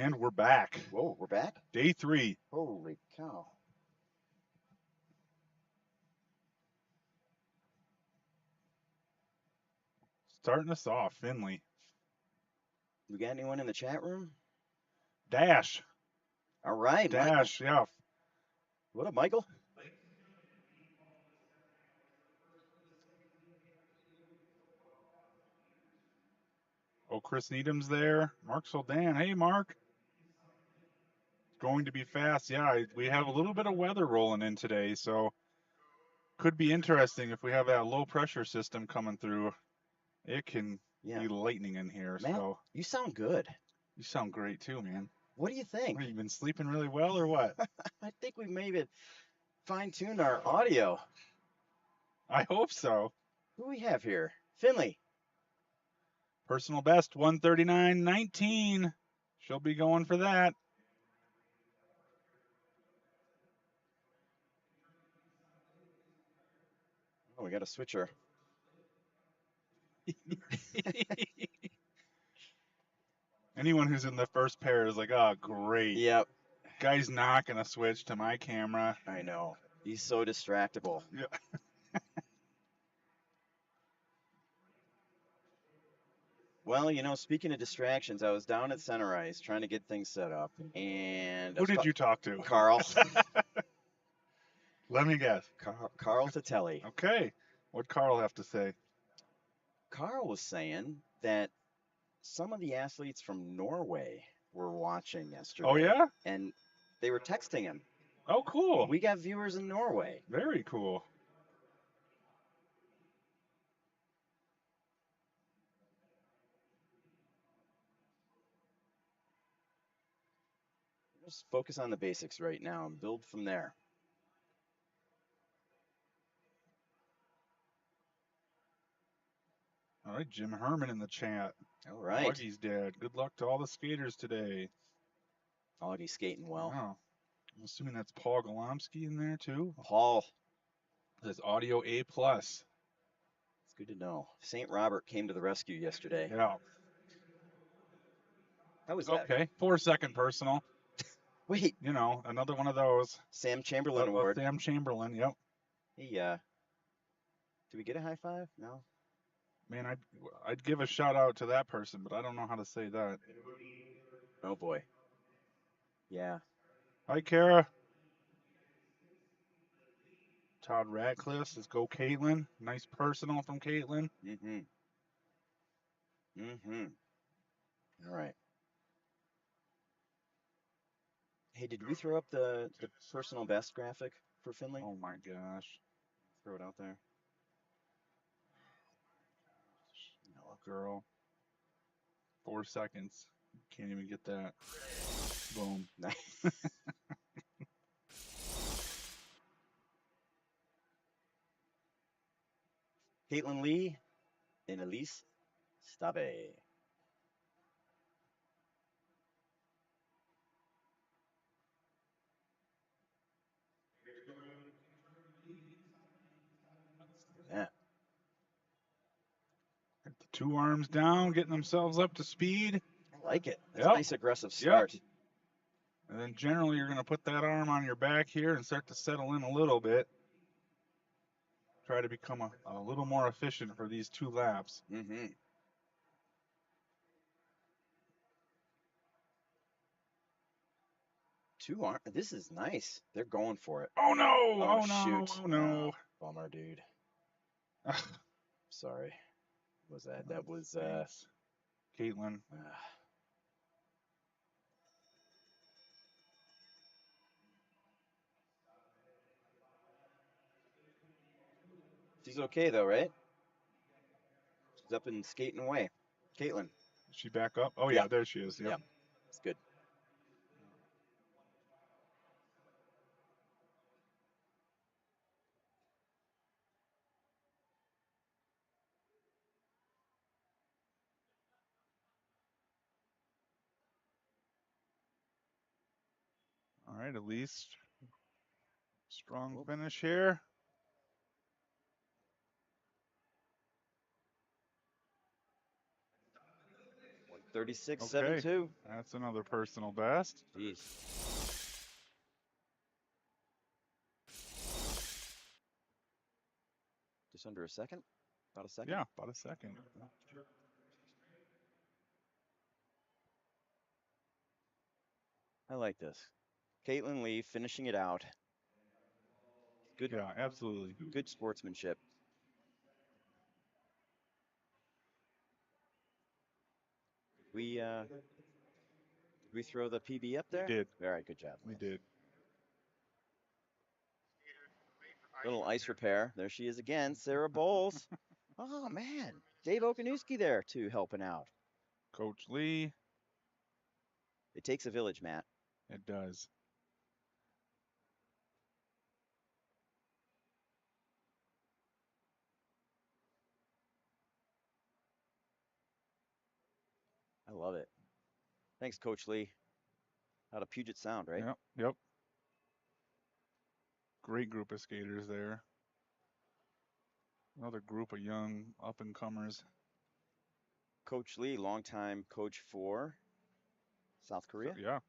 And we're back. Whoa, we're back? Day 3. Holy cow. Starting us off, Finley. We got anyone in the chat room? Dash. All right, Dash, Michael. yeah. What up, Michael? Oh, Chris Needham's there. Mark Soldan. Hey, Mark. It's going to be fast. Yeah, we have a little bit of weather rolling in today, so could be interesting if we have that low pressure system coming through. It can be lightning in here. Matt, so you sound good. You sound great too, man. What do you think? What, you been sleeping really well or what? I think we maybe fine-tuned our audio. I hope so. Who do we have here? Finley. Personal best 139.19. She'll be going for that. Oh, we got a switcher. Anyone who's in the first pair is like, oh, great. Yep. Guy's not going to switch to my camera. I know. He's so distractible. Yeah. Well, you know, speaking of distractions, I was down at Center Ice trying to get things set up, and Who did you talk to? Carl. Let me guess. Carl Tatelli. Okay. What'd Carl have to say? Carl was saying that some of the athletes from Norway were watching yesterday. Oh, yeah? And they were texting him. Oh, cool. We got viewers in Norway. Very cool. Just focus on the basics right now and build from there. All right, Jim Herman in the chat. All right. Augie's dad. Good luck to all the skaters today. Augie's skating well. Wow. I'm assuming that's Paul Golomsky in there too. Paul. Says audio A+. It's good to know. St. Robert came to the rescue yesterday. Yeah. How was that? Okay. 4-second personal. Wait. You know, another one of those. Sam Chamberlain Award. Sam Chamberlain, yep. Hey, did we get a high five? No. Man, I'd give a shout out to that person, but I don't know how to say that. Oh boy. Yeah. Hi, Kara. Todd Ratcliffe says, go Caitlin. Nice personal from Caitlin. Mm-hmm. All right. Hey, did we throw up the personal best graphic for Finley? Oh my gosh. Throw it out there. No, girl. 4 seconds. Can't even get that. Boom. Caitlin Lee and Elise Stave. Yeah. Got the 2 arms down, getting themselves up to speed. I like it. That's a nice aggressive start. Yep. And then generally you're going to put that arm on your back here and start to settle in a little bit. Try to become a little more efficient for these 2 laps. Mm-hmm. This is nice. They're going for it. Oh no! Oh no! Shoot! Oh no! Bummer, dude. Sorry. What was that? That was Caitlin. She's okay though, right? She's up and skating away. Caitlin. Is she back up? Oh yeah, there she is. Yep. Yeah. It's good. All right, at least strong finish here. 36.72. Okay, that's another personal best. Jeez. Just under a second? About a second? Yeah, about a second. I like this. Caitlin Lee finishing it out. Good. Yeah, absolutely. Good sportsmanship. We throw the PB up there? We did. All right, good job. We did. Little ice repair. There she is again, Sarah Bowles. Oh man, Dave Okanewski there too, helping out. Coach Lee. It takes a village, Matt. It does. I love it. Thanks, Coach Lee. Out of Puget Sound, right? Yep. Yep. Great group of skaters there. Another group of young up and comers. Coach Lee, longtime coach for South Korea. So, yeah.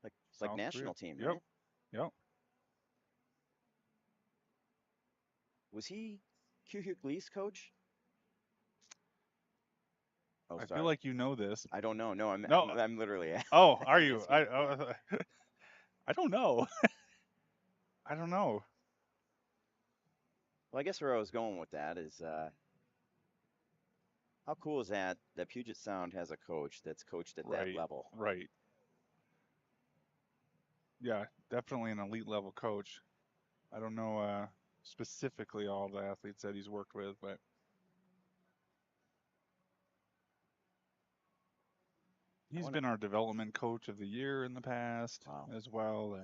Like South national Korea. team, Yep. right? Yep. Was he Kyuhyuk Lee's coach? Oh, I sorry. feel like you know this. I don't know. No, No. I'm literally. Oh, are you? asking. I don't know. I don't know. Well, I guess where I was going with that is how cool is that Puget Sound has a coach that's coached at that Right. level? Right. Yeah, definitely an elite level coach. I don't know specifically all the athletes that he's worked with, but he's been our development coach of the year in the past Wow. as well.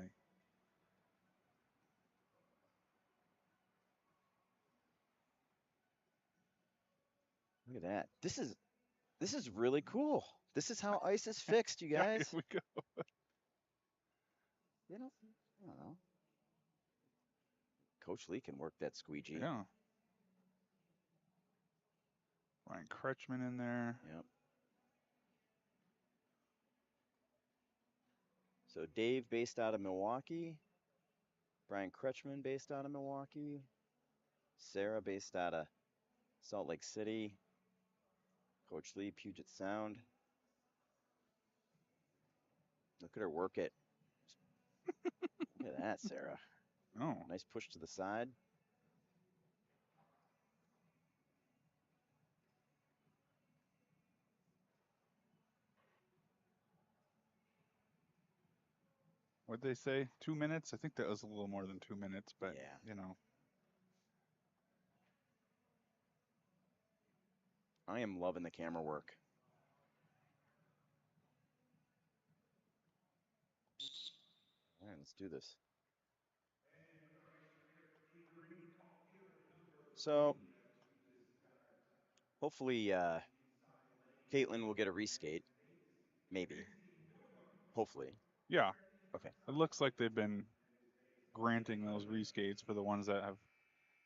Look at that. This is really cool. This is how ice is fixed, you Yeah, here guys. we go. You know, I don't know. Coach Lee can work that squeegee. Yeah. Ryan Kretschmann in there. Yep. So Dave based out of Milwaukee, Brian Kretschmann based out of Milwaukee, Sarah based out of Salt Lake City, Coach Lee, Puget Sound. Look at her work it. Look at that, Sarah. Oh. Nice push to the side. What'd they say? 2 minutes? I think that was a little more than 2 minutes, but Yeah. you know. I am loving the camera work. All right, let's do this. So, hopefully, Caitlin will get a reskate. Maybe. Hopefully. Yeah. Okay. It looks like they've been granting those reskates for the ones that have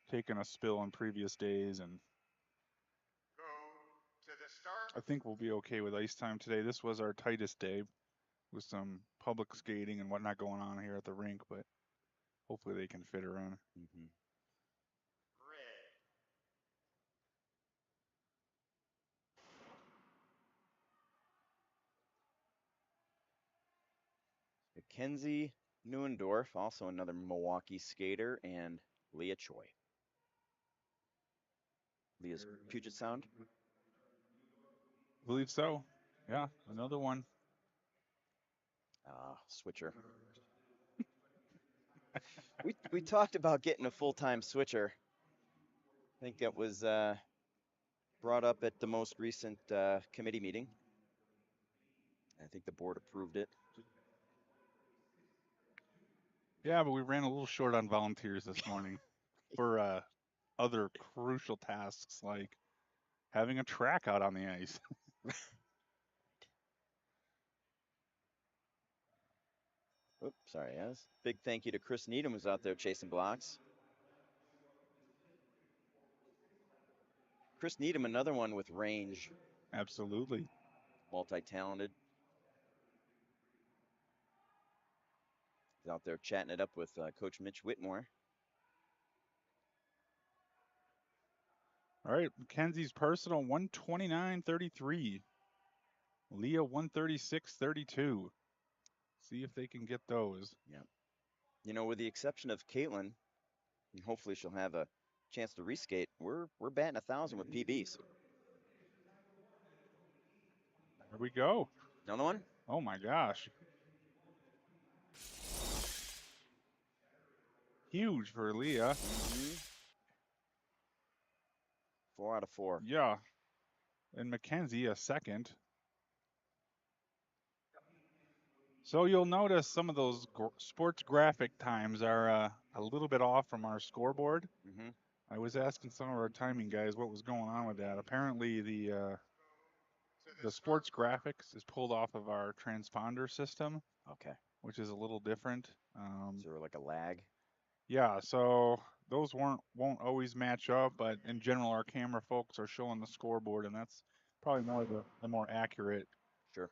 taken a spill on previous days, and I think we'll be okay with ice time today. This was our tightest day with some public skating and whatnot going on here at the rink, but hopefully they can fit her in. Mm-hmm. Mackenzie Neuendorf, also another Milwaukee skater, and Leah Choi. Leah's Puget Sound. I believe so. Yeah, another one. Switcher. We talked about getting a full-time switcher. I think that was brought up at the most recent committee meeting. I think the board approved it. Yeah, but we ran a little short on volunteers this morning for other crucial tasks like having a track out on the ice. Oops, sorry, yes. Big thank you to Chris Needham, who's out there chasing blocks. Chris Needham, another one with range. Absolutely. multi-talented. He's out there chatting it up with Coach Mitch Whitmore. All right, Mackenzie's personal 129.33. Leah 136.32. See if they can get those. Yeah. You know, with the exception of Caitlin, and hopefully she'll have a chance to reskate. We're batting 1,000 with PBs. There we go. Another one? Oh my gosh. Huge for Leah. Mm-hmm. 4 out of 4. Yeah. And Mackenzie a second. So you'll notice some of those sports graphic times are a little bit off from our scoreboard. Mm-hmm. I was asking some of our timing guys what was going on with that. Apparently the sports graphics is pulled off of our transponder system, Okay. which is a little different. Is there like a lag? Yeah, so those won't always match up, but in general, our camera folks are showing the scoreboard, and that's probably more the more accurate. Sure.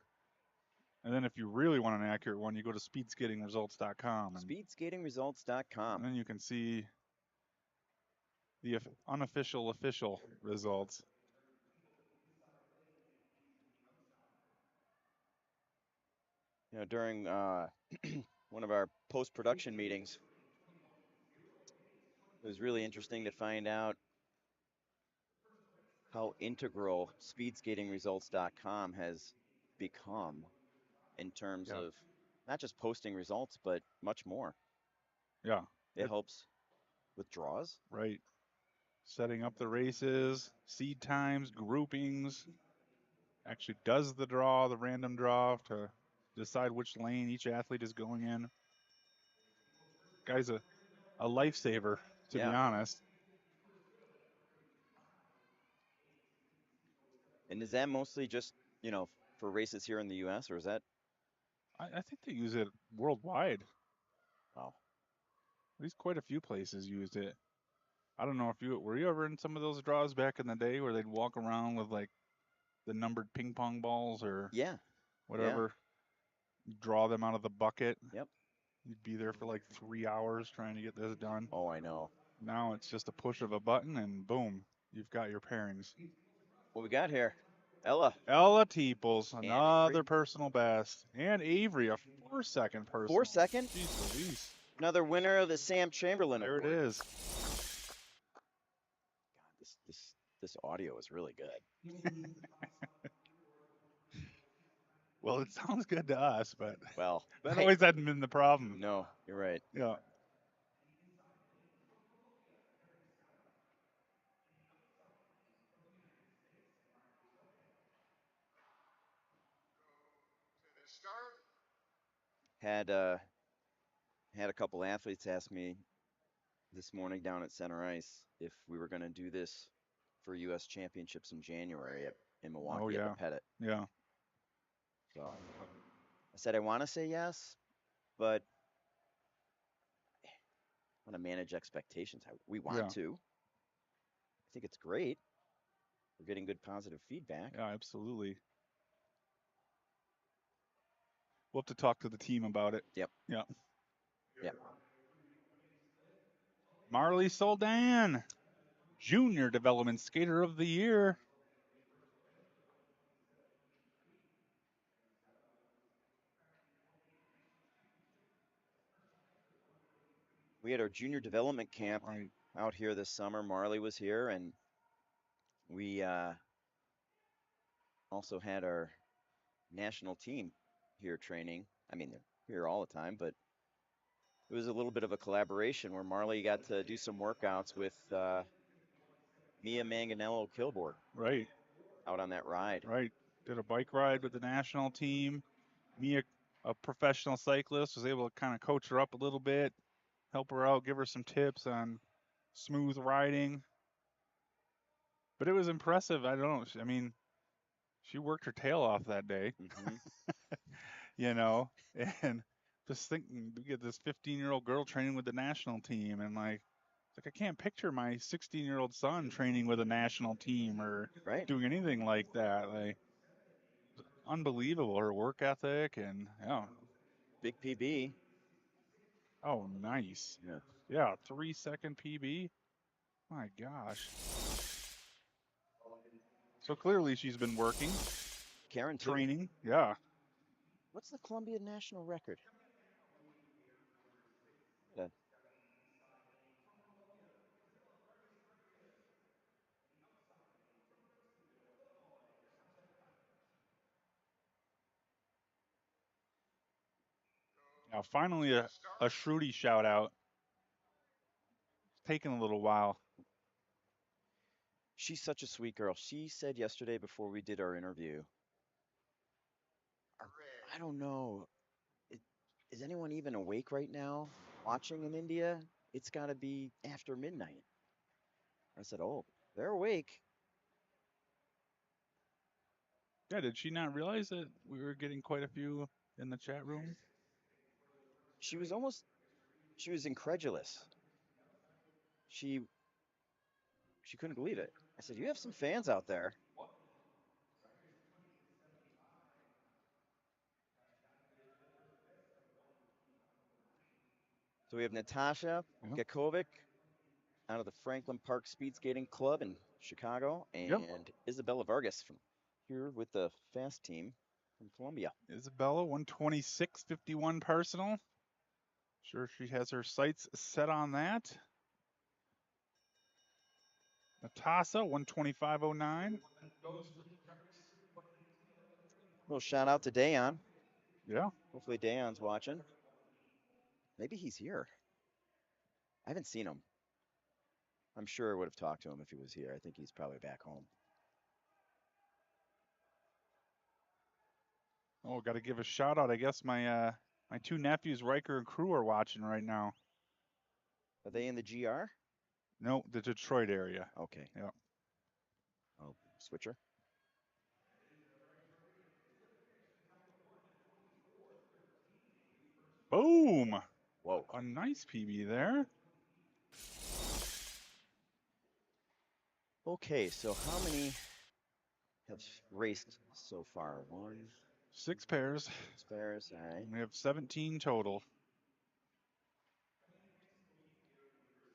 And then if you really want an accurate one, you go to speedskatingresults.com, and Speedskatingresults.com. then you can see the unofficial official results. You know, during one of our post-production meetings, it was really interesting to find out how integral speedskatingresults.com has become in terms Yeah, of not just posting results, but much more. yeah, It helps with draws. right. Setting up the races, seed times, groupings, actually does the draw, the random draw to decide which lane each athlete is going in. Guy's a lifesaver, to be Yeah. honest. And is that mostly just, you know, for races here in the US, or is that, I think they use it worldwide. wow, At least quite a few places used it. I don't know if you were you ever in some of those draws back in the day where they'd walk around with like the numbered ping pong balls or yeah, yeah, whatever, draw them out of the bucket. yep. You'd be there for like 3 hours trying to get this done. Oh, I know. Now it's just a push of a button and boom, you've got your pairings. What we got here? Ella Ella Teeples, and Avery. another personal best. And Avery, a 4 second Four personal. second, Jeez Louise. another winner of the Sam Chamberlain There it Award. is. God, this audio is really good. Well, it sounds good to us, but Well, that always hadn't been the problem. no, you're right. Yeah. Had had a couple athletes ask me this morning down at center ice if we were going to do this for U.S. Championships in January in Oh Milwaukee at the yeah. Pettit. Yeah. So I said I want to say yes, but I want to manage expectations. We want Yeah. to. I think it's great. We're getting good positive feedback. Yeah, absolutely. We'll have to talk to the team about it. Yep. Yeah. Yep. Marley Soldan, Junior Development Skater of the Year. We had our junior development camp Right. out here this summer. Marley was here, and we also had our national team here training. I mean, they're here all the time, but it was a little bit of a collaboration where Marley got to do some workouts with Mia Manganello Kilboard Right. out on that ride. Right. Did a bike ride with the national team. Me, a professional cyclist, was able to kind of coach her up a little bit, help her out, give her some tips on smooth riding. But it was impressive. I don't know. I mean, she worked her tail off that day, Hmm. you know, and just thinking we get this 15-year-old girl training with the national team, and like I can't picture my 16-year-old son training with a national team or Right? doing anything like that. Like unbelievable. Her work ethic and yeah. Big PB. Oh, nice. Yeah. Yeah, 3-second PB. My gosh. So clearly she's been working, Karen too. training. Yeah. What's the Columbia national record? Uh, Now finally a Shruti shout out. It's taken a little while. She's such a sweet girl. She said yesterday before we did our interview, I don't know, i- is anyone even awake right now watching in India? It's got to be after midnight. I said, oh, they're awake. Yeah, did she not realize that we were getting quite a few in the chat room? She was almost, she was incredulous. She she couldn't believe it. I said, you have some fans out there. So we have Natasha Yep. Gakovic out of the Franklin Park Speed Skating Club in Chicago, Yep. and Isabella Vargas from here with the fast team from Columbia. Isabella, 126.51 personal. Sure she has her sights set on that. Natasa, 125.09. Little shout out to Dayon. Yeah. Hopefully Dayon's watching. Maybe he's here. I haven't seen him. I'm sure I would have talked to him if he was here. I think he's probably back home. Oh, got to give a shout out. I guess my two nephews, Riker and Crew, are watching right now. Are they in the GR? No, the Detroit area. Okay. Yep. Oh, switcher. Boom! Whoa. A nice PB there. Okay, so how many have raced so far? One, 6 pairs. spares. All right. We have 17 total.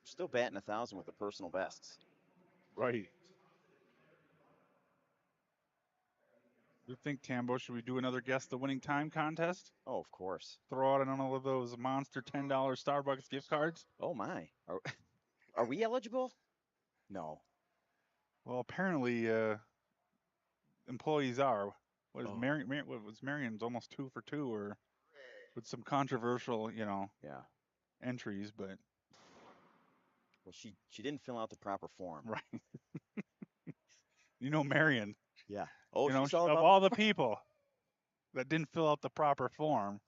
Still batting 1,000 with the personal bests. Right. You think, Tambo, should we do another guess the winning time contest? Oh, of course. Throw out another of those monster $10 Starbucks gift cards? Oh my. Are we eligible? No. Well, apparently employees are. What is Oh. What was Marion's almost 2 for 2, or with some controversial, Yeah. entries, but Well, she didn't fill out the proper form. right. Marion, Yeah. Oh, she's all of about all the people that didn't fill out the proper form,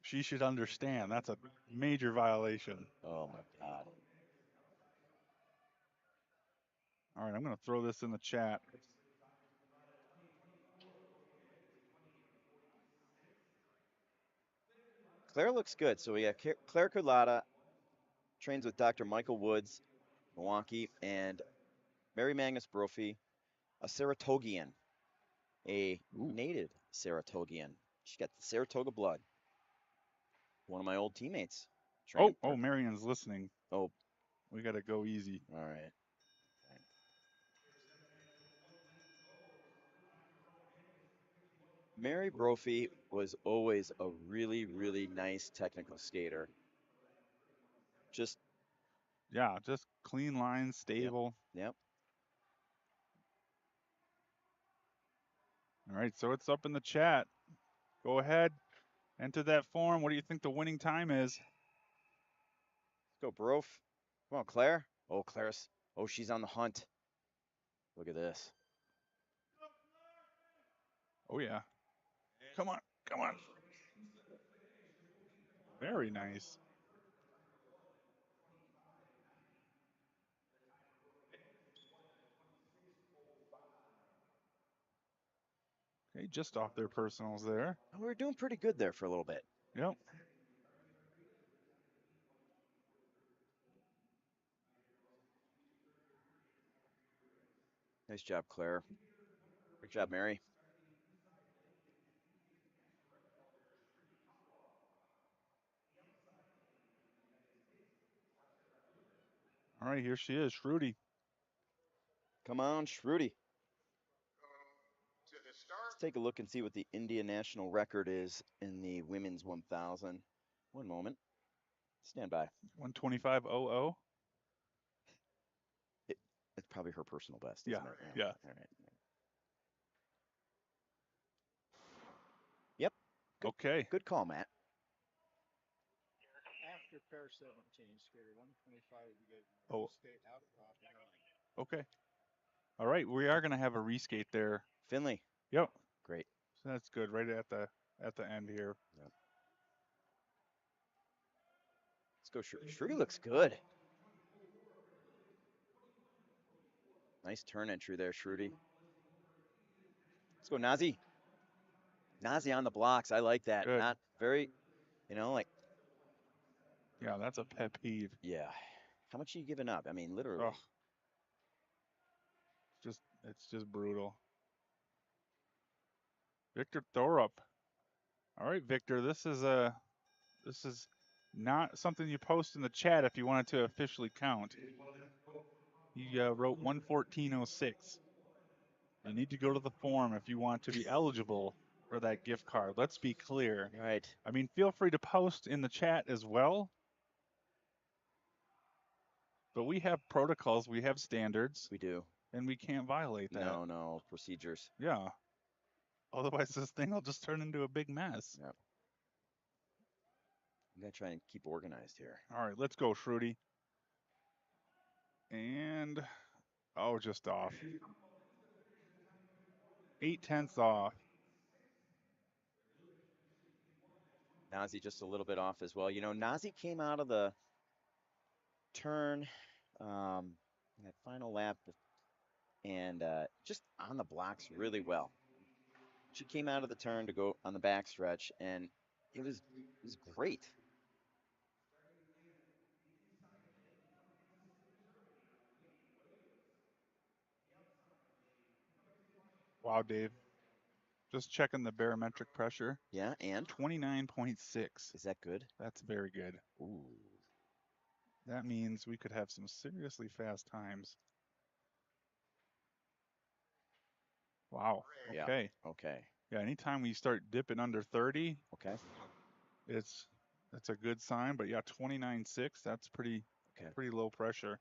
she should understand that's a major violation. Oh my God. All right, I'm going to throw this in the chat. Claire looks good. So we got Claire Culotta, trains with Dr. Michael Woods, Milwaukee, and Mary Magnus Brophy, a Saratogian, a Ooh. native Saratogian. She got the Saratoga blood. One of my old teammates. Oh, Marion's listening. Oh, We got to go easy. all right. Mary Brophy was always a really, really nice technical skater. Just, Yeah, just clean lines, yep, stable. yep. All right, so it's up in the chat. Go ahead, enter that form. What do you think the winning time is? Let's go, Brof. Come on, Claire. Oh, Claire's. Oh, she's on the hunt. Look at this. Oh, yeah. Come on, come on. Very nice. Okay, just off their personals there. We were doing pretty good there for a little bit. Yep. Nice job, Claire. Great job, Mary. All right, here she is, Shruti. Come on, Shruti. Let's take a look and see what the India national record is in the women's 1,000. One moment. Stand by. 125.00. It's probably her personal best, Yeah, isn't it? yeah. All right. Yep. Good, Okay. good call, Matt. After pair 17, skater 125, you get Oh, skate out drop. okay. All right, we are gonna have a reskate there. Finley. Yep. Great. So that's good. Right at the end here. Yep. Let's go. Shruti looks good. Nice turn entry there, Shruti. Let's go, Nazi. Nazi on the blocks. I like that. Good. Not very, like. Yeah, that's a pet peeve. Yeah. How much are you giving up? I mean, literally. Ugh. It's just brutal. Victor Thorup. All right, Victor. This is not something you post in the chat if you wanted to officially count. He wrote 114.06. You need to go to the form if you want to be eligible for that gift card. Let's be clear. Right. I mean, feel free to post in the chat as well. But we have protocols, we have standards, We do. and we can't violate that. No procedures. Yeah. Otherwise, this thing will just turn into a big mess. Yep. I'm gonna try and keep organized here. All right, let's go, Shruti. And just off. 0.8 off. Nazi just a little bit off as well. Nazi came out of the turn, that final lap, and just on the blocks really well. She came out of the turn to go on the backstretch, and it was great. Wow, Dave. Just checking the barometric pressure. Yeah, and 29.6. is that good? That's very good. Ooh. That means we could have some seriously fast times. Wow. Okay. Yeah. Okay. Yeah, anytime we start dipping under 30, Okay. it's a good sign. But yeah, 29.6, that's pretty low pressure.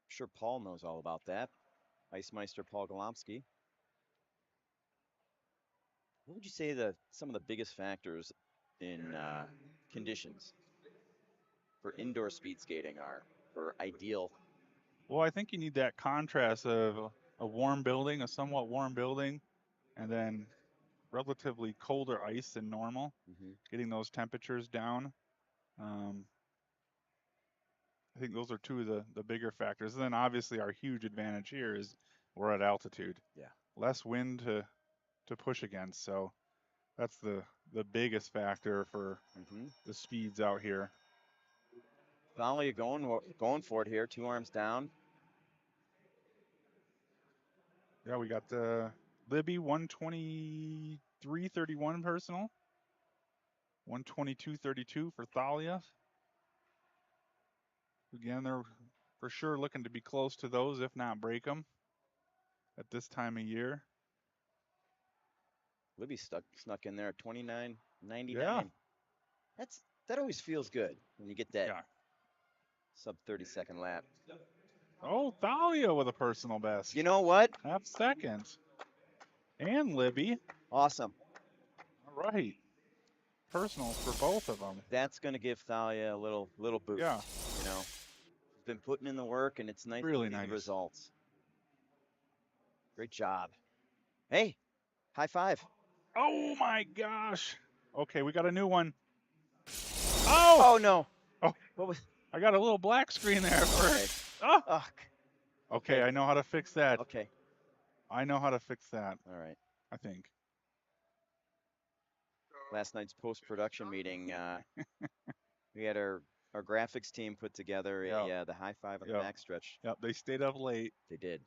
I'm sure Paul knows all about that. Ice Meister Paul Golomsky. What would you say some of the biggest factors in conditions for indoor speed skating are for ideal? Well, I think you need that contrast of a warm building, a somewhat warm building, and then relatively colder ice than normal, getting those temperatures down. I think those are two of the bigger factors. And then obviously our huge advantage here is we're at altitude. Yeah. Less wind to push against. So that's the biggest factor for the speeds out here. Volley going for it here, 2 arms down. Yeah, we got Libby 123.31 personal. 122.32 for Thalia. Again, they're for sure looking to be close to those, if not break them, at this time of year. Libby snuck in there at 29.99. Yeah. That always feels good when you get that sub 30-second lap. Oh, Thalia with a personal best. You know what? Half second. And Libby. Awesome. All right. Personals for both of them. That's going to give Thalia a little boost. Yeah. She's been putting in the work, and it's nice Really to see nice. the results. Great job. Hey, high five. Oh my gosh. Okay, we got a new one. Oh! Oh no. Oh, what was? I got a little black screen there first. Okay. Oh. Okay, I know how to fix that. Okay. I know how to fix that. All right. I think. Last night's post-production meeting, we had our graphics team put together the high five on the backstretch. Yep, they stayed up late. They did.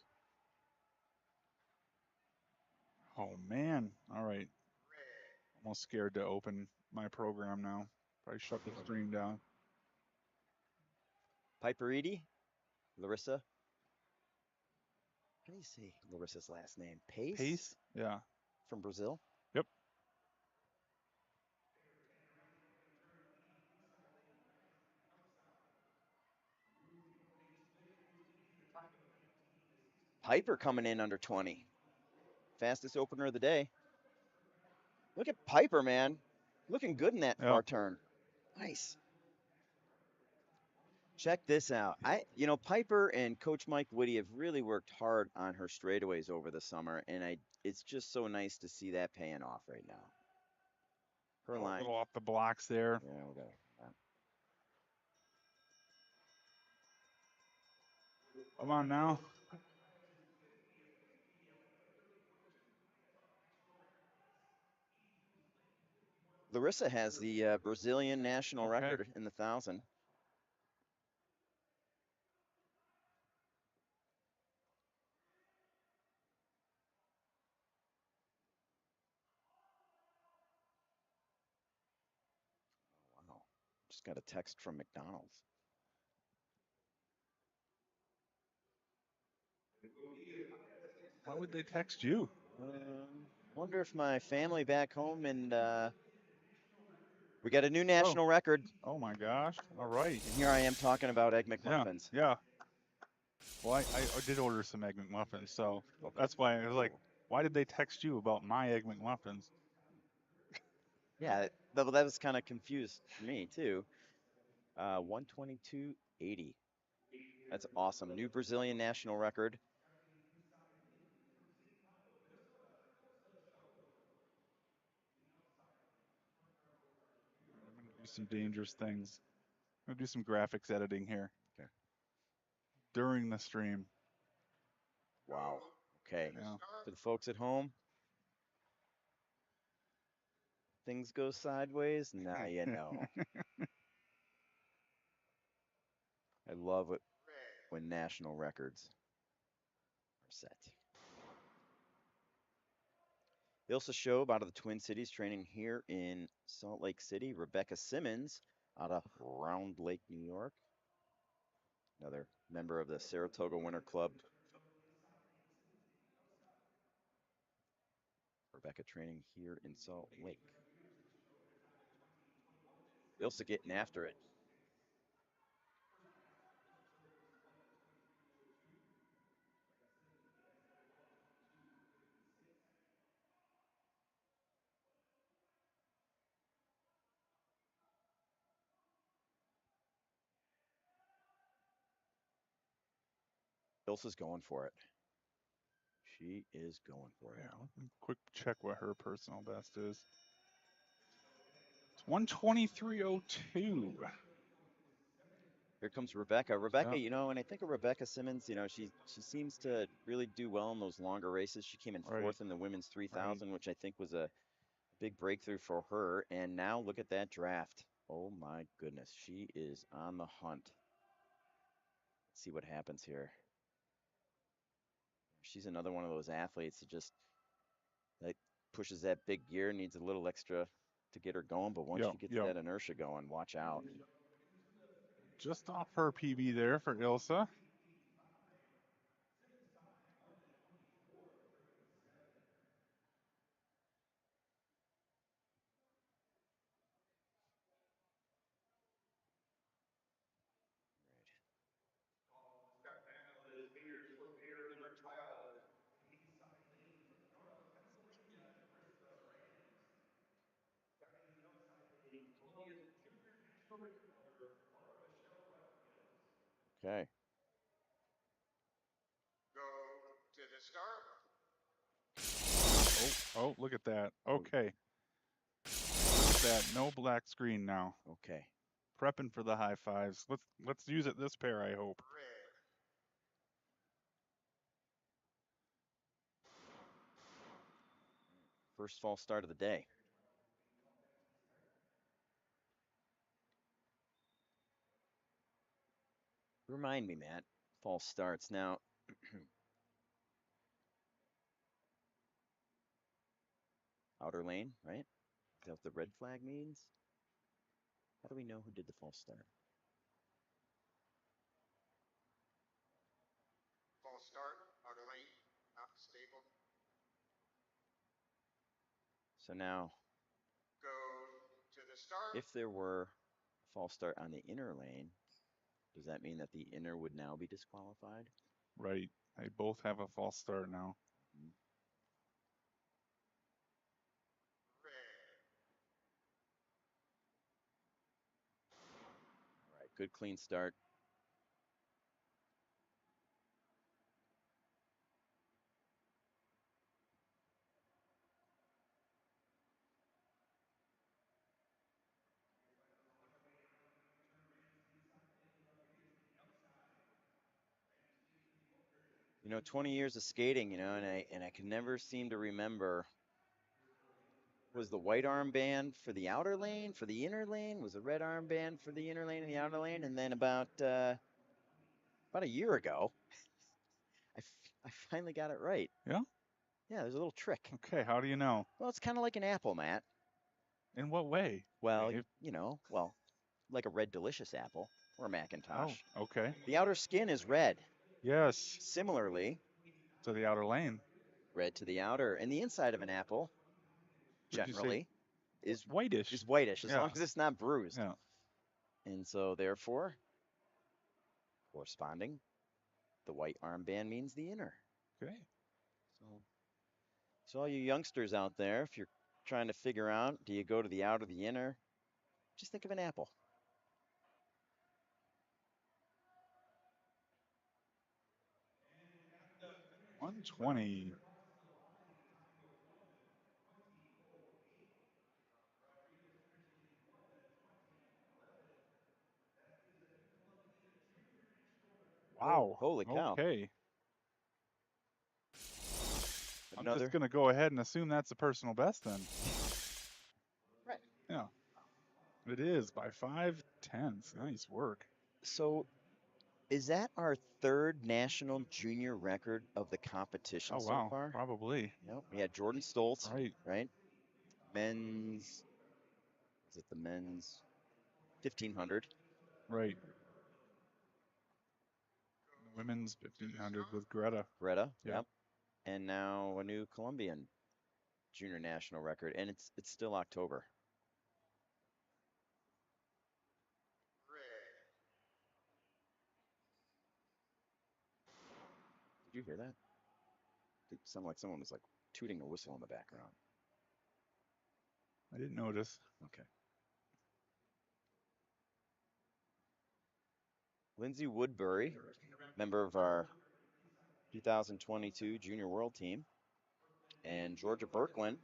Oh man. All right. Almost scared to open my program now. Probably shut the stream down. Piper Edie, Larissa. How do you say Larissa's last name? Pace Pace? Yeah. from Brazil. Yep. Piper coming in under 20. Fastest opener of the day. Look at Piper, man. Looking good in that Yeah. far turn. Nice. Check this out. Piper and Coach Mike Woody have really worked hard on her straightaways over the summer, and it's just so nice to see that paying off right now. Her A line. little off the blocks there. Yeah, we got it. Come on now. Larissa has the Brazilian national Okay. record in the 1,000. Oh, wow. Just got a text from McDonald's. Why would they text you? Wonder if my family back home and we got a new national record. Oh my gosh. All right. And here I am talking about Egg Yeah. McMuffins. Yeah. Well, I did order some Egg McMuffins, so Okay. that's why I was like, Cool. why did they text you about my Egg McMuffins? Yeah, that was kind of confused for me too. 122.80. That's awesome. New Brazilian national record. I'm gonna do some dangerous things. I'm gonna do some graphics editing here. Okay. During the stream. Wow. Okay. Yeah. For the folks at home, things go sideways. Now you know. I love it when national records are set. Ilsa Shobe out of the Twin Cities training here in Salt Lake City. Rebecca Simmons out of Round Lake, New York. Another member of the Saratoga Winter Club. Rebecca training here in Salt Lake. Ilsa getting after it. Ilsa's going for it. She is going for it. Yeah. Let me quick check what her personal best is. It's 123.02. Here comes Rebecca. Rebecca, Yeah. and I think of Rebecca Simmons, she seems to really do well in those longer races. She came in Right. fourth in the women's 3,000, which I think was a big breakthrough for her. And now look at that draft. Oh my goodness, she is on the hunt. Let's see what happens here. She's another one of those athletes that just like pushes that big gear, needs a little extra to get her going. But once she gets that inertia going, watch out. Just off her PB there for Ilsa. Okay. Oh, look at that. Okay. Look at that. No black screen now. Okay. Prepping for the high fives. Let's use it this pair, I hope. First false start of the day. Remind me, Matt. False starts. Now, outer lane, right? Is that what the red flag means? How do we know who did the false start? So now, if there were a false start on the inner lane, does that mean that the inner would now be disqualified? Right. They both have a false start now. Mhm. All right, good clean start. You know, 20 years of skating, you know, and I can never seem to remember, was the white armband for the outer lane, for the inner lane? Was the red armband for the inner lane and the outer lane? And then about a year ago, I finally got it right. Yeah? Yeah, there's a little trick. Okay, how do you know? Well, it's kind of like an apple, Matt. In what way? Well, Dave? you know, well, like a red delicious apple or a Macintosh. Oh, okay. The outer skin is red. Yes. Similarly, To the outer lane. red to the outer, and the inside of an apple Would you say generally is whitish? whitish as Yeah. long as it's not bruised. Yeah. And so therefore, corresponding, the white armband means the inner. Okay. So all you youngsters out there, if you're trying to figure out, do you go to the outer or the inner? Just think of an apple. $120. Wow. Holy cow. Okay. I'm Another. just going to go ahead and assume that's a personal best then. Right. Yeah. It is by 5/10. Nice work. So is that our third national junior record of the competition Oh, so wow. far? Probably. Yep. We had Jordan Stoltz, Right. right? Men's, is it the men's 1500? Right. Women's 1500 with Greta. Greta, Yeah. yep. And now a new Colombian junior national record, and it's still October. Did you hear that? It sounded like someone was like tooting a whistle in the background. I didn't notice. Okay. Lindsay Woodbury, member of our 2022 Junior World Team, and Georgia Birkland,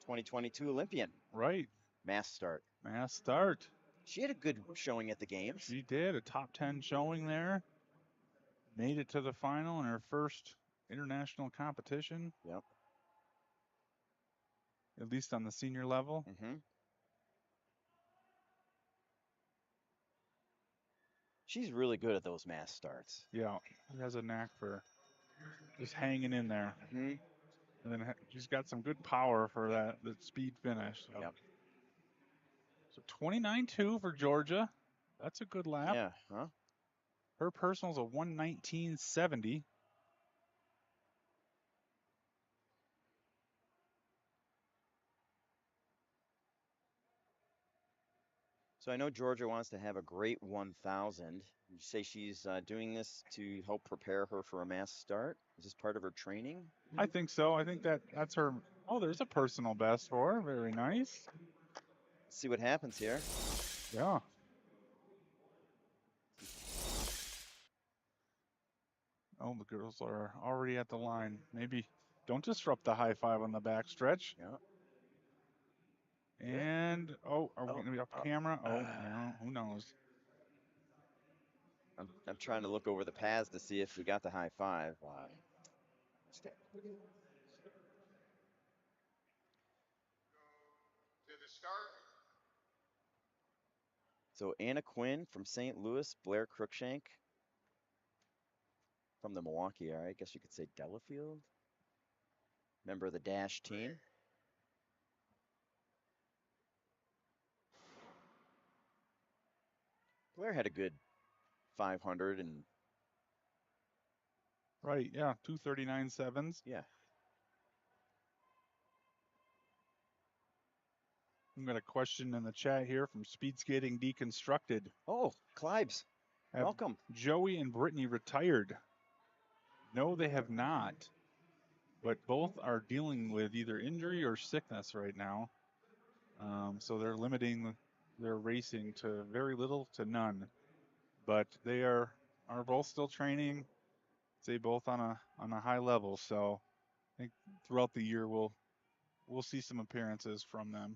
2022 Olympian. Right. Mass start. Mass start. She had a good showing at the games. She did. A top 10 showing there. Made it to the final in her first international competition. Yep. At least on the senior level. Mm-hmm. She's really good at those mass starts. Yeah. She has a knack for just hanging in there. Mm-hmm. And then she's got some good power for that speed finish. So. Yep. So 29.2 for Georgia. That's a good lap. Yeah, huh? Her personal's a 1:19.70. So I know Georgia wants to have a great 1,000. You say she's doing this to help prepare her for a mass start? Is this part of her training? I think so. I think that's her. Oh, there's a personal best for her. Very nice. Let's see what happens here. Yeah. Oh, the girls are already at the line. Maybe don't disrupt the high five on the back stretch. Yeah. And, are we going to be off camera? Oh, no, who knows? I'm trying to look over the paths to see if we got the high five. So Anna Quinn from St. Louis, Blair Cruikshank from the Milwaukee area, I guess you could say Delafield, member of the Dash team. Blair had a good 500 and Right, yeah, 2:39.7s. yeah. I've got a question in the chat here from Speed Skating Deconstructed. Oh, Clibes, Have welcome. Joey and Brittany retired? No, they have not. But both are dealing with either injury or sickness right now. So they're limiting their racing to very little to none. But they are both still training. They both on a high level. So I think throughout the year we'll see some appearances from them.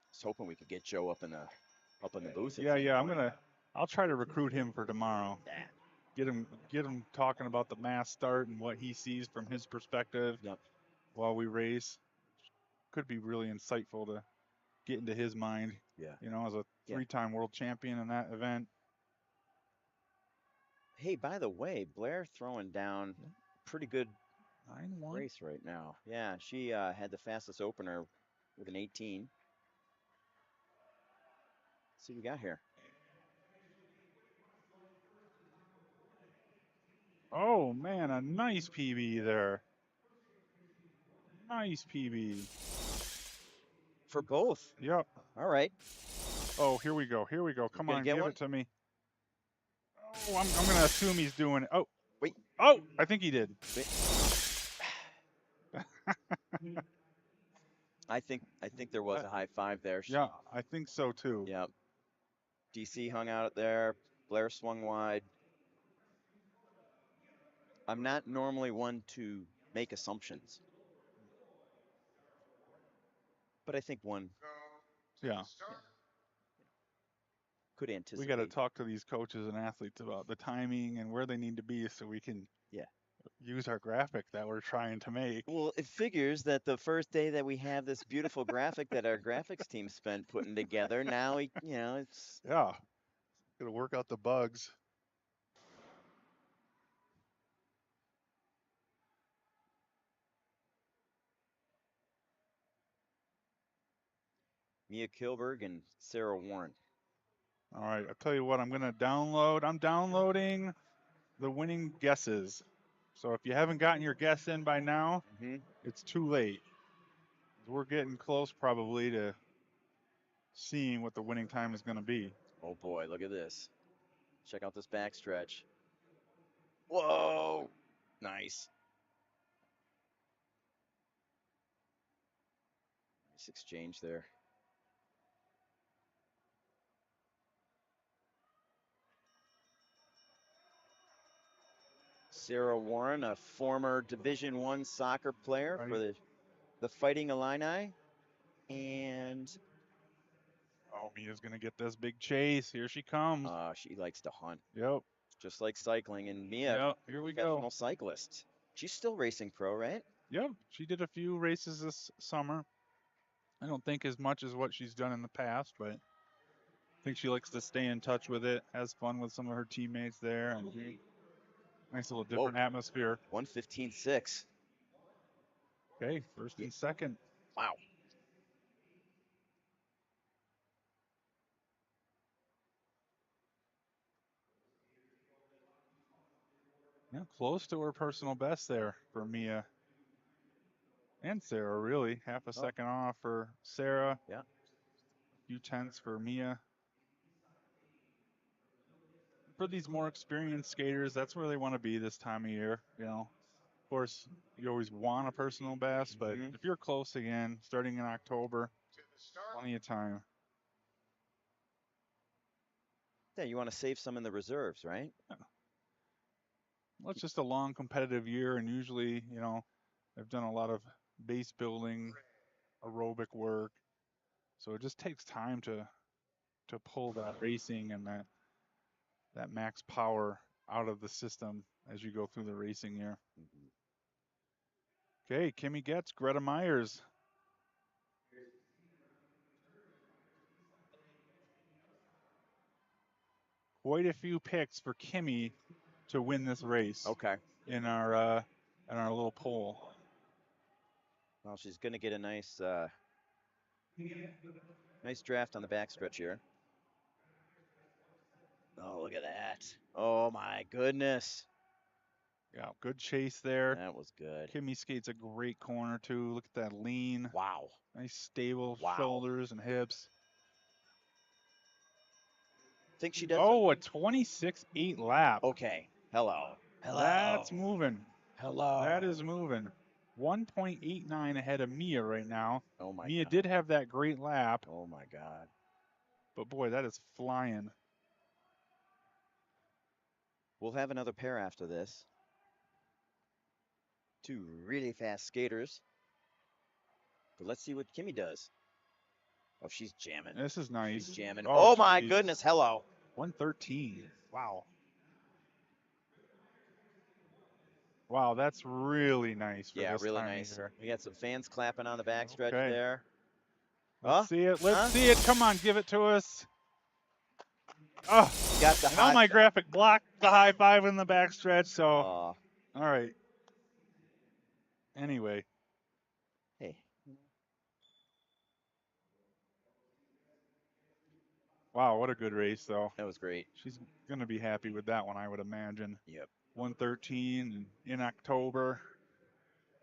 I was hoping we could get Joe up in the booth. Yeah. I'll try to recruit him for tomorrow. Yeah. Get him talking about the mass start and what he sees from his perspective Yep. while we race. Could be really insightful to get into his mind. Yeah. You know, as a Yeah. 3-time world champion in that event. Hey, by the way, Blair throwing down pretty good 9-1. race right now. Yeah, she had the fastest opener with an 18. Let's see what we got here. Oh man, a nice PB there. Nice PB. For both. Yep. All right. Oh, here we go. Here we go. Come on, give one? it to me. Oh, I'm gonna assume he's doing it. Oh. Wait. Oh, I think he did. Wait. I think there was a high five there. Yeah, I think so too. Yep. DC hung out there. Blair swung wide. I'm not normally one to make assumptions, but I think one Yeah. could anticipate. We got to talk to these coaches and athletes about the timing and where they need to be so we can use our graphic that we're trying to make. Well, it figures that the first day that we have this beautiful graphic that our graphics team spent putting together, now it's got to work out the bugs. Mia Kilberg and Sarah Warren. All right, I'll tell you what, I'm downloading the winning guesses. So if you haven't gotten your guess in by now, it's too late. We're getting close probably to seeing what the winning time is going to be. Oh boy, look at this. Check out this backstretch. Whoa, nice. Nice exchange there. Sarah Warren, a former Division I soccer player for the Fighting Illini. And Mia's going to get this big chase. Here she comes. She likes to hunt. Yep. Just like cycling. And Mia, here we professional go. cyclist. She's still racing pro, right? Yep. She did a few races this summer. I don't think as much as what she's done in the past, but I think she likes to stay in touch with it, has fun with some of her teammates there, and nice little different atmosphere. 1:15.6. Okay, first and second. Wow. Yeah, close to her personal best there for Mia and Sarah, really. Half a second off for Sarah. Yeah. A few tenths for Mia. For these more experienced skaters, that's where they want to be this time of year. You know, of course, you always want a personal best, but if you're close again, starting in October, plenty of time. Yeah, you want to save some in the reserves, right? Yeah. Well, it's just a long competitive year, and usually, you know, I've done a lot of base building, aerobic work, so it just takes time to pull that racing and that max power out of the system as you go through the racing year. Okay, Kimmy Getz, Greta Myers. Quite a few picks for Kimmy to win this race. Okay. In our little poll. Well, she's going to get a nice draft on the backstretch here. Oh, look at that. Oh, my goodness. Yeah, good chase there. That was good. Kimmy skates a great corner too. Look at that lean. Wow. Nice stable Wow. shoulders and hips. Think she does? Oh, a 26.8 lap. Okay. Hello. Hello. That's moving. Hello. That is moving. 1.89 ahead of Mia right now. Oh my Mia God. did have that great lap, Oh my God. but boy, that is flying. We'll have another pair after this. Two really fast skaters. But let's see what Kimmy does. Oh, she's jamming. This is nice. She's jamming. Oh, Oh my geez. goodness. Hello. 113. Wow. Wow, that's really nice for Yeah, this really time nice. of year. We got some fans clapping on the backstretch Okay. there. Let's see it. Let's Huh? see it. Come on, give it to us. Oh, Got the and on my graphic blocked the high five in the backstretch. So, all right. Anyway, Hey. wow, what a good race, though. That was great. She's going to be happy with that one, I would imagine. Yep. 113 in October.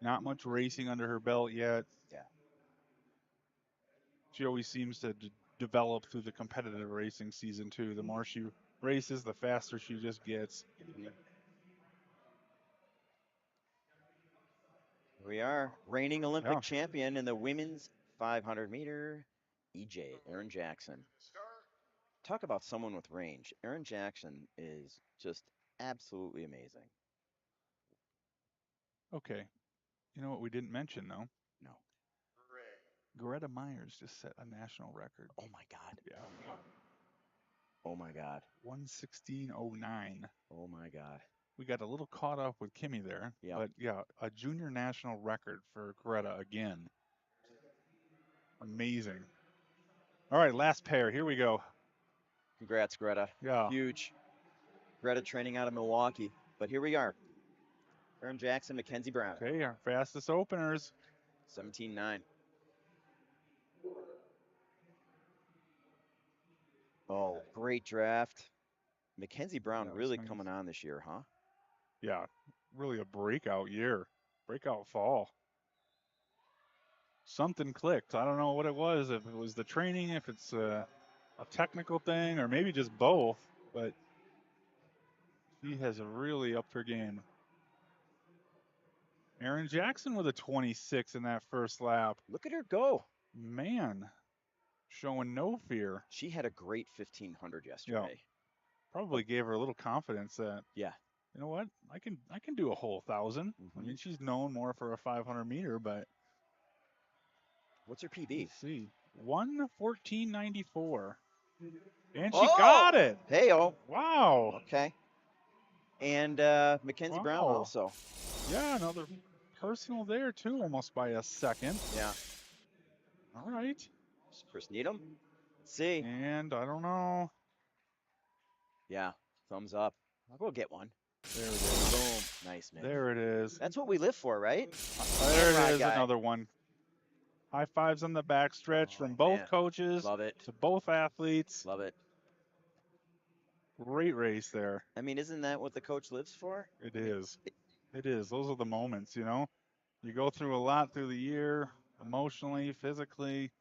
Not much racing under her belt yet. Yeah. She always seems to develop through the competitive racing season, too. The more she races, the faster she just gets. We are reigning Olympic champion in the women's 500 meter, EJ, Erin Jackson. Talk about someone with range. Erin Jackson is just absolutely amazing. Okay. You know what we didn't mention, though? No. Greta Myers just set a national record. Oh my God. Yeah. Oh my God. 116.09. Oh my God. We got a little caught up with Kimmy there. Yep. But yeah, a junior national record for Greta again. Amazing. All right, last pair. Here we go. Congrats, Greta. Yeah. Huge. Greta training out of Milwaukee. But here we are. Erin Jackson, Mackenzie Brown. Okay, our fastest openers. 17.9. Oh, great draft. Mackenzie Brown That was really nice. coming on this year, huh? Yeah, really a breakout year. Breakout fall. Something clicked. I don't know what it was. If it was the training, if it's a technical thing, or maybe just both. But she has really upped her game. Erin Jackson with a 26 in that first lap. Look at her go. Man, showing no fear. She had a great 1500 yesterday. Yeah. Probably gave her a little confidence that, yeah, you know what, I can do a whole 1,000. I mean, she's known more for a 500 meter, but what's her PB? Let's see, 1:14.94, and she got it. Hey, oh, wow. Okay. And Mackenzie Brown also. Yeah, another personal there too, almost by a second. Yeah. All right. Chris Needham. Let's see. And I don't know. Yeah, thumbs up. I'll go get one. There it is. Boom. Nice, man. There it is. That's what we live for, right? There it is, another one. High fives on the backstretch from both coaches. Love it. To both athletes. Love it. Great race there. I mean, isn't that what the coach lives for? It is. It is. Those are the moments, you know. You go through a lot through the year, emotionally, physically.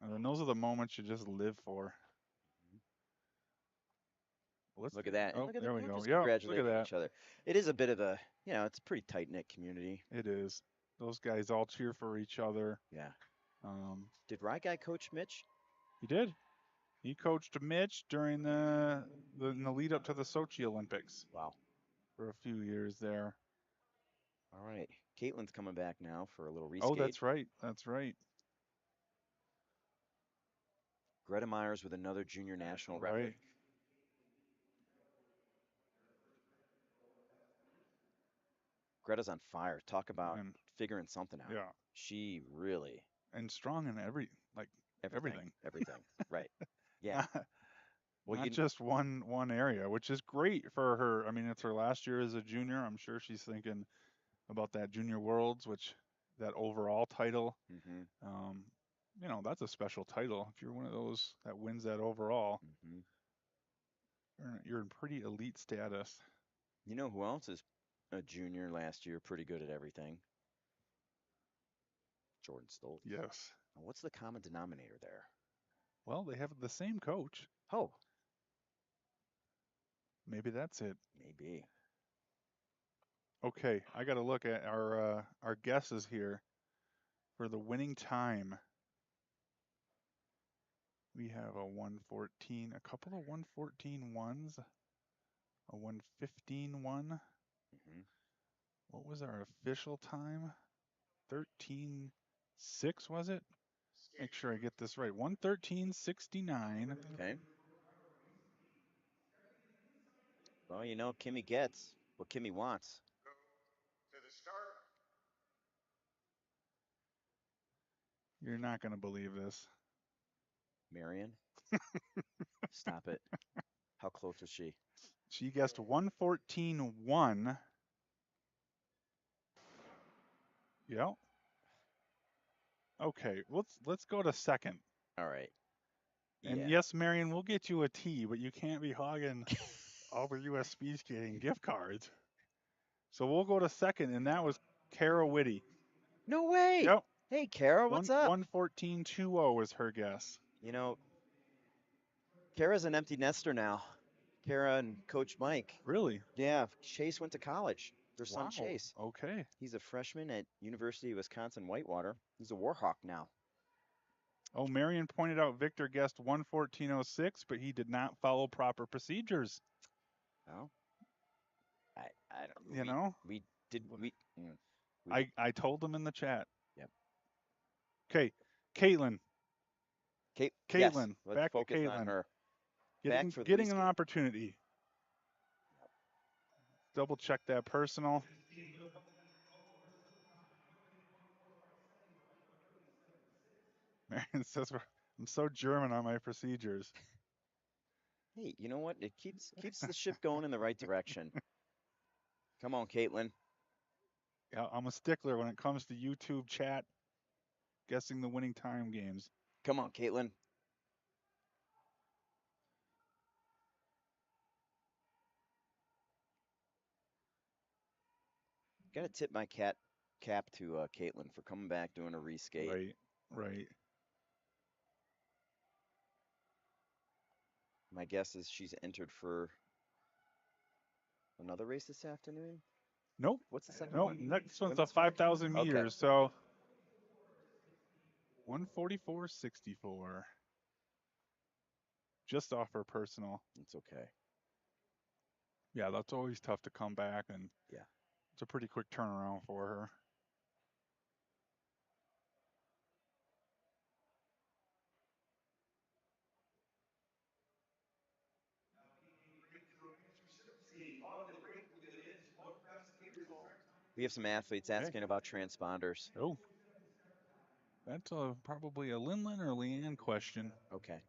And then those are the moments you just live for. Look at that. Oh, look at there the we go. coaches Yeah, look at congratulating that. each other. It is a bit of a, it's a pretty tight-knit community. It is. Those guys all cheer for each other. Yeah. Did Rye Guy coach Mitch? He did. He coached Mitch during in the lead up to the Sochi Olympics. Wow. For a few years there. All right. Caitlin's coming back now for a little reskate. Oh, that's right. That's right. Greta Myers with another junior national record. Right. Greta's on fire. Talk about figuring something out. Yeah. She really. And strong in everything. Everything. Right. Yeah. Not just one area, which is great for her. I mean, it's her last year as a junior. I'm sure she's thinking about that Junior Worlds, that overall title. You know, that's a special title. If you're one of those that wins that overall, you're in pretty elite status. You know who else is a junior last year, pretty good at everything? Jordan Stoltz. Yes. Now, what's the common denominator there? Well, they have the same coach. Oh, Maybe that's it. maybe. Okay, I got to look at our guesses here for the winning time. We have a 114, a couple of 114 ones, a 115 one. Hmm. What was our official time? 13.6 was it? Make sure I get this right. 113.69. Okay. Well, you know, Kimmy gets what Kimmy wants. You're not going to believe this. Marion, stop it. How close was she? She guessed 114.1. Yep. Okay, let's go to second. All right. And Yeah. yes, Marion, we'll get you a tea, but you can't be hogging all the U.S. speed skating gift cards. So we'll go to second, and that was Kara Whitty. No way. Yep. Hey, Kara, what's up? 114.20 is her guess. You know, Kara's an empty nester now. Kara and Coach Mike. Really? Yeah, Chase went to college. Their son Wow. Chase. Okay. He's a freshman at University of Wisconsin Whitewater. He's a Warhawk now. Oh, Marion pointed out Victor guessed 114.06, but he did not follow proper procedures. Oh, I don't. You know? We did we. I told him in the chat. Yep. Okay, Caitlin. Kate. Yes. Caitlin. Let's Back to focus on Caitlin. her. Back for the Getting an reskin. opportunity. Double check that personal. Marion says I'm so German on my procedures. Hey, you know what? It keeps the ship going in the right direction. Come on, Caitlin. Yeah, I'm a stickler when it comes to YouTube chat guessing the winning time games. Come on, Caitlin. Gotta tip my cap to Caitlin for coming back doing a reskate. Right, right. My guess is she's entered for another race this afternoon. Nope. What's the second Nope. one? Next one's a Women's? 5,000 Okay. meters. So 144.64. Just off her personal. It's okay. Yeah, that's always tough to come back, and Yeah. it's a pretty quick turnaround for her. We have some athletes asking about transponders. Oh, that's probably a Linlin or Leanne question. Okay.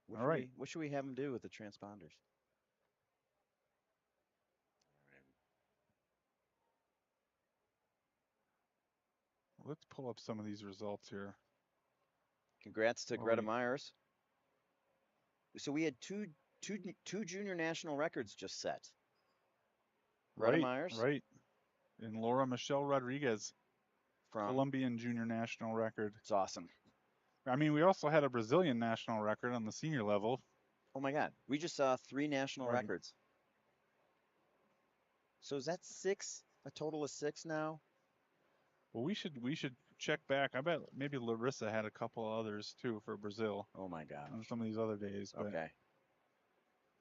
What All should right. what should we have them do with the transponders? Let's pull up some of these results here. Congrats to Oh, Greta Myers. So we had two junior national records just set. Greta Myers. Right. And Laura Michelle Rodriguez, From Colombian junior national record. It's awesome. I mean, we also had a Brazilian national record on the senior level. Oh my God. We just saw 3 national records. So is that 6? A total of 6 now? Well, we should check back. I bet maybe Larissa had a couple others too for Brazil. Oh my gosh. On some of these other days. But okay.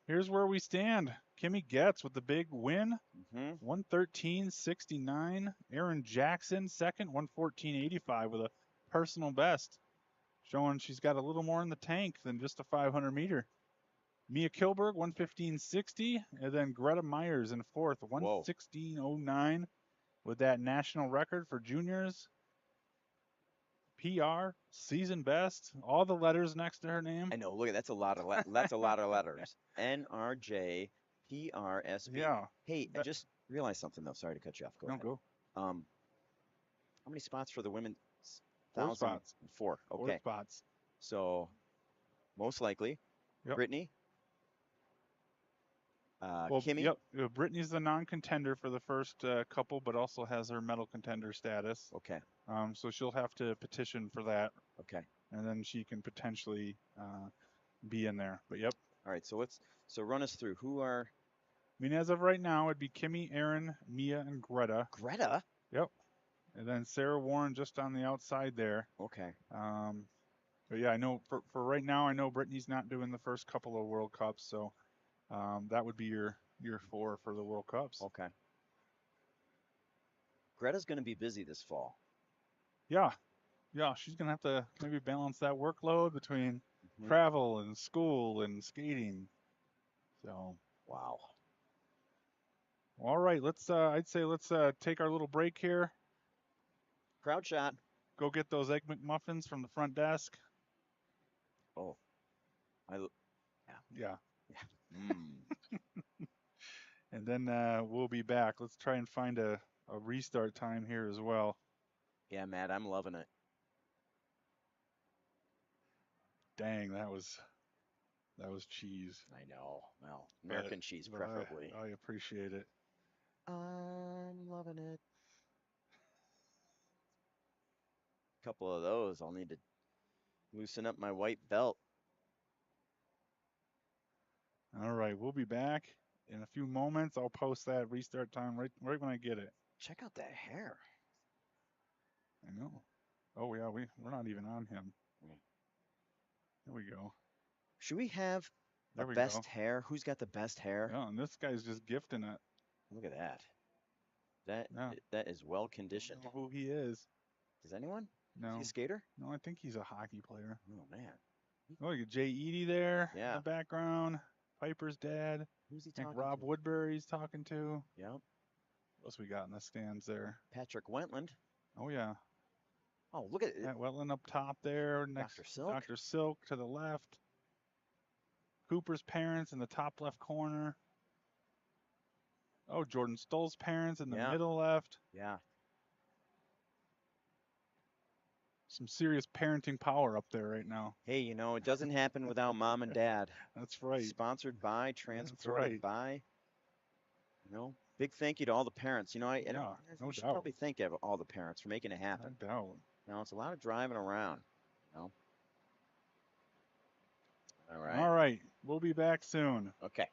Here's where we stand. Kimmy Getz with the big win. Mm-hmm. 113.69. Aaron Jackson second, 114.85 with a personal best, showing she's got a little more in the tank than just a 500 meter. Mia Kilberg, 115.60, and then Greta Myers in fourth, 116.09 with that national record for juniors. PR, season best, all the letters next to her name. I know. Look, that's a lot of that's a lot of letters. NRJ, PRSB. Yeah. Hey, I just realized something though. Sorry to cut you off. Go ahead. Go. How many spots for the women's 4 spots. 4. Okay. 4 spots. So most likely Yep. Brittany. Well, Kimmy. yep. Brittany's the non-contender for the first couple, but also has her medal contender status. Okay. So she'll have to petition for that, Okay. and then she can potentially be in there. But yep. All right. So run us through who are I mean, as of right now, it'd be Kimmy, Aaron, Mia, and Greta. Greta. Yep. And then Sarah Warren just on the outside there. Okay. But yeah, I know for right now, I know Brittany's not doing the first couple of World Cups, so that would be your 4 for the World Cups. Okay. Greta's going to be busy this fall. Yeah, she's gonna have to maybe balance that workload between Mhm. travel and school and skating. So, Wow. all right, I'd say let's take our little break here. Crowd shot. Go get those Egg McMuffins from the front desk. Oh. Yeah. Mm. And then we'll be back. Let's try and find a restart time here as well. Yeah, Matt, I'm loving it. Dang, that was cheese. I know. Well, American cheese But preferably. I appreciate it. I'm loving it. A couple of those. I'll need to loosen up my white belt. All right, we'll be back in a few moments. I'll post that restart time right when I get it. Check out that hair. I know. Oh yeah, we're not even on him. Mm. There we go. Should we have There a we best go. hair? Who's got the best hair? Yeah, and this guy's just gifting it. Look at that. That Yeah. that is well I don't conditioned. know who he is. Does anyone? Is he No. a skater? No, I think he's a hockey player. Oh man. Oh, you got Jay Eady there in Yeah. the background. Piper's dad. Who's he I think talking Rob to? Woodbury's talking to. Yep. What else we got in the stands there? Patrick Wentland. Oh yeah. Oh, look at it. Pat Wetland up top there, next Dr. Silk. Dr. Silk to the left. Cooper's parents in the top left corner. Oh, Jordan Stoll's parents in the Yeah. middle left. Yeah. Some serious parenting power up there right now. Hey, it doesn't happen without mom and dad. That's right. Sponsored by, That's transported right. by. Big thank you to all the parents. Yeah, no we should doubt. probably thank all the parents for making it happen. No doubt. It's a lot of driving around. All right. All right. We'll be back soon. Okay.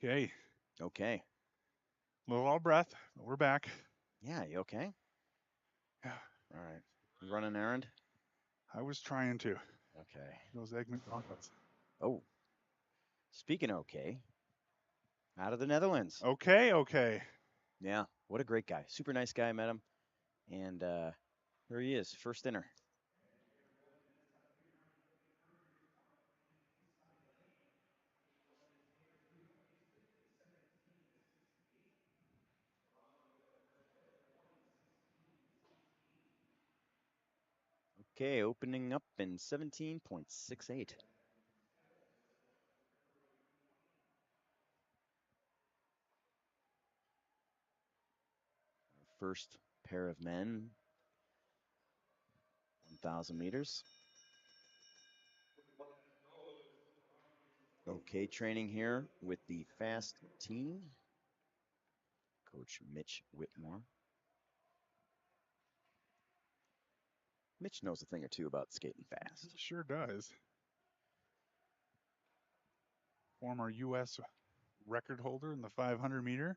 Okay. Okay. A little out of breath, but we're back. Yeah, you okay? Yeah. All right. You run an errand? I was trying to. Okay. Those egg McDonald's. Oh, speaking of okay, out of the Netherlands. Okay, okay. Yeah, what a great guy. Super nice guy, met him. And here he is, first inner. Okay, opening up in 17.68. First pair of men, 1,000 meters. Okay, training here with the fast team. Coach Mitch Whitmore. Mitch knows a thing or two about skating fast. He sure does. Former U.S. record holder in the 500 meter.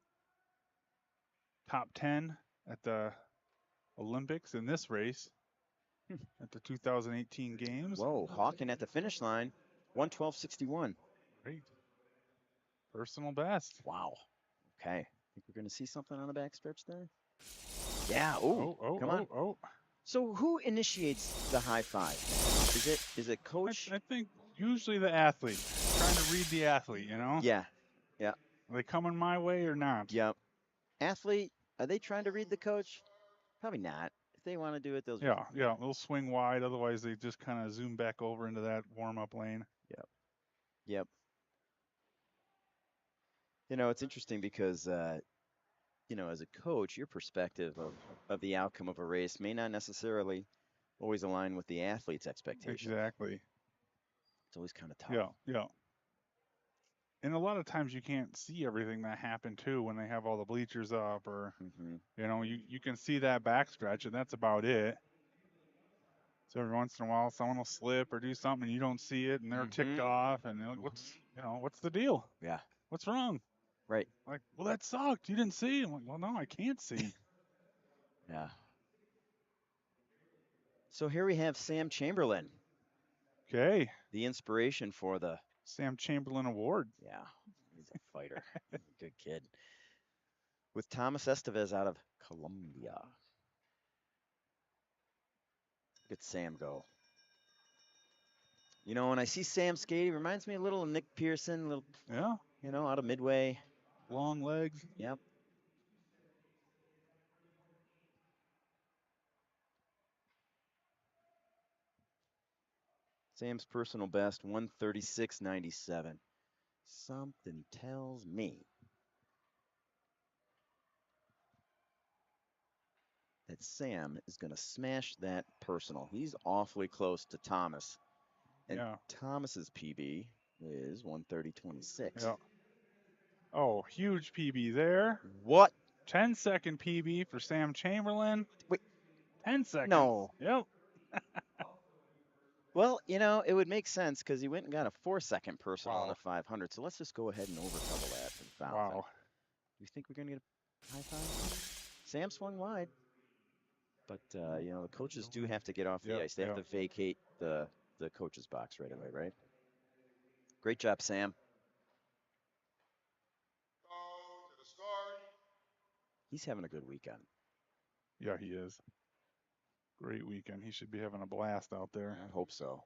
Top 10 at the Olympics in this race at the 2018 games. Whoa, Hawken at the finish line, 1:12.61. Great. Personal best. Wow. Okay. Think we're going to see something on the backstretch there? Yeah. Ooh, come on. Oh. So who initiates the high five? Is it coach? I think usually the athlete. Trying to read the athlete, you know? Yeah. Are they coming my way or not? Yep. Athlete, are they trying to read the coach? Probably not. If they want to do it, they'll just. Yeah. They'll swing wide. Otherwise, they just kind of zoom back over into that warm-up lane. Yep. You know, it's interesting because, you know, as a coach, your perspective of the outcome of a race may not necessarily always align with the athlete's expectation. Exactly. It's always kind of tough. Yeah. And a lot of times you can't see everything that happened too when they have all the bleachers up, or Mm-hmm. you know, you can see that backstretch and that's about it. So every once in a while, someone will slip or do something and you don't see it, and they're ticked off, and they're like, what's the deal? Yeah. What's wrong? Right. Like, well, that sucked. You didn't see. I'm like, well, no, I can't see. Yeah. So here we have Sam Chamberlain, Okay. the inspiration for the. Sam Chamberlain Award. Yeah, he's a fighter. He's a good kid. With Thomas Estevez out of Colombia. Look at Sam go. You know, when I see Sam skate, he reminds me a little of Nick Pearson, little, Yeah. you know, out of Midway. Long legs. Yep. Sam's personal best, 136.97. Something tells me that Sam is going to smash that personal. He's awfully close to Thomas. And Yeah. Thomas's PB is 130.26. Yeah. Oh, huge PB there. What? 10-second PB for Sam Chamberlain. Wait. 10 seconds. No. Yep. Well, you know, it would make sense because he went and got a 4-second personal in Wow. the 500. So let's just go ahead and overcouple that for the 1,000. Wow. Do you think we're going to get a high five? Sam swung wide. But, you know, the coaches do have to get off the ice. They have to vacate the coach's box right away, right? Great job, Sam. He's having a good weekend. Yeah, he is. Great weekend. He should be having a blast out there. I hope so.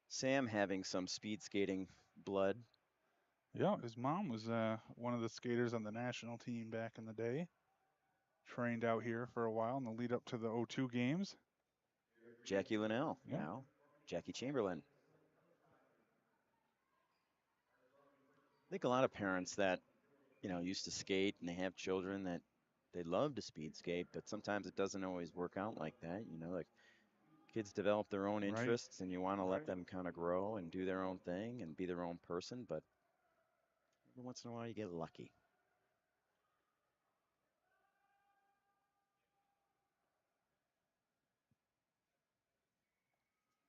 Sam having some speed skating blood. Yeah, his mom was one of the skaters on the national team back in the day. Trained out here for a while in the lead up to the 02 games. Jackie Linnell, Yeah. now Jackie Chamberlain. I think a lot of parents that, you know, used to skate and they have children that they love to speed skate, but sometimes it doesn't always work out like that. You know, like kids develop their own interests and you want to let them kind of grow and do their own thing and be their own person, but every once in a while you get lucky.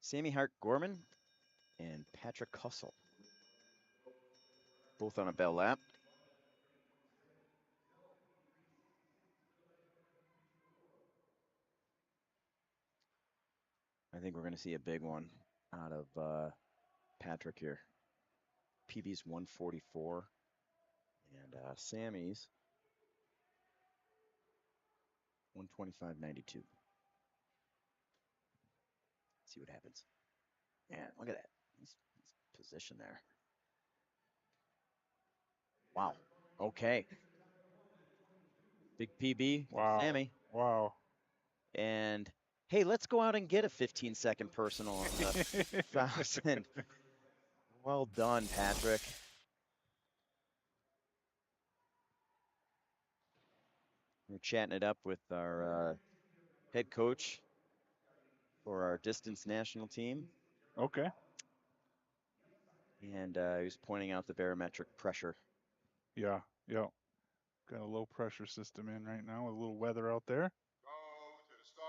Sammy Hart Gorman and Patrick Hussle. Both on a bell lap. I think we're going to see a big one out of Patrick here. PB's 144, and Sammy's 125.92. See what happens. Man, look at that. He's positioned there. Wow. Okay. Big PB. Wow. Sammy. Wow. And hey, let's go out and get a 15-second personal on the 1,000. Well done, Patrick. We're chatting it up with our head coach for our distance national team. Okay. And he was pointing out the barometric pressure. Yeah. Yeah. Got a low pressure system in right now with a little weather out there. Go to the start.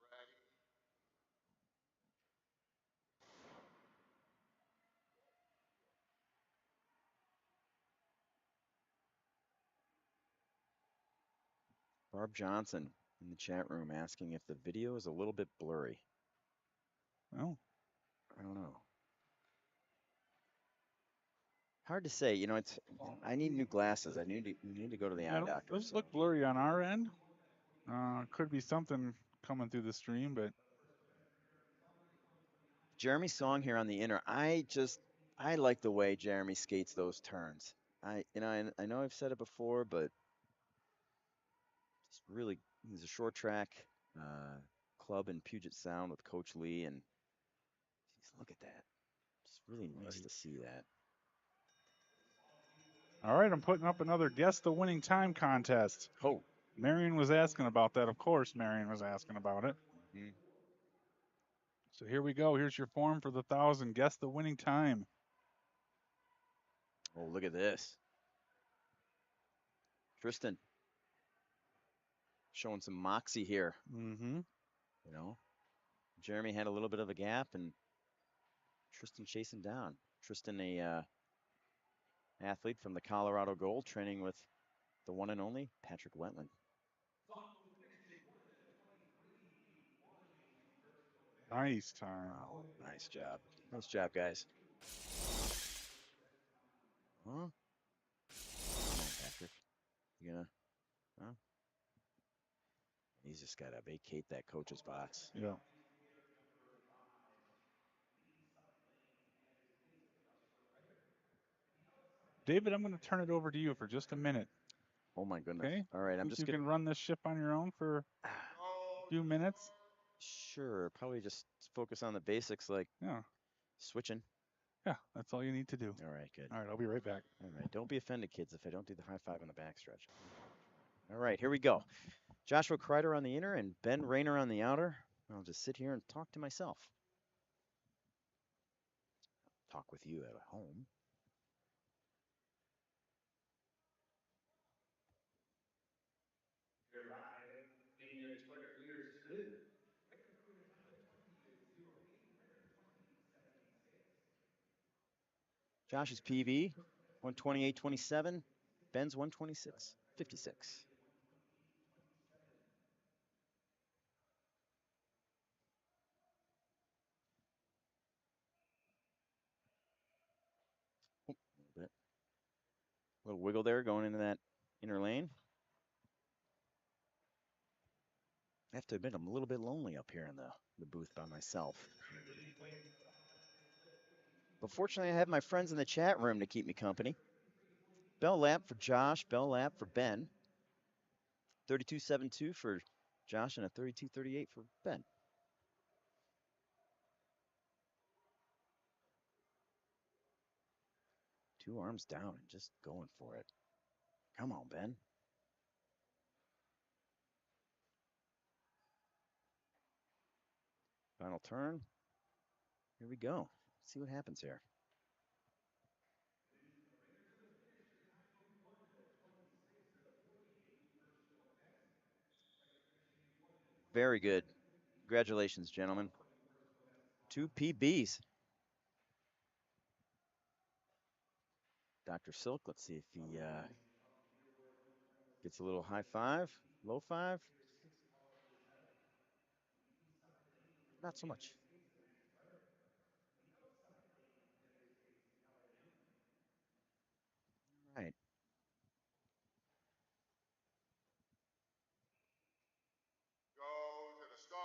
Ready. Barb Johnson in the chat room asking if the video is a little bit blurry. Oh. I don't know. Hard to say. You know, it's. I need new glasses. I need to go to the eye doctor. Those look blurry on our end. Could be something coming through the stream, but Jeremy's song here on the inner. I like the way Jeremy skates those turns. I know I've said it before, but just really, he's a short track club in Puget Sound with Coach Lee, and geez, look at that. It's really nice to see that. all right, I'm putting up another guess the winning time contest. Oh, Marion was asking about that. Of course, Marion was asking about it. mm-hmm. So here we go. Here's your form for the 1,000. Guess the winning time. Oh, look at this. Tristan showing some moxie here. Mm-hmm. You know, Jeremy had a little bit of a gap, and Tristan chasing down. Tristan, a athlete from the Colorado Gold, training with the one and only Patrick Wetland. Nice time. Wow, nice job. Nice job, guys. Huh? Come on, Patrick. You gonna, huh? He's just got to vacate that coach's box. Yeah. David, I'm going to turn it over to you for just a minute. Oh, my goodness. Okay. All right, I'm Think just you going can run this ship on your own for a few minutes. Sure, probably just focus on the basics like switching. Yeah, that's all you need to do. All right, good. All right, I'll be right back. All right, don't be offended, kids, if I don't do the high five on the backstretch. All right, here we go. Joshua Kreider on the inner and Ben Rayner on the outer. I'll just sit here and talk to myself. Talk with you at home. Josh's PV, 128.27. Ben's 126.56. Oh, a little bit. A little wiggle there going into that inner lane. I have to admit, I'm a little bit lonely up here in the booth by myself. But fortunately, I have my friends in the chat room to keep me company. Bell lap for Josh, bell lap for Ben. 32.72 for Josh and a 32.38 for Ben. Two arms down and just going for it. Come on, Ben. Final turn. Here we go. Let's see what happens here. Very good. Congratulations, gentlemen. 2 PBs. Dr. Silk, let's see if he gets a little high five, low five. Not so much. All right. Go to the start.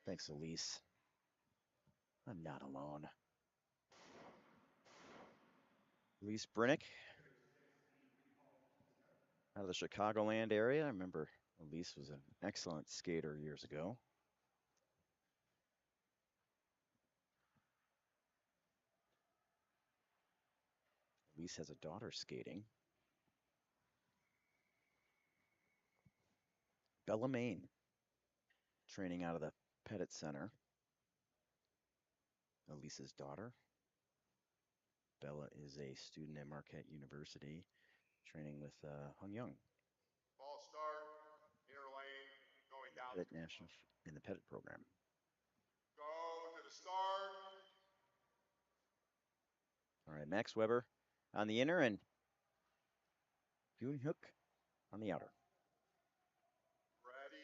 Thanks, Elise. I'm not alone. Elise Brinnick, out of the Chicagoland area. I remember Elise was an excellent skater years ago. Elise has a daughter skating. Bella Main, training out of the Pettit Center. Elise's daughter. Bella is a student at Marquette University, training with Hung Young. Ball start. Inner lane. Going down. Pettit National in the Pettit program. Go to the start. All right, Max Weber on the inner and Yoon Hook on the outer. Ready.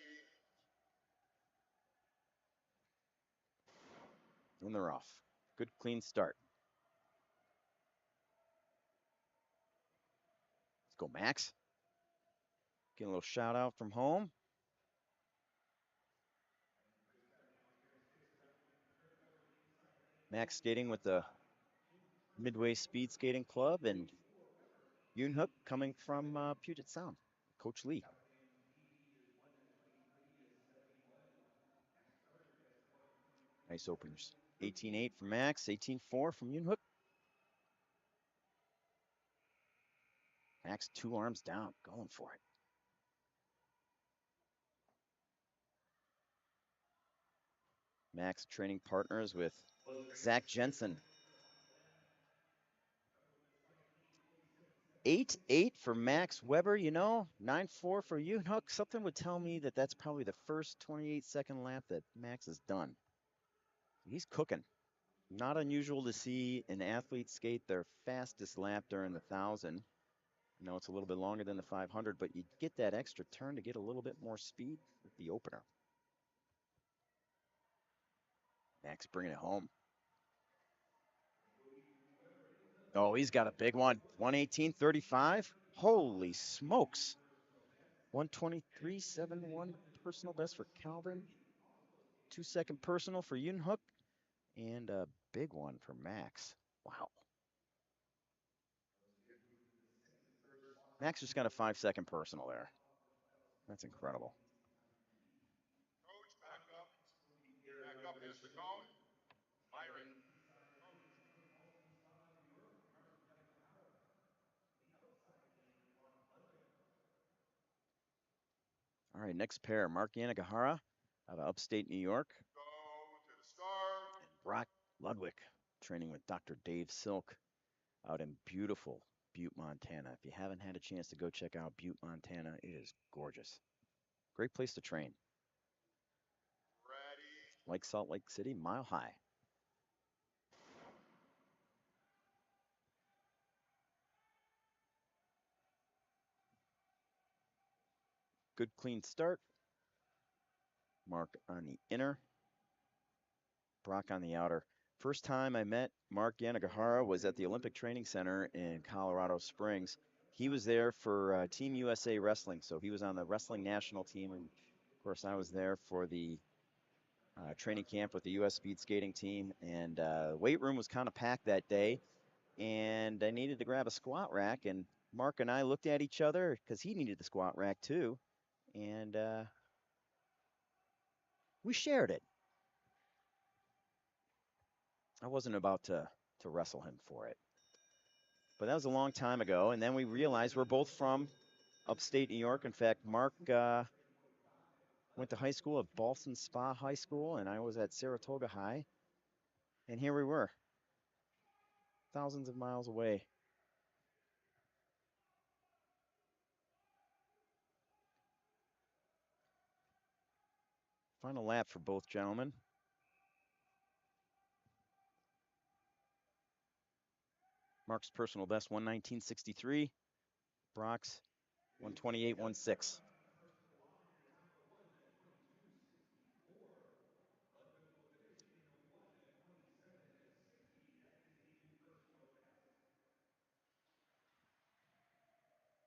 And they're off. Good clean start. Let's go, Max. Getting a little shout out from home. Max skating with the Midway Speed Skating Club, and Yoon Hook coming from Puget Sound. Coach Lee. Nice openers. 18.8 from Max, 18.4 from Yoon Hook. Max 2 arms down, going for it. Max training partners with Zach Jensen. 8.8 for Max Weber, 9.4 for Yoon Hook. Something would tell me that that's probably the first 28-second lap that Max has done. He's cooking. Not unusual to see an athlete skate their fastest lap during the 1,000. I know it's a little bit longer than the 500, but you get that extra turn to get a little bit more speed with the opener. Max bringing it home. Oh, he's got a big one. 118.35. Holy smokes. 123.71 personal best for Calvin. 2-second personal for Yoon Hook. And a big one for Max. Wow. Max just got a 5-second personal there. That's incredible. Coach, back up. Back up is the cone. Myron. All right, next pair, Mark Yanagihara out of upstate New York. Go to the start. And Brock Ludwig training with Dr. Dave Silk out in beautiful Butte, Montana. If you haven't had a chance to go check out Butte, Montana, it is gorgeous. Great place to train. Ready. Like Salt Lake City, mile high. Good clean start. Mark on the inner. Brock on the outer. First time I met Mark Yanagihara was at the Olympic Training Center in Colorado Springs. He was there for Team USA Wrestling, so he was on the wrestling national team. And of course, I was there for the training camp with the U.S. speed skating team. And the weight room was kind of packed that day, and I needed to grab a squat rack. And Mark and I looked at each other because he needed the squat rack too, and we shared it. I wasn't about to wrestle him for it. But that was a long time ago, and then we realized we're both from upstate New York. In fact, Mark went to high school at Ballston Spa High School, and I was at Saratoga High. And here we were. thousands of miles away. Final lap for both gentlemen. Mark's personal best 119.63. Brock's 128.16.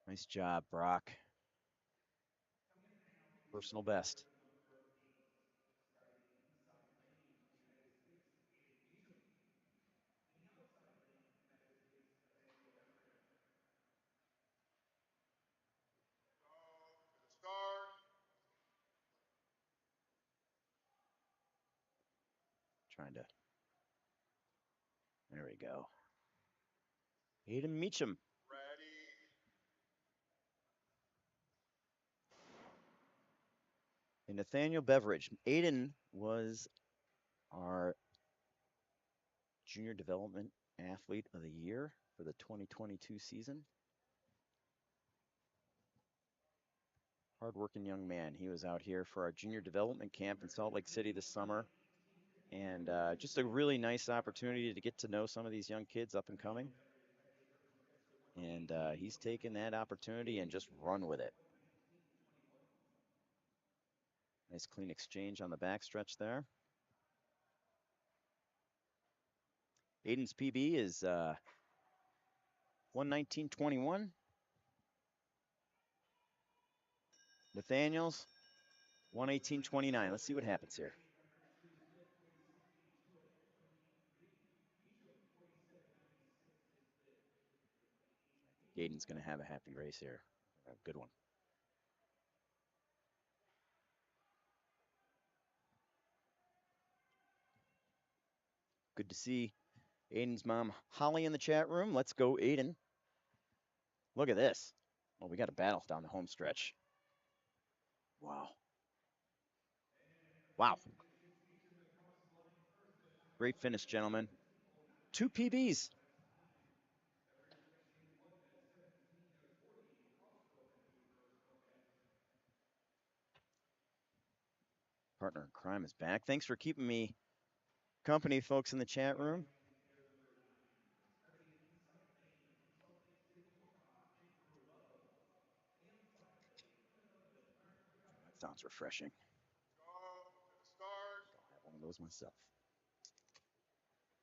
Nice job, Brock. Personal best. To the start. Trying to. There we go. Aiden Meacham. Ready. And Nathaniel Beveridge. Aiden was our Junior Development Athlete of the Year for the 2022 season. Hardworking young man. He was out here for our Junior Development Camp in Salt Lake City this summer. And just a really nice opportunity to get to know some of these young kids up and coming. And he's taken that opportunity and just run with it. Nice clean exchange on the backstretch there. Aiden's PB is 119.21. Nathaniel's 118.29. Let's see what happens here. Aiden's going to have a happy race here. A good one. Good to see Aiden's mom, Holly, in the chat room. Let's go, Aiden. Look at this. Well, we got a battle down the home stretch. Wow. Wow. Great finish, gentlemen. 2 PBs. Partner in crime is back. Thanks for keeping me company, folks, in the chat room. That sounds refreshing. Go to the start. I'll have one of those myself.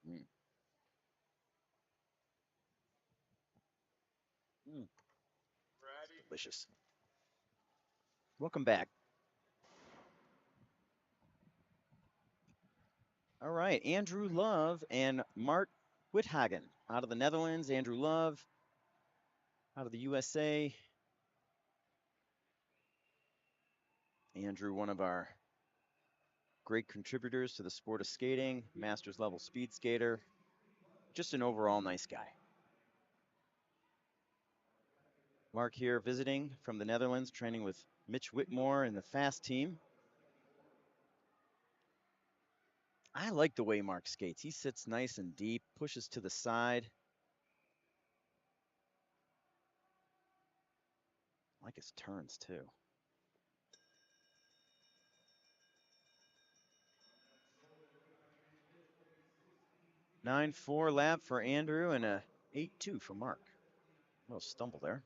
Ready. Delicious. Welcome back. All right, Andrew Love and Mart Withagen out of the Netherlands. Andrew Love out of the USA. Andrew, one of our great contributors to the sport of skating, master's level speed skater. Just an overall nice guy. Mark here visiting from the Netherlands, training with Mitch Whitmore and the fast team. I like the way Mark skates. He sits nice and deep, pushes to the side. I like his turns too. 9.4 lap for Andrew and a 8.2 for Mark. A little stumble there.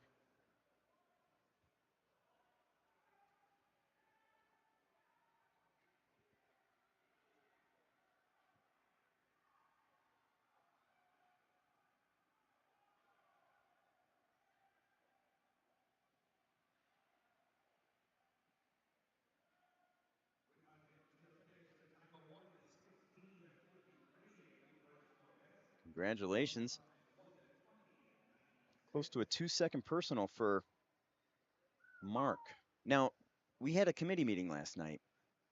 Congratulations. Close to a 2-second personal for Mark. Now, we had a committee meeting last night,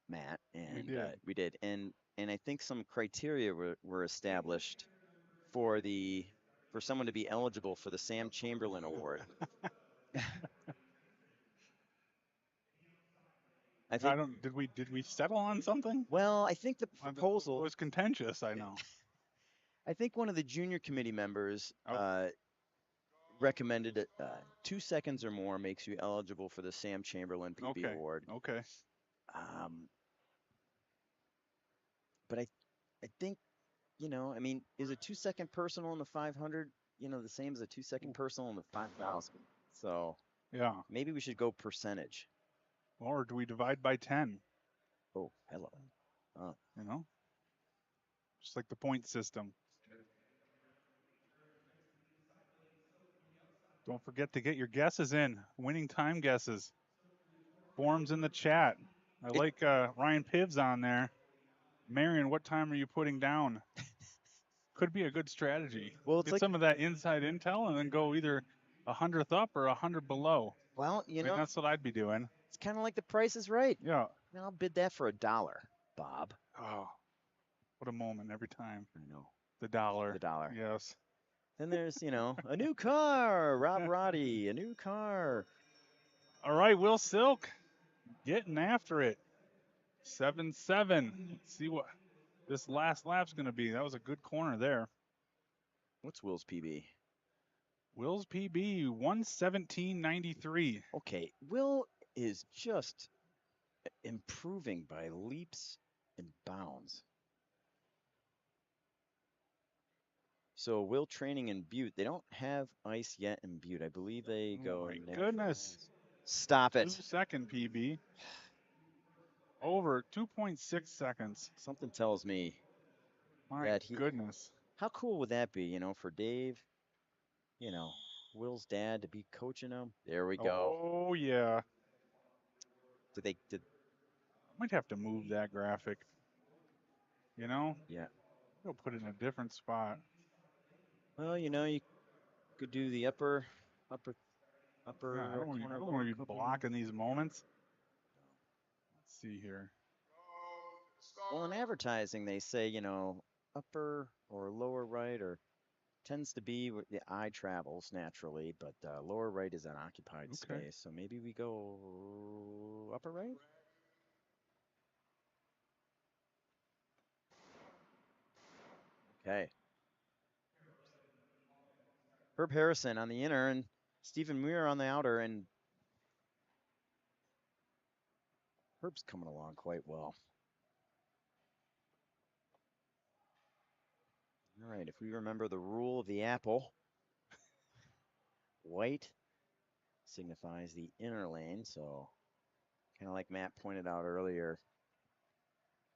Matt, and we did. And I think some criteria were established for someone to be eligible for the Sam Chamberlain Award. I think. Did we settle on something? Well, I think the It proposal was contentious, I know. I think one of the junior committee members Oh. recommended it, 2 seconds or more makes you eligible for the Sam Chamberlain PB Okay. award. Okay. But I think, I mean, is a 2-second personal in the 500, the same as a 2-second personal in the 5,000? So Yeah. maybe we should go percentage. Or do we divide by 10? Oh, hello. You know, just like the point system. Don't forget to get your guesses in. Winning time guesses. Forms in the chat. I like Ryan Pivs on there. Marion, what time are you putting down? Could be a good strategy. Well, it's Get like, some of that inside intel and then go either 100th up or 100 below. well, I mean, that's what I'd be doing. it's kind of like the Price is Right. Yeah. I'll bid that for $1, Bob. Oh, what a moment every time. I know. The dollar. The dollar. Yes. Then there's, a new car, Rob Roddy, a new car. All right, Will Silk getting after it. 7-7. Let's see what this last lap's going to be. That was a good corner there. What's Will's PB? Will's PB 117.93. Okay, Will is just improving by leaps and bounds. So Will training in Butte. They don't have ice yet in Butte. I believe they go. Oh my goodness. Stop it. 2-second PB. Over 2.6 seconds. Something tells me My that goodness. How cool would that be, for Dave, Will's dad to be coaching him? There we go. Oh yeah. Did I might have to move that graphic. Yeah. We'll put it in a different spot. Well, you could do the upper Yeah, I don't corner. want to be blocking these moments. Let's see here. Well, in advertising, they say, upper or lower right or tends to be where the eye travels naturally, but lower right is an occupied space. So maybe we go upper right? Okay. Herb Harrison on the inner and Stephen Muir on the outer, and Herb's coming along quite well. All right, if we remember the rule of the apple, white signifies the inner lane. So kind of like Matt pointed out earlier,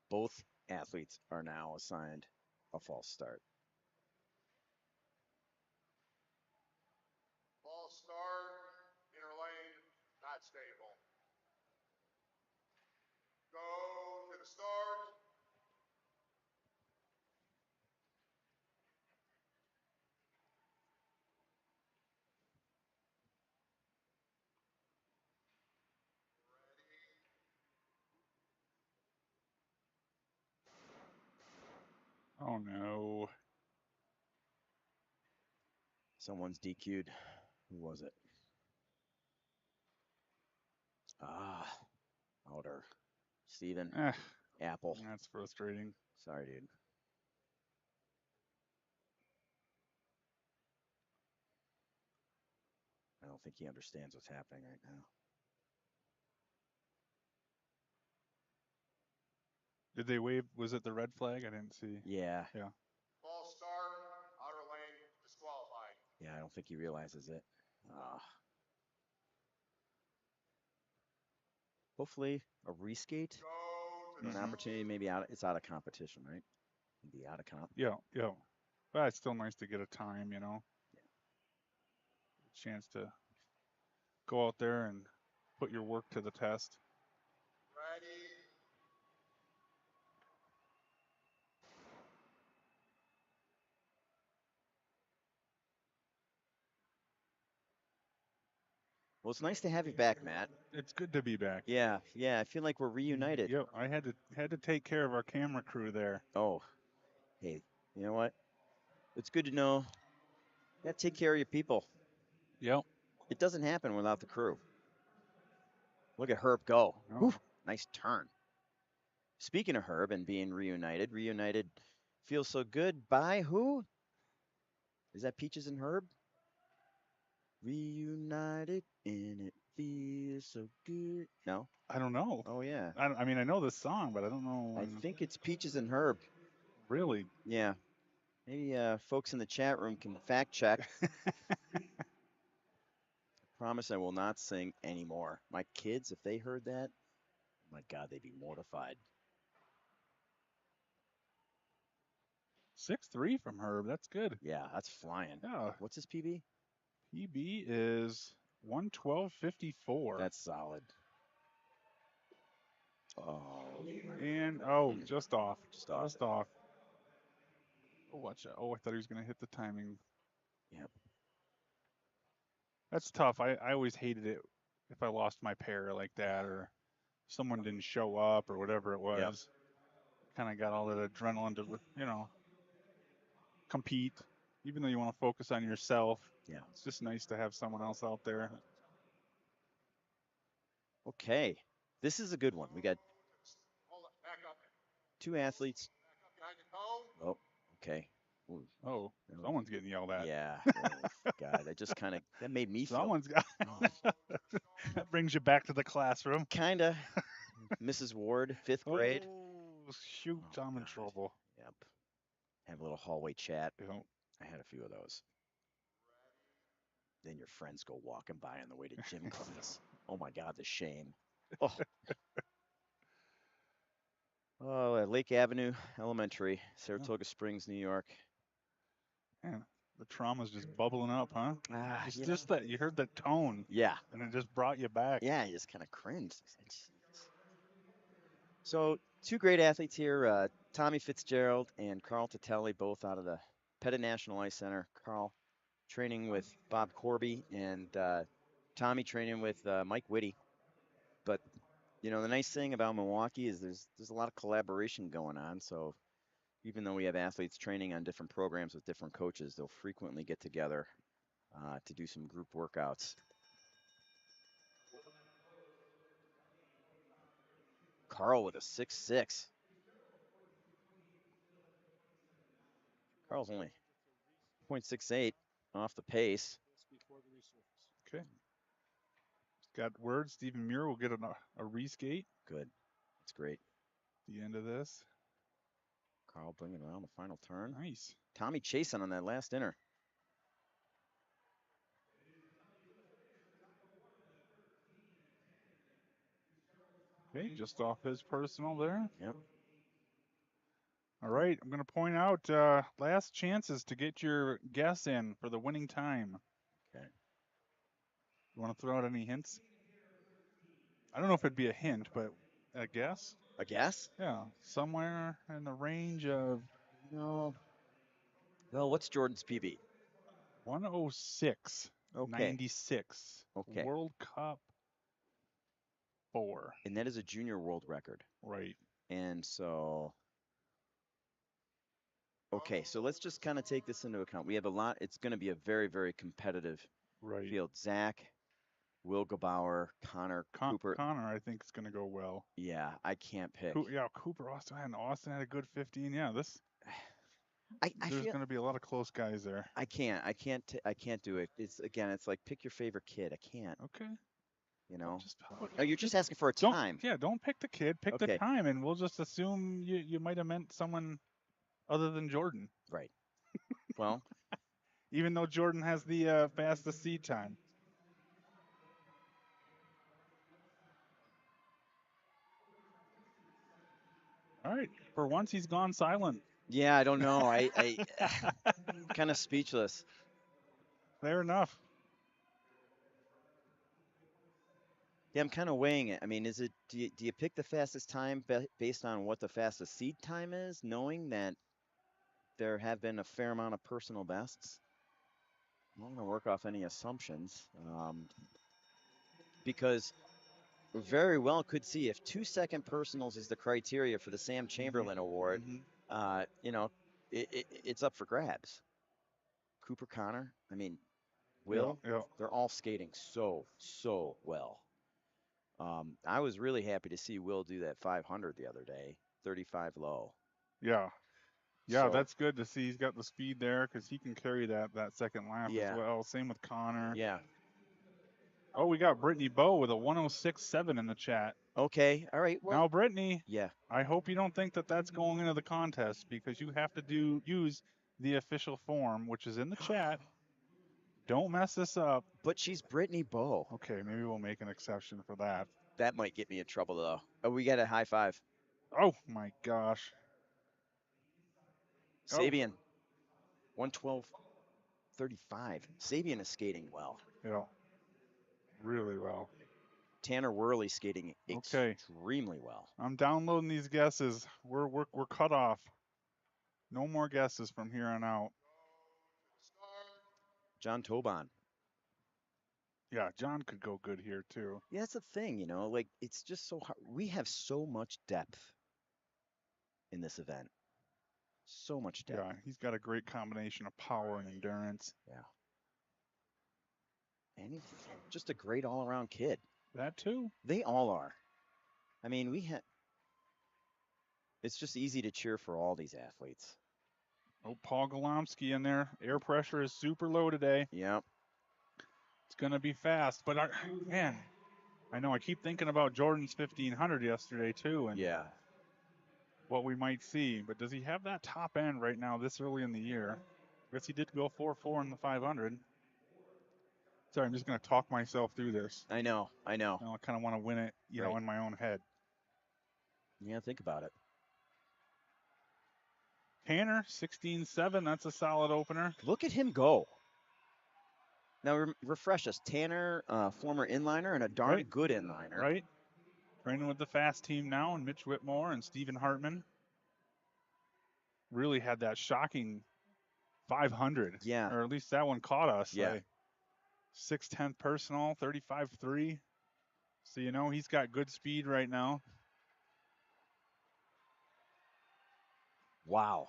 both athletes are now assigned a false start. False start, inner lane, not stable. Go to the start. Oh no. Someone's DQ'd. Who was it? Outer. Steven. Apple. That's frustrating. Sorry, dude. I don't think he understands what's happening right now. Did they wave? Was it the red flag? I didn't see. Yeah. Yeah. False start, outer lane, disqualified. Yeah, I don't think he realizes it. Hopefully a reskate, an opportunity. Maybe it's out of competition, right? Be out of comp. Yeah. But it's still nice to get a time, Yeah. Chance to go out there and put your work to the test. Ready. Well, it's nice to have you back, Matt. It's good to be back. Yeah. I feel like we're reunited. Yep. I had to take care of our camera crew there. Oh, hey, you know what? It's good to know. You gotta take care of your people. Yep. It doesn't happen without the crew. Look at Herb go. Oh. Nice turn. Speaking of Herb and being reunited Feels So Good by who? Is that Peaches and Herb? Reunited and it feels so good. No? I don't know. Oh, yeah. I mean, I know this song, but I don't know. I think it's Peaches and Herb. Really. Yeah. Maybe folks in the chat room can fact check. Promise I will not sing anymore. My kids, if they heard that, oh my God, they'd be mortified. 6'3" from Herb. That's good. Yeah, that's flying. Yeah. What's his PB? PB is 112.54. That's solid. Oh. And just off. Just off. Just off. Oh, watch out. Oh, I thought he was gonna hit the timing. Yep. That's tough. I always hated it if I lost my pair like that or someone didn't show up or whatever it was. Yep. Kind of got all that adrenaline to, compete. Even though you want to focus on yourself, Yeah. it's just nice to have someone else out there. Okay. This is a good one. We got Hold it. Back up. two athletes. Back up behind the cone. Oh, okay. Ooh, Oh, someone's getting yelled at. yeah. Oh, God, that made me Someone's feel. got. Oh, That brings you back to the classroom. kind of. Mrs. Ward, 5th grade. Oh, shoot, Oh, I'm in God. trouble. Yep. Have a little hallway chat. Yep. I had a few of those. Then your friends go walking by on the way to gym class. Oh my God, the shame. Oh. Oh, at Lake Avenue Elementary, Saratoga Springs, New York. Man, the trauma's just bubbling up, huh? Ah, Just that you heard that tone, yeah, and it just brought you back. yeah, I just kind of cringed. So, two great athletes here, Tommy Fitzgerald and Carl Tatelli, both out of the Pettit National Ice Center. Carl training with Bob Corby, and Tommy training with Mike Whitty. But the nice thing about Milwaukee is there's a lot of collaboration going on. So even though we have athletes training on different programs with different coaches, they'll frequently get together to do some group workouts. Carl with a 6'6". Carl's only 0.68 off the pace. Okay. Got word. Stephen Muir will get a reskate. Good. That's great. The end of this. Carl bringing around the final turn. Nice. Tommy chasing on that last inner. Okay, just off his personal there. Yep. All right, I'm going to point out last chances to get your guess in for the winning time. Okay. You want to throw out any hints? I don't know if it'd be a hint, but a guess? A guess? Yeah, somewhere in the range of No. Well, what's Jordan's PB? 106, Okay. 96. Okay. World Cup 4. And that is a junior world record. Right. And so, okay, so let's just kind of take this into account. We have a lot. It's going to be a very, very competitive Right. field. Zach, Will Gebauer, Connor, Cooper. Connor, I think, is going to go well. Yeah, I can't pick. Cooper, Austin had a good 15. Yeah, there's feel going to be a lot of close guys there. I can't do it. It's like pick your favorite kid. I can't. Okay. Oh, you're just asking for a time. Don't pick the kid. Pick the time, and we'll just assume you might have meant someone other than Jordan. Right. Well, even though Jordan has the fastest seed time. All right. For once, he's gone silent. Yeah, I don't know. I kind of speechless. Fair enough. Yeah, I'm kind of weighing it. I mean, do you pick the fastest time based on what the fastest seed time is, knowing that there have been a fair amount of personal bests? I'm not going to work off any assumptions because we very well could see if 2-second personals is the criteria for the Sam Chamberlain Award. It's up for grabs. Cooper, Connor, I mean, Will, they're all skating so well. I was really happy to see Will do that 500 the other day, 35 low. Yeah. Yeah, So, that's good to see. He's got the speed there because he can carry that second lap as yeah, well. Same with Connor. yeah. Oh, we got Brittany Bowe with a 106.7 in the chat. Okay, all right. Well, Now, Brittany, yeah. I hope you don't think that that's going into the contest because you have to use the official form, which is in the chat. Don't mess this up. But she's Brittany Bowe. Okay, maybe we'll make an exception for that. That might get me in trouble though. Oh, we got a high five. Oh my gosh. Oh. Sabian, 112.35. Sabian is skating well. Yeah. Really well. Tanner Worley skating Okay. extremely well. I'm downloading these guesses. We're cut off. No more guesses from here on out. John Tobon. Yeah, John could go good here too. Yeah, that's the thing, like it's just so hard. We have so much depth in this event. So much depth. Yeah, he's got a great combination of power and endurance. Yeah. And he's just a great all-around kid. That too. They all are. I mean, it's just easy to cheer for all these athletes. Oh, Paul Golomsky in there. Air pressure is super low today. Yep. It's going to be fast. But, man, I know I keep thinking about Jordan's 1500 yesterday too and Yeah. what we might see. But does he have that top end right now this early in the year? I guess he did go 4.4 in the 500. Sorry, I'm just going to talk myself through this. I know. I kind of want to win it, you know, in my own head. Yeah, think about it. Tanner, 16.7. That's a solid opener. Look at him go. Now, refresh us. Tanner, former inliner and a darn good inliner. Right. Training with the fast team now, and Mitch Whitmore and Stephen Hartman. Really had that shocking 500. Yeah. Or at least that one caught us. Yeah. Like 6'10" personal, 35.3. So, you know, he's got good speed right now. Wow.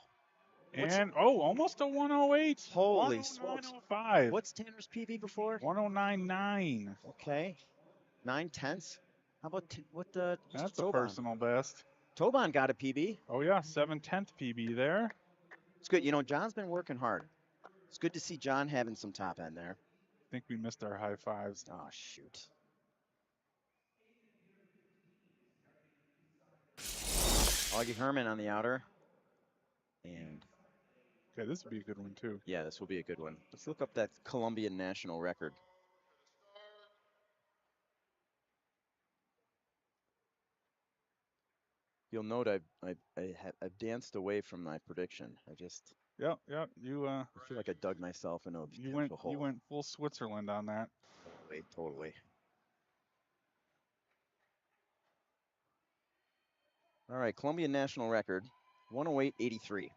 And, almost a 108. Holy smokes. 109.05. What's Tanner's PB before? 109.9. Okay. 9/10. How about That's Tobon? a personal best. Tobon got a PB. Oh, yeah, 7/10 PB there. It's good. John's been working hard. It's good to see John having some top end there. I think we missed our high fives. Oh, shoot. Augie Herman on the outer. And okay, this would be a good one too. Yeah, this will be a good one. Let's look up that Colombian national record. You'll note I've danced away from my prediction. Yeah. You I feel like I dug myself into a potential hole. You went full Switzerland on that. Totally. All right, Colombian national record, 108.83.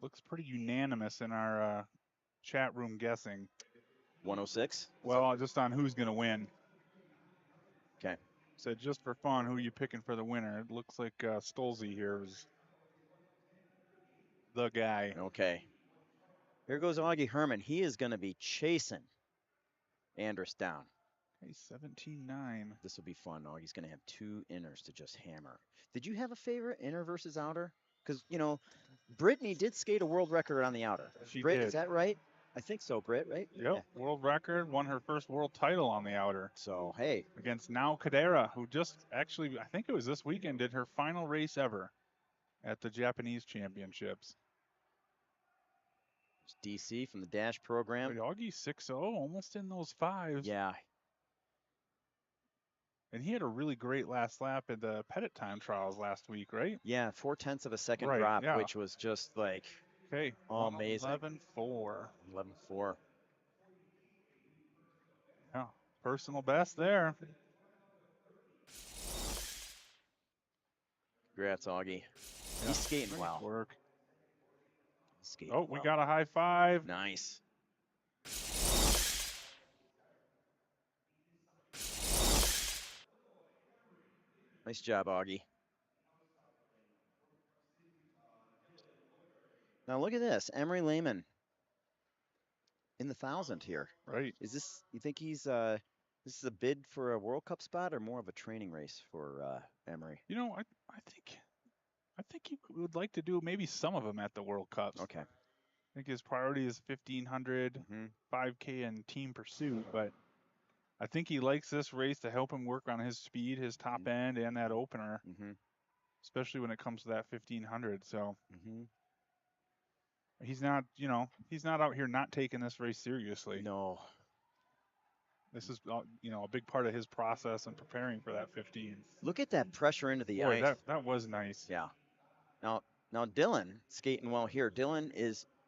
Looks pretty unanimous in our chat room guessing. 106? Well, just on who's going to win. Okay. So just for fun, who are you picking for the winner? It looks like Stolze here is the guy. Okay. Here goes Augie Herman. He is going to be chasing Andrus down. Okay, 17.9. This will be fun. Augie's going to have two inners to just hammer. Did you have a favorite, inner versus outer? Because, Brittany did skate a world record on the outer. She Britt, did. is that right? I think so, Britt, right? Yep, Yeah. world record, won her first world title on the outer. So, hey. Against Nao Kadera, who just actually, I think it was this weekend, did her final race ever at the Japanese Championships. DC from the Dash program. Augie 6.0, almost in those fives. Yeah. And he had a really great last lap at the Pettit time trials last week, right? Yeah, 0.4 of a second drop, which was just like amazing. 11.4. 11.4. Yeah, personal best there. Congrats, Augie. Yeah, he's skating well. Work. He's skating well. We got a high five. Nice. Nice job, Augie. Now look at this. Emery Lehman in the 1,000 here. Right. Is this, you think he's, this is a bid for a World Cup spot or more of a training race for Emery? I think I think he would like to do maybe some of them at the World Cups. Okay. I think his priority is 1500, Mm-hmm. 5K, and team pursuit. But I think he likes this race to help him work on his speed, his top end, and that opener, Mm-hmm. especially when it comes to that 1500. So Mm-hmm. he's not, he's not out here not taking this race seriously. No. This is, a big part of his process and preparing for that 15. Look at that pressure into the Boy, ice. that was nice. Yeah. Now Dylan skating well here. Dylan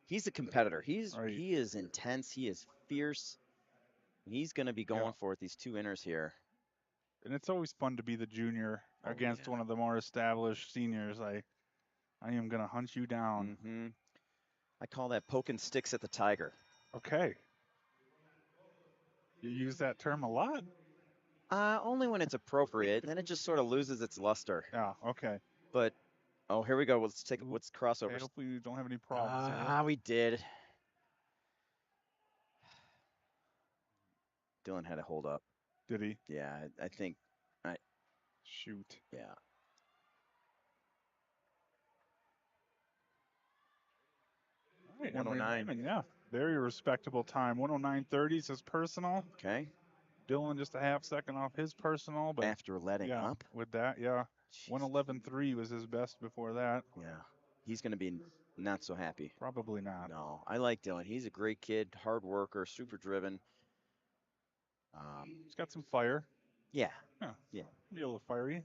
he's a competitor. Right. He is intense. He is fierce. He's going to be going for it, these 2 inners here. And it's always fun to be the junior against yeah. one of the more established seniors. I am going to hunt you down. Mm-hmm. I call that poking sticks at the tiger. Okay. You use that term a lot? Only when it's appropriate. Then it just sort of loses its luster. Yeah, okay. But, oh, here we go. Let's cross over. Okay, hopefully you don't have any problems here. We did. Dylan had a hold up. Did he? Yeah, I think. Shoot. Yeah. All right, 109. Yeah, very respectable time. 109.30 is his personal. Okay. Dylan just a half second off his personal, but After letting up. with that, yeah. Jeez. 111.3 was his best before that. Yeah. He's going to be not so happy. Probably not. No, I like Dylan. He's a great kid, hard worker, super driven. He's got some fire. Yeah. Yeah. Be able to fire you.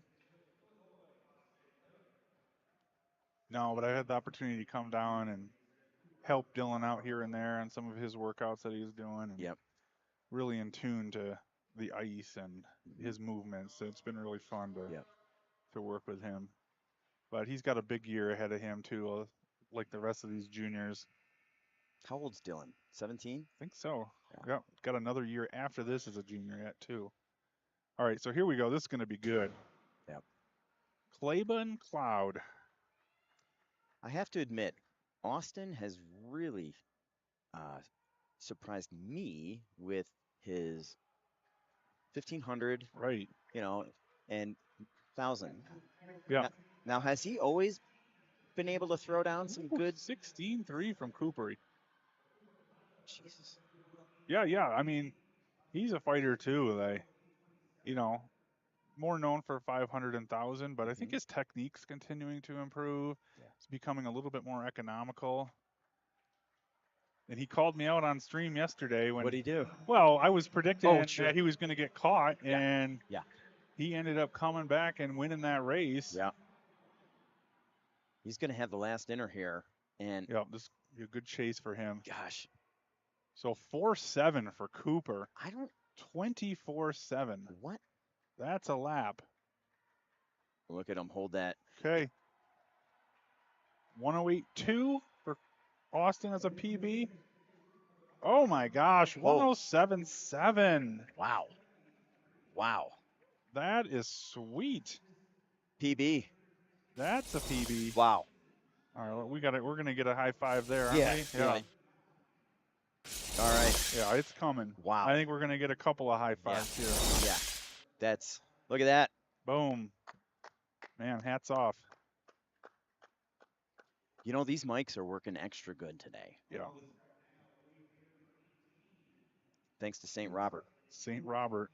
No, but I had the opportunity to come down and help Dylan out here and there on some of his workouts that he was doing. And really in tune to the ice and his movements. So it's been really fun to work with him. But he's got a big year ahead of him too, like the rest of these juniors. How old's Dylan? 17? I think so. Yeah. Got another year after this as a junior yet too. All right, so here we go. This is going to be good. Yep. Claiborne Cloud. I have to admit, Austin has really surprised me with his 1500, right? And 1000. Yeah. Now, has he always been able to throw down some good? 16-3 from Coopery. Jesus. Yeah. I mean, he's a fighter too. Like, more known for 500 and 1000, but I think his technique's continuing to improve. Yeah. It's becoming a little bit more economical. And he called me out on stream yesterday when. What'd he do? Well, I was predicting sure. that he was going to get caught, Yeah. and Yeah. he ended up coming back and winning that race. Yeah. He's going to have the last inner here, and this be a good chase for him. Gosh. So 4.7 for Cooper. 24.7. What? That's a lap. Look at him hold that. Okay. 108.2 for Austin as a PB. Oh my gosh, 107.7. Wow. That is sweet. PB. That's a PB. Wow. All right, we're gonna get a high five there, aren't Yeah. we? Yeah. All right. Yeah, it's coming. Wow. I think we're gonna get a couple of high fives here. Yeah. Look at that. Boom. Man, hats off. These mics are working extra good today. Yeah. Thanks to St. Robert. St. Robert.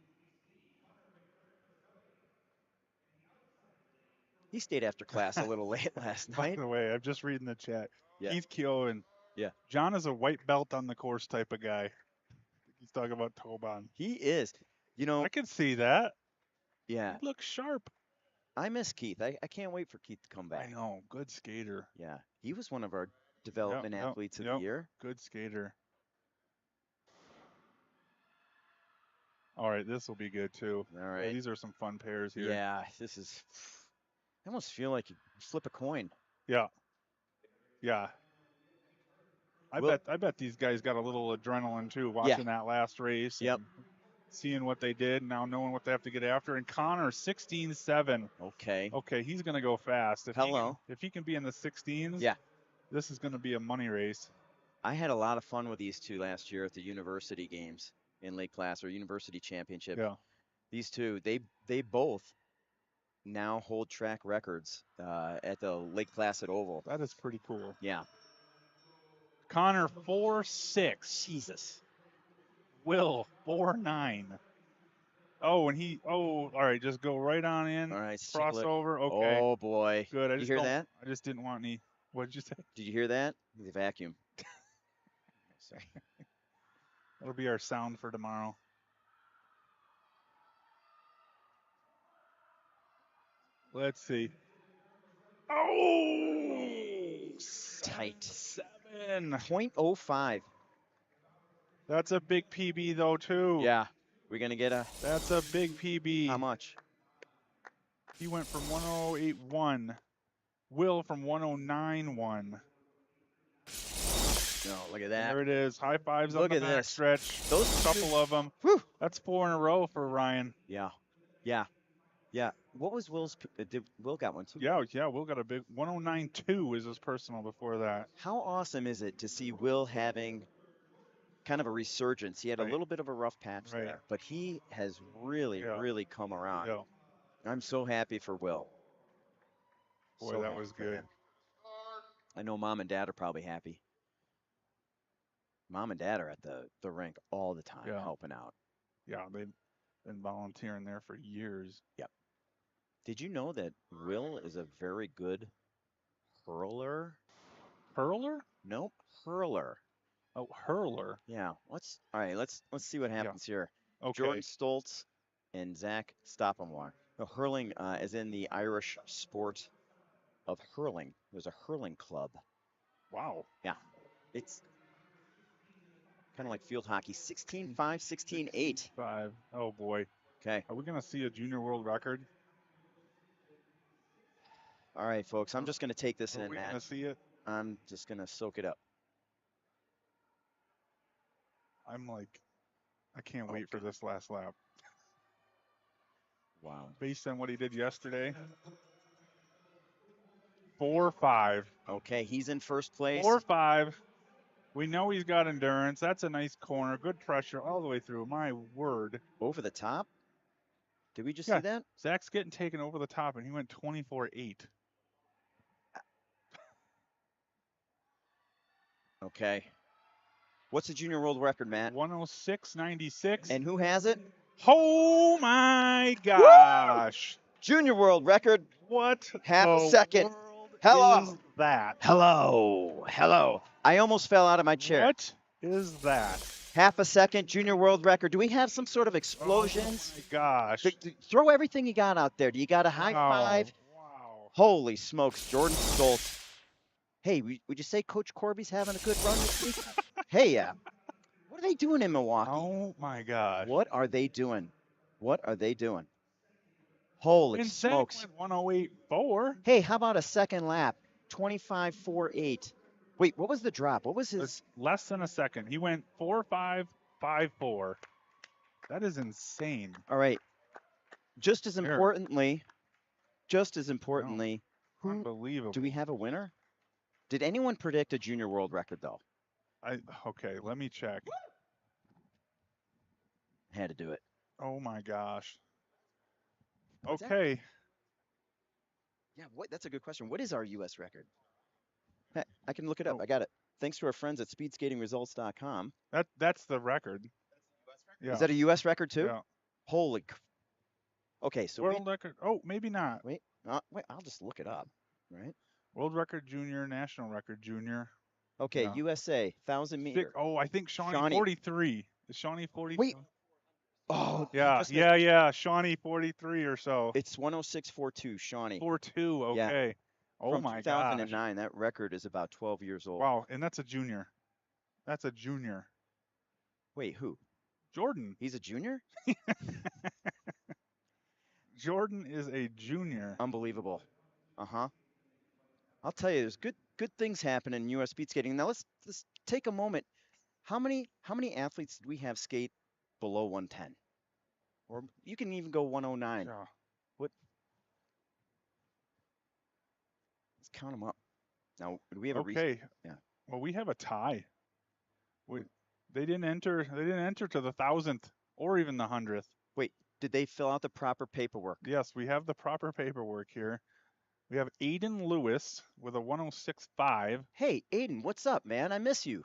He stayed after class a little late last night. By the way, I'm just reading the chat. Yeah. Keith Keough. Yeah. John is a white belt on the course type of guy. He's talking about Tobon. He is. I can see that. Yeah. He looks sharp. I miss Keith. I can't wait for Keith to come back. I know. Good skater. Yeah. He was one of our development athletes of the year. Good skater. All right, this will be good too. All right. These are some fun pairs here. Yeah, this is. I almost feel like you flip a coin. Yeah. I bet these guys got a little adrenaline too watching that last race. Yep. Seeing what they did, now knowing what they have to get after. And Connor, 16.7. Okay, he's going to go fast. If he can be in the 16s, this is going to be a money race. I had a lot of fun with these two last year at the university games in Lake Placid, or university championship. Yeah. These two, they both now hold track records at the Lake Placid Oval. That is pretty cool. Yeah. Connor 4-6. Jesus. Will 4-9. Oh, and he. Oh, all right. Just go right on in. All right, let's take a look. Crossover. Okay. Oh boy. Good. I You just hear don't. that? I just didn't want any. What did you say? Did you hear that? The vacuum. Sorry. That'll be our sound for tomorrow. Let's see. Oh, Tight. 7. 0.05. That's a big PB though too. Yeah. We're gonna get a. That's a big PB. How much? He went from 108.1. Will from 109.1. No, look at that. There it is. High fives Look on at the this. backstretch. Those Couple of them. Whew. That's 4 in a row for Ryan. Yeah. Yeah. Yeah. What was Will's? Did Will got one too? Yeah. Will got a big 109.2 is his personal before that. How awesome is it to see Will having kind of a resurgence? He had a Right. little bit of a rough patch Right. there, but he has really, Yeah. really come around. Yeah. I'm so happy for Will. Boy, So that happy was for good. him. I know Mom and Dad are probably happy. Mom and Dad are at the rink all the time, Yeah. helping out. Yeah, they've been volunteering there for years. Yep. Did you know that Will is a very good hurler? Hurler? Nope, hurler. Oh, hurler. Yeah. All right. Let's see what happens here. Okay. Jordan Stoltz and Zach Stoppamore. No, hurling, is in the Irish sport of hurling. There's a hurling club. Wow. Yeah. It's kind of like field hockey. 16-5, 16-8. 5. Oh boy. Okay. Are we gonna see a junior world record? All right, folks. I'm just going to take this Are in, we gonna Matt. see it? I'm just going to soak it up. I'm like, I can't wait for this last lap. Wow. Based on what he did yesterday. 4-5. Okay, he's in first place. 4-5. We know he's got endurance. That's a nice corner. Good pressure all the way through. My word. Over the top? Did we just Yeah. see that? Zach's getting taken over the top, and he went 24-8. Okay. What's the junior world record, Matt? 106.96. And who has it? Oh my gosh. Junior world record. What Half a the second. world Hello. is that? Hello. I almost fell out of my chair. What is that? Half a second, junior world record. Do we have some sort of explosions? Oh my gosh. Throw everything you got out there. Do you got a high five? Wow. Holy smokes, Jordan Stoltz. Hey, would you say Coach Corby's having a good run this week? Hey, what are they doing in Milwaukee? Oh my gosh. What are they doing? Holy And Zach smokes. went 108.4. Hey, how about a second lap? 25.48. Wait, what was the drop? What was his? It's less than a second. He went 4.554. That is insane. All right. Just as Here. importantly, who Unbelievable. do we have a winner? Did anyone predict a junior world record though? Okay, let me check. I had to do it. Oh my gosh. What's that? Okay. Yeah, that's a good question. What is our US record? Hey, I can look it up. Oh. I got it. Thanks to our friends at speedskatingresults.com. That's the record. Yeah. Is that a US record too? Yeah. Holy. Okay, so World record. Oh, maybe not. wait, I'll just look it up, right? World record junior, national record junior. Okay, Yeah. USA, 1,000 meter. Oh, I think Shawnee Shawnee. 43. Is Shawnee 43? Wait. Oh, Yeah, just yeah. Shawnee 43 or so. It's 106.42, Shawnee. 4.2. Yeah. Okay. Oh From my gosh. 2009, that record is about 12 years old. Wow, and that's a junior. That's a junior. Wait, who? Jordan. He's a junior? Jordan is a junior. Unbelievable. Uh-huh. I'll tell you, there's good things happening in U.S. speed skating. Now let's take a moment. How many athletes did we have skate below 110? Or you can even go 109. Yeah. What? Let's count them up. Now, do we have a Okay. Yeah. Well, we have a tie. They didn't enter to the 1,000th or even the 100th. Wait, did they fill out the proper paperwork? Yes, we have the proper paperwork here. We have Aiden Lewis with a 106.5. Hey, Aiden, what's up, man? I miss you.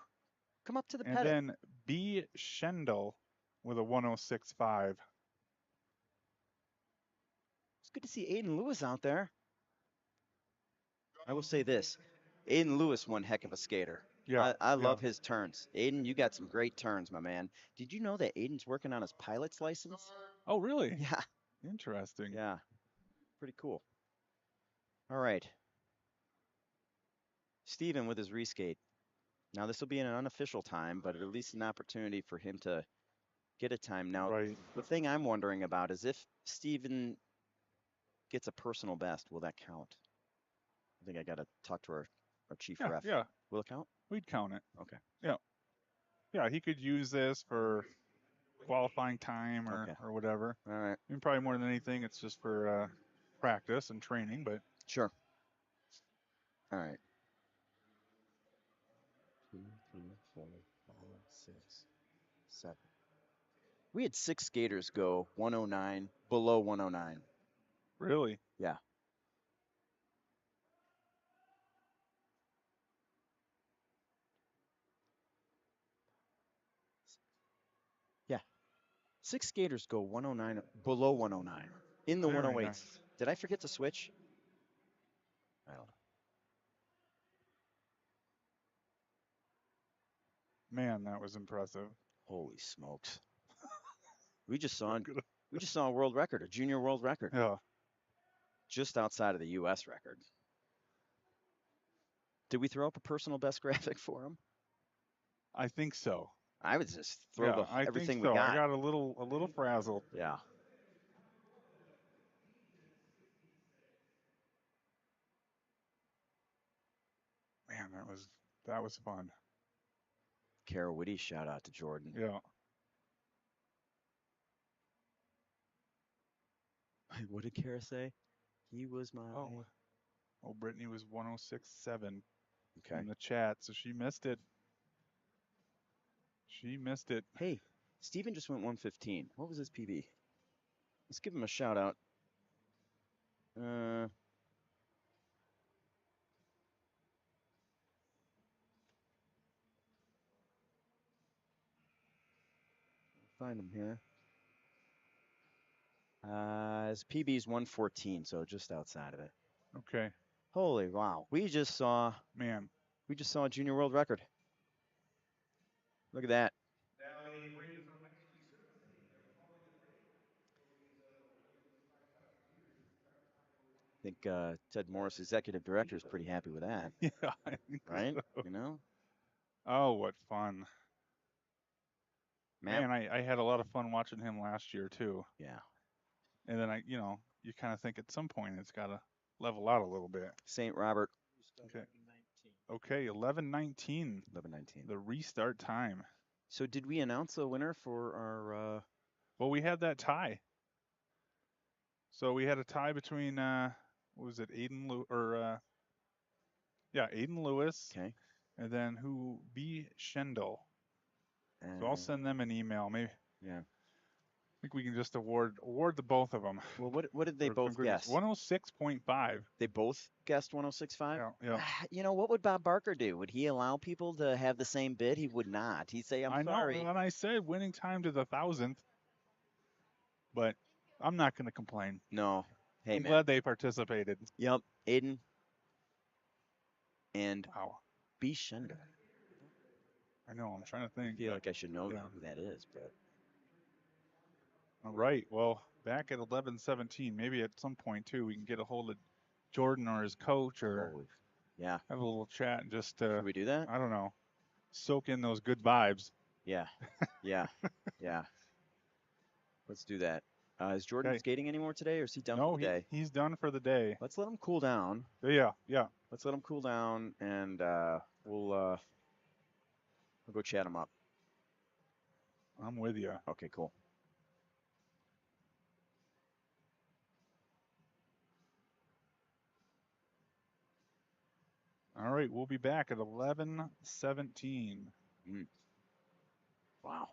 Come up to the And pedit. then B. Schendel with a 106.5. It's good to see Aiden Lewis out there. I will say this. Aiden Lewis, one heck of a skater. Yeah. I love his turns. Aiden, you got some great turns, my man. Did you know that Aiden's working on his pilot's license? Oh, really? Yeah. Interesting. Yeah. Pretty cool. All right. Steven with his reskate. Now, this will be an unofficial time, but at least an opportunity for him to get a time. Now, Right. the thing I'm wondering about is if Steven gets a personal best, will that count? I think I got to talk to our chief Yeah, ref. yeah. Will it count? We'd count it. Okay. Yeah. Yeah, he could use this for qualifying time or whatever. All right. I mean, probably more than anything, it's just for practice and training, but Sure. All right. 2, 3, 4, 5, 6, 7. We had 6 skaters go 109, below 109. really? Yeah. Yeah. 6 skaters go 109, below 109 in the Very 108s. nice. Did I forget to switch? I don't know. Man, that was impressive. Holy smokes. We just saw a world record, a junior world record, Yeah. just outside of the US record. Did we throw up a personal best graphic for him? I think so. I would just throw I everything think so. we got. I got a little frazzled. Yeah. Man, that was fun. Kara Whitty, shout out to Jordan. Yeah. What did Kara say? He was my. Oh, Brittany was 106.7 Okay. in the chat, so she missed it. She missed it. Hey, Steven just went 115. What was his PB? Let's give him a shout out. Find him here. His PB is 114, so just outside of it. Okay. Holy wow. We just saw a junior world record. Look at that. I think Ted Morris, executive director, is pretty happy with that. Yeah, I think right? so. You know? Oh, what fun. Matt? Man, I had a lot of fun watching him last year too. Yeah. And then you kind of think at some point it's got to level out a little bit. St. Robert. Okay. Okay, 11:19. 11:19. The restart time. So did we announce a winner for our Well, we had that tie. So we had a tie between what was it, Aiden Lewis. Okay. And then who B. Schendel. And So I'll send them an email. Maybe. Yeah. I think we can just award the both of them. Well, what did they both guess? 106.5. They both guessed 106.5? Yeah. You know, what would Bob Barker do? Would he allow people to have the same bid? He would not. He'd say, I'm sorry. I know, and I said winning time to the 1,000th, but I'm not going to complain. No. Hey, I'm man. glad they participated. Yep. Aiden and Wow. B. Schender. I know, I'm trying to think. I feel like I should know who that is, but. All right, well, back at 11:17, maybe at some point, too, we can get a hold of Jordan or his coach or have a little chat and just, Should we do that? I don't know, soak in those good vibes. Yeah. Yeah. Yeah. Let's do that. Is Jordan skating anymore today, or is he done for the day? No, he's done for the day. Let's let him cool down. Yeah. Let's let him cool down, and we'll go chat him up. I'm with you. Okay, cool. All right, we'll be back at 11:17. Wow.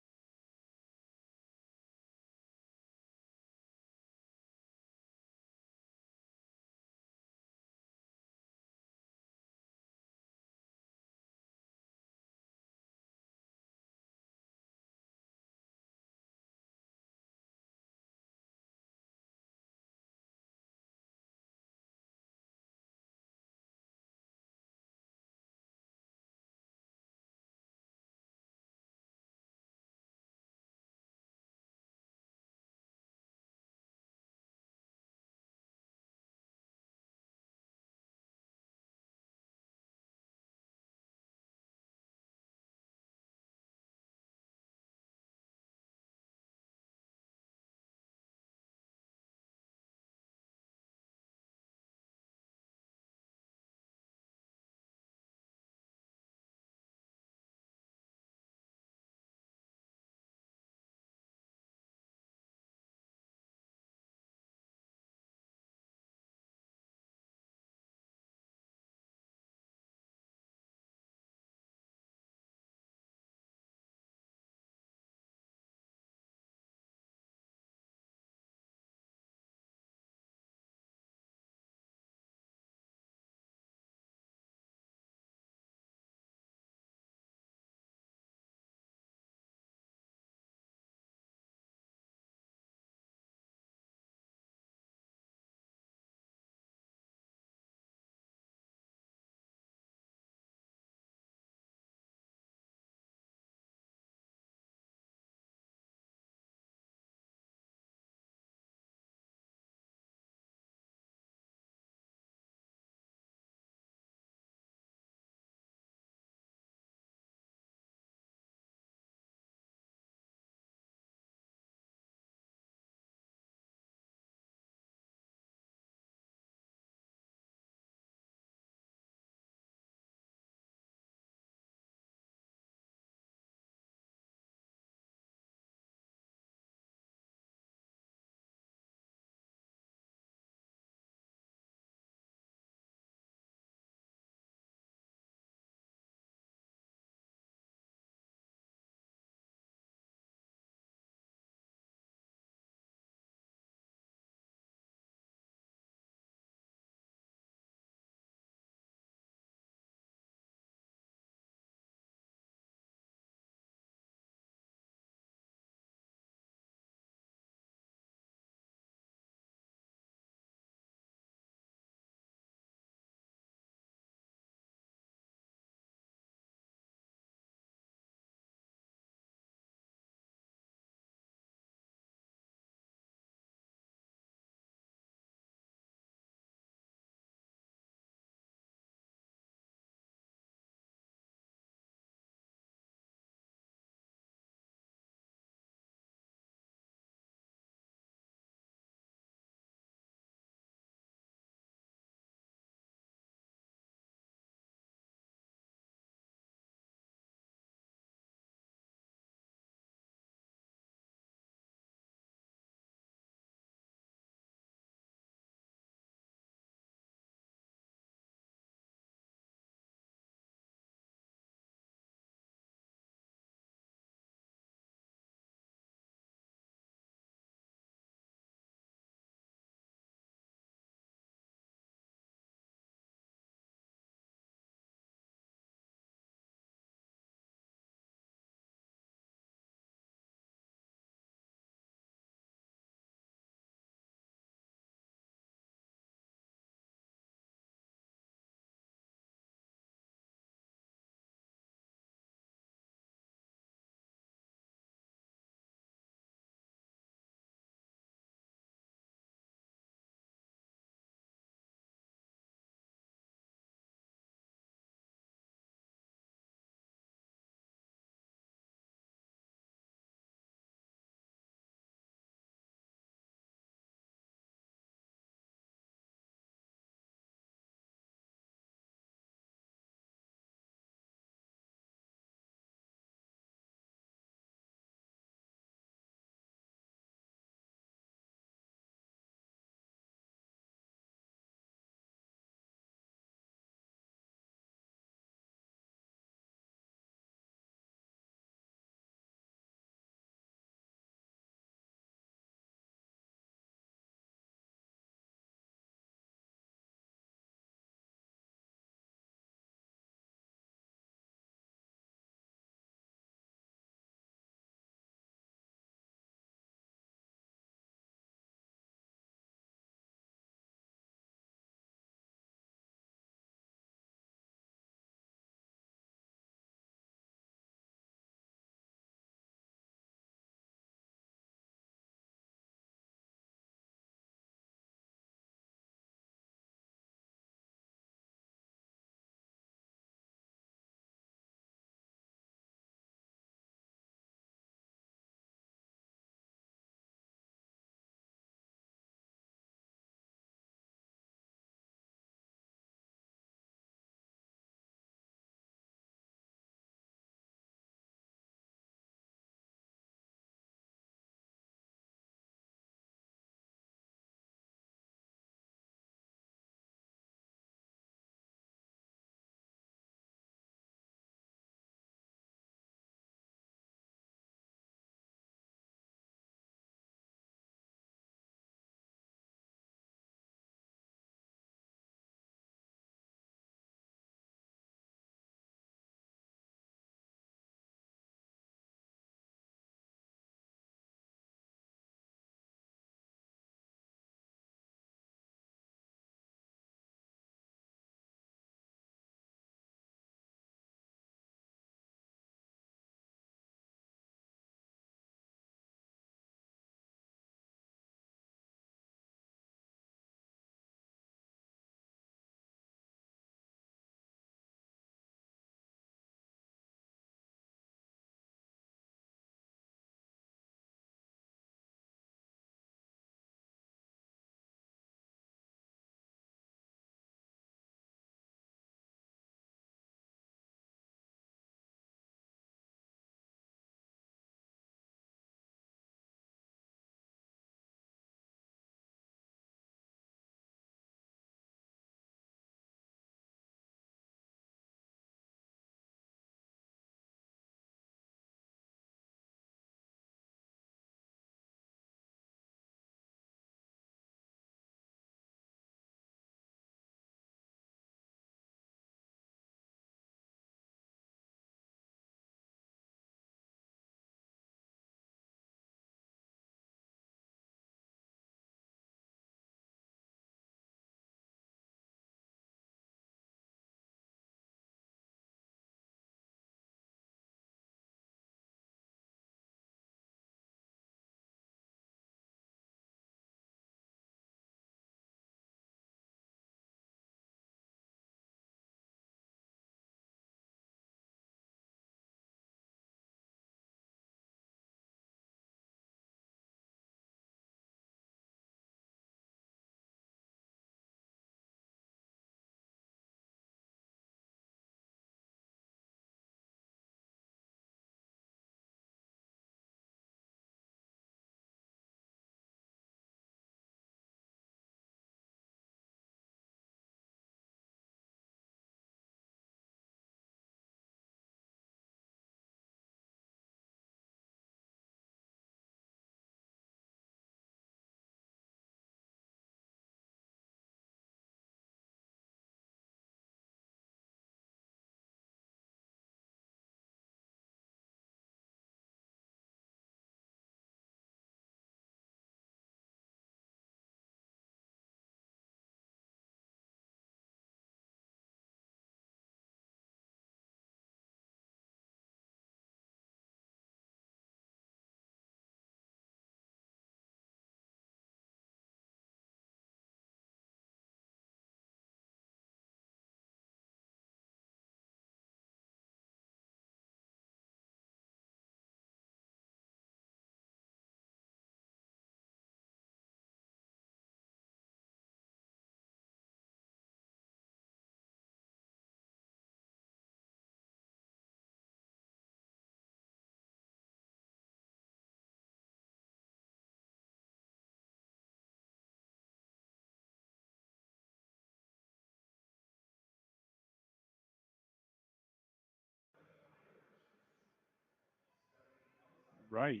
Right.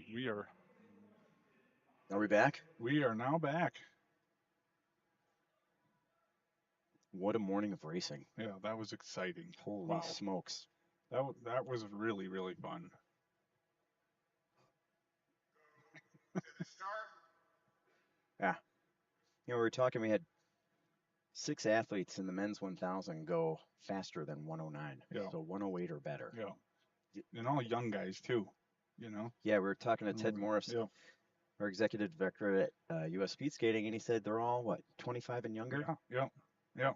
Are we back? We are now back. What a morning of racing. Yeah, that was exciting. Holy Wow. smokes. That was really, really fun. Start. Yeah. We were talking, we had 6 athletes in the men's 1000 go faster than 109. Yeah. So 108 or better. Yeah. And all young guys too, you know. Yeah, we were talking to Ted Morris, Yeah. our executive director at US Speed Skating, and he said they're all, what, 25 and younger? Yeah. Yeah.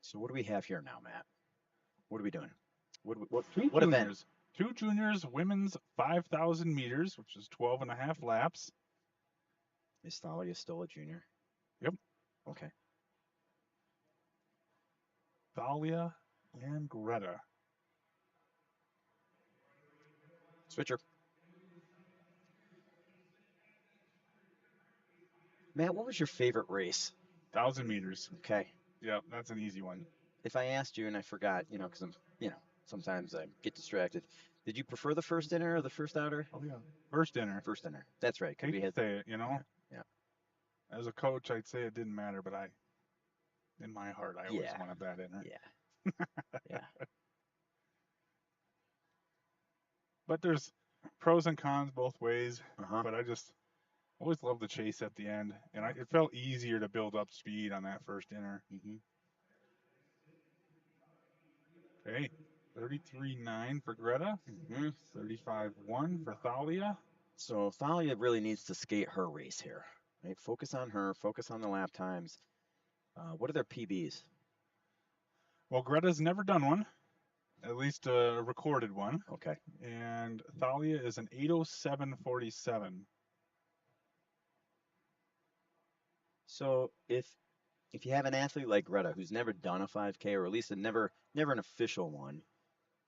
So what do we have here now, Matt? What are we doing? What Two event? juniors. Two juniors, women's 5,000 meters, which is 12 and a half laps. Is Thalia still a junior? Yep. Okay. Thalia and Greta. Switcher. Matt, what was your favorite race? 1,000 meters. Okay. Yeah, that's an easy one. If I asked you and I forgot, because I'm, sometimes I get distracted. Did you prefer the first inner or the first outer? Oh yeah, first inner. First inner. That's right. 'Cause Hate we to had say it, you know. Yeah. As a coach, I'd say it didn't matter, but in my heart, I always Yeah. wanted that inner. Yeah. Yeah. But there's pros and cons both ways. Uh-huh. But I just always loved the chase at the end, and it felt easier to build up speed on that first inner. Mm-hmm. Okay, 33.9 for Greta, Mm-hmm. 35.1 for Thalia. So Thalia really needs to skate her race here. Right? Focus on her. Focus on the lap times. What are their PBs? Well, Greta's never done one, at least a recorded one, Okay. and Thalia is an 8:07.47. So if you have an athlete like Greta who's never done a 5K or at least never an official one,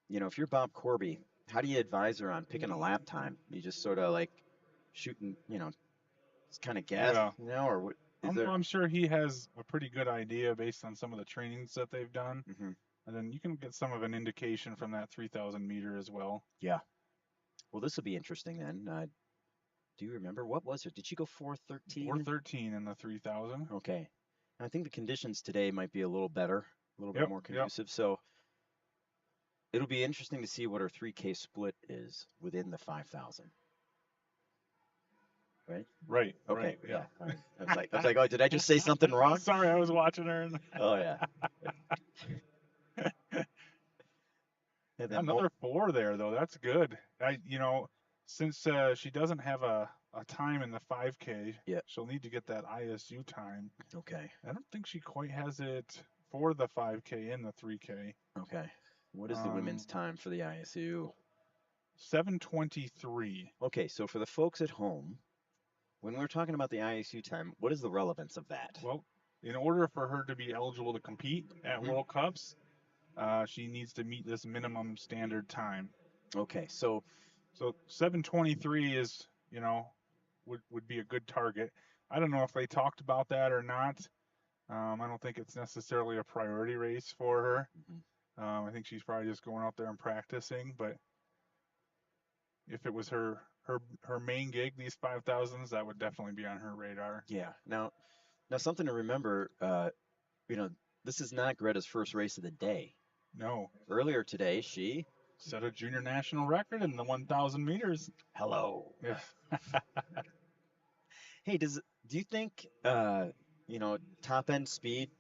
if you're Bob Corby, how do you advise her on picking a lap time? You just sort of like shooting, just kind of guess, Yeah. or what is there? I'm sure he has a pretty good idea based on some of the trainings that they've done. Mm-hmm. And then you can get some of an indication from that 3,000 meter as well. Yeah. Well, this will be interesting then. Do you remember what was it? Did she go 4:13? 4:13 in the 3,000. Okay. And I think the conditions today might be a little better, a little bit more conducive. So it'll be interesting to see what her 3K split is within the 5,000. Right? Right. Okay. Right, Yeah. All right. I was like, oh, did I just say something wrong? Sorry, I was watching her. Oh yeah. And then Another 4 there though. That's good. Since she doesn't have a time in the 5K, yeah. she'll need to get that ISU time. Okay. I don't think she quite has it for the 5K in the 3K. Okay. What is the women's time for the ISU? 7:23. Okay, so for the folks at home, when we're talking about the ISU time, what is the relevance of that? Well, in order for her to be eligible to compete at World Cups, she needs to meet this minimum standard time. Okay, so 7:23 is, would be a good target. I don't know if they talked about that or not. I don't think it's necessarily a priority race for her. Mm-hmm. I think she's probably just going out there and practicing. But if it was her main gig, these 5,000s, that would definitely be on her radar. Yeah. Now something to remember. This is not Greta's first race of the day. No. Earlier today, she set a junior national record in the 1,000 meters. Hello. Yeah. Hey, do you think top end speed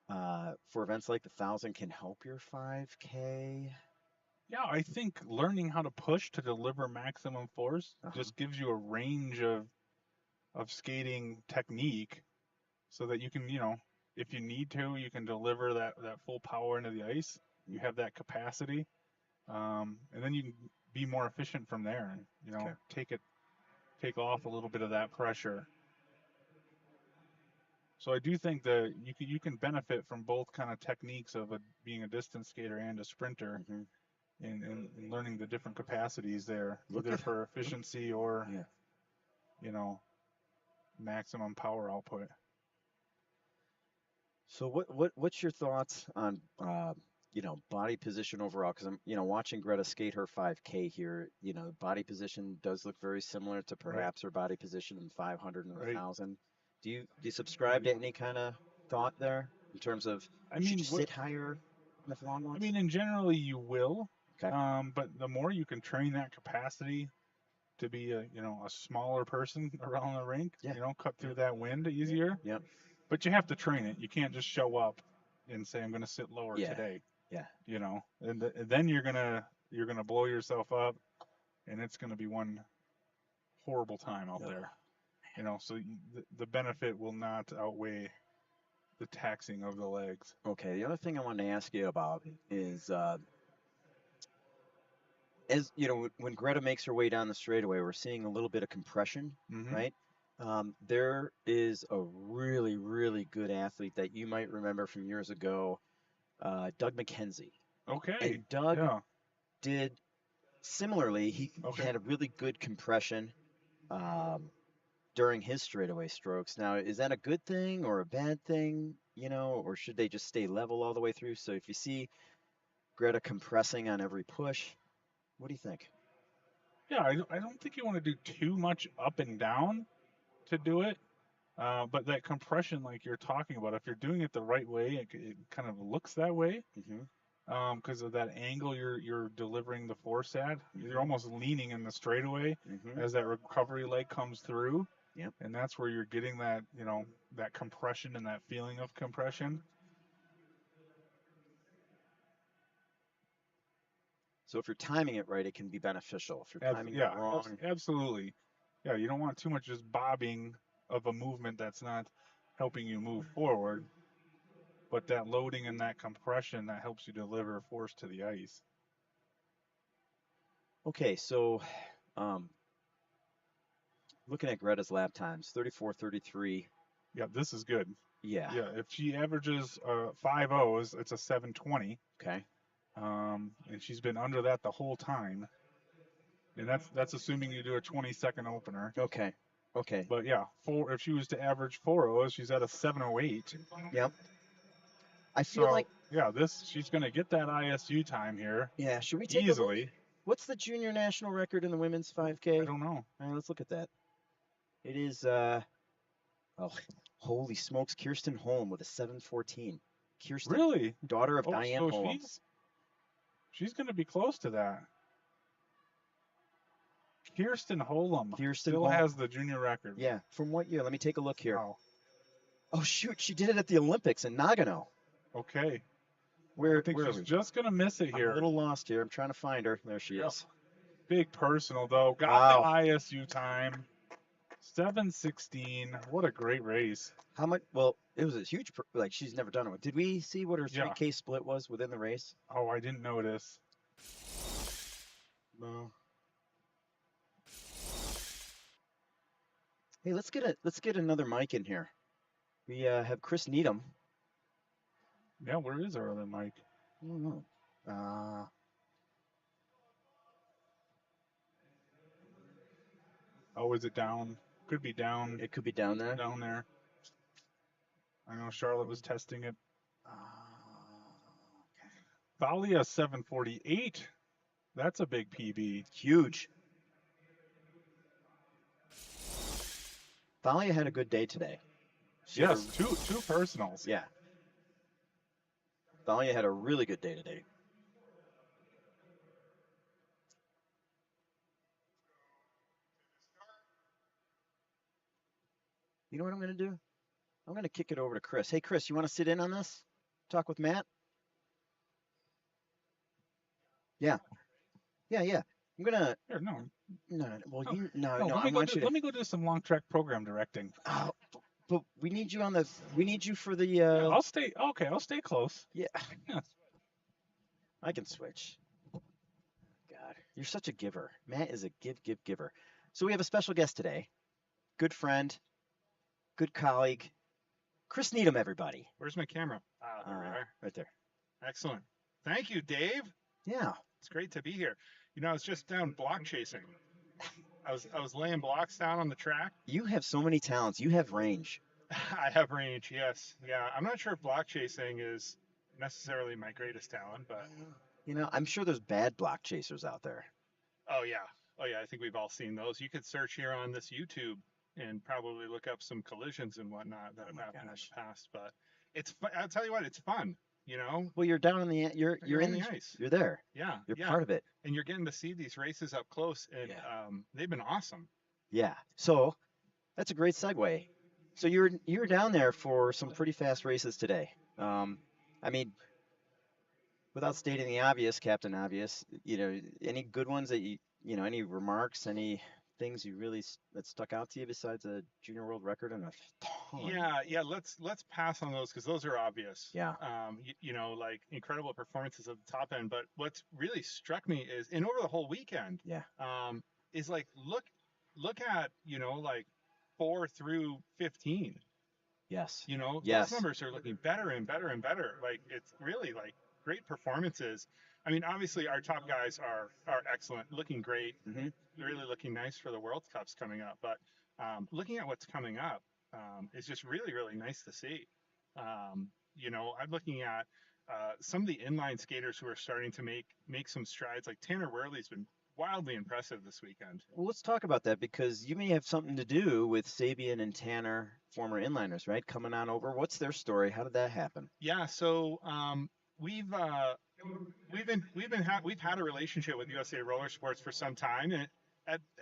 for events like the 1,000 can help your 5K? Yeah, I think learning how to push to deliver maximum force just gives you a range of skating technique, so that you can, if you need to, you can deliver that full power into the ice. You have that capacity, and then you can be more efficient from there, and take off a little bit of that pressure. So I do think that you can benefit from both kind of techniques of being a distance skater and a sprinter, and learning the different capacities there, either for efficiency or maximum power output. So what's your thoughts on body position overall, because I'm, watching Greta skate her 5K here, body position does look very similar to Right. perhaps her body position in 500 and Right. 1,000. Do you subscribe to any kind of thought there in terms of I should mean, you sit higher in the long ones? in generally you will, Okay. but the more you can train that capacity to be a smaller person around the rink, Yeah. cut through that wind easier. Yep. But you have to train it. You can't just show up and say I'm going to sit lower Yeah. today. Yeah. And then you're gonna blow yourself up, and it's going to be one horrible time out Ugh. there. So the benefit will not outweigh the taxing of the legs. Okay. The other thing I wanted to ask you about is, as when Greta makes her way down the straightaway, we're seeing a little bit of compression, Mm-hmm. right? There is a really, really good athlete that you might remember from years ago, Doug McKenzie. Okay. And Doug Yeah. did similarly. He Okay. had a really good compression during his straightaway strokes. Now, is that a good thing or a bad thing? Or should they just stay level all the way through? So if you see Greta compressing on every push, what do you think? Yeah, I don't think you want to do too much up and down to do it. But that compression, like you're talking about, if you're doing it the right way, it kind of looks that way. Mm-hmm. Because of that angle you're delivering the force at. You're Mm-hmm. almost leaning in the straightaway Mm-hmm. as that recovery leg comes through, Yep. and that's where you're getting that that compression and that feeling of compression. So if you're timing it right, it can be beneficial. If you're timing it Yeah, wrong, absolutely. Yeah, you don't want too much just bobbing of a movement that's not helping you move forward, but that loading and that compression that helps you deliver force to the ice. okay. So, um, looking at Greta's lap times, 34:33. Yeah, this is good. Yeah. Yeah, if she averages 5.0s, it's a 7:20. Okay. And she's been under that the whole time. And that's assuming you do a 20-second opener. Okay. Okay. But yeah, if she was to average 4.0s, she's at a 7:08. Yep. I feel like, yeah, she's gonna get that ISU time here yeah. Should we take a look? easily. What's the junior national record in the women's 5K? I don't know. All right, let's look at that. It is oh, holy smokes, Kirsten Holm with a 7:14. Kirsten, Really? daughter of Diane so Holm. she's gonna be close to that. Kirsten Holm still has the junior record. Yeah, from what year? Let me take a look here. Wow. Oh shoot, she did it at the Olympics in Nagano. Okay. Where I think where she's are we? just gonna miss it here. I'm a little lost here. I'm trying to find her. There she is. Big personal though. Got Wow. the ISU time. 7:16. What a great race. How much? Well, it was a huge. Like she's never done it. Did we see what her 3K split was within the race? Oh, I didn't notice. No. Hey, let's get another mic in here. We have Chris Needham. Yeah, where is our other mic? I don't know. Oh, is it down? Could be down. It could be down there. Down there. I know Charlotte was testing it. Okay. Thalia 7:48. That's a big PB. Huge. Thalia had a good day today. Yes, two personals. Yeah. Thalia had a really good day today. You know what I'm going to do? I'm going to kick it over to Chris. Hey, Chris, you want to sit in on this? Talk with Matt? Yeah. Yeah. I'm going to... No. Well, Let me go do some long track program directing. Oh, but we need you on the... We need you for the... Yeah, I'll stay... Okay, I'll stay close. Yeah. I can switch. God, you're such a giver. Matt is a giver. So we have a special guest today. Good friend, good colleague, Chris Needham, everybody. Where's my camera? There we are. Right there. Excellent. Thank you, Dave. Yeah. It's great to be here. I was just down block chasing. I was laying blocks down on the track. You have so many talents. You have range. I have range, yes. Yeah, I'm not sure if block chasing is necessarily my greatest talent, but You know, I'm sure there's bad block chasers out there. oh yeah, oh yeah, I think we've all seen those. You could search here on this YouTube and probably look up some collisions and whatnot that Oh have my happened in gosh. the past. But I'll tell you what, it's fun. You know, Well, you're down on the you're you're on in the ice. you're there. Yeah, You're yeah, part of it. and you're getting to see these races up close, and Yeah. they've been awesome. Yeah. So that's a great segue. So you were down there for some pretty fast races today. I mean, without stating the obvious, Captain Obvious, any good ones that any remarks, any things you really that stuck out to you besides a junior world record and a ton? Yeah, yeah. Let's pass on those because those are obvious. Yeah. Like incredible performances at the top end. But what's really struck me is, and over the whole weekend, Yeah. is like look at like 4 through 15. Yes. Those Yes. numbers are looking better and better and better. Like it's really like great performances. I mean, obviously our top guys are excellent, looking great, Hmm. really looking nice for the World Cups coming up. But looking at what's coming up is just really really nice to see. I'm looking at some of the inline skaters who are starting to make some strides. Like Tanner Worley's been wildly impressive this weekend. Well, let's talk about that because you may have something to do with Sabian and Tanner, former inliners, right? Coming on over. What's their story? How did that happen? Yeah, so we've we've had a relationship with USA Roller Sports for some time, and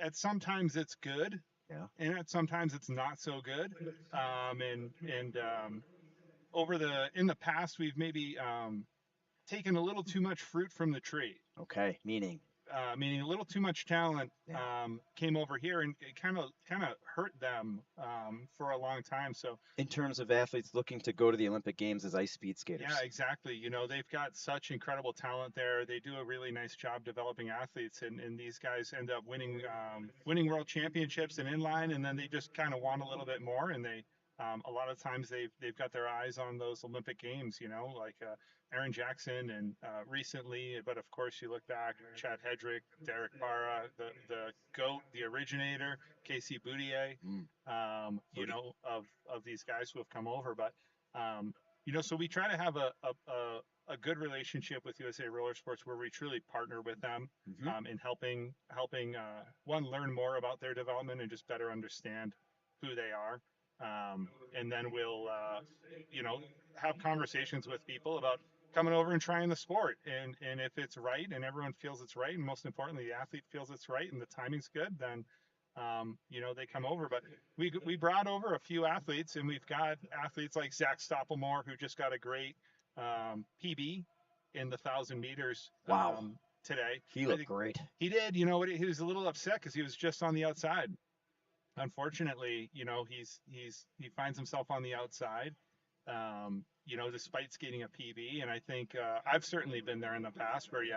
at sometimes it's good, Yeah. and at sometimes it's not so good. And over the in the past, we've maybe taken a little too much fruit from the tree, Okay. Meaning. meaning a little too much talent Yeah. came over here, and it kind of hurt them for a long time. So In terms of athletes looking to go to the Olympic Games as ice speed yeah, skaters. exactly. They've got such incredible talent there. They do a really nice job developing athletes, and these guys end up winning world championships in inline, and then they just kind of want a little bit more, and they a lot of times they've got their eyes on those Olympic Games. Like Aaron Jackson, and recently, but of course you look back, Chad Hedrick, Derek Barra, the goat, the originator, Casey Boudier, Mm. of these guys who have come over, but. So we try to have a good relationship with USA Roller Sports where we truly partner with them Hmm. in helping one learn more about their development and just better understand who they are, and then we'll have conversations with people about coming over and trying the sport, and if it's right and everyone feels it's right, and most importantly the athlete feels it's right and the timing's good, then they come over. But we brought over a few athletes, and we've got athletes like Zach Stoppelmore, who just got a great PB in the 1,000 meters Wow. today. He I looked think great. he did. He was a little upset because he was just on the outside. Unfortunately, he finds himself on the outside. Despite skating a PB, and I think I've certainly been there in the past where you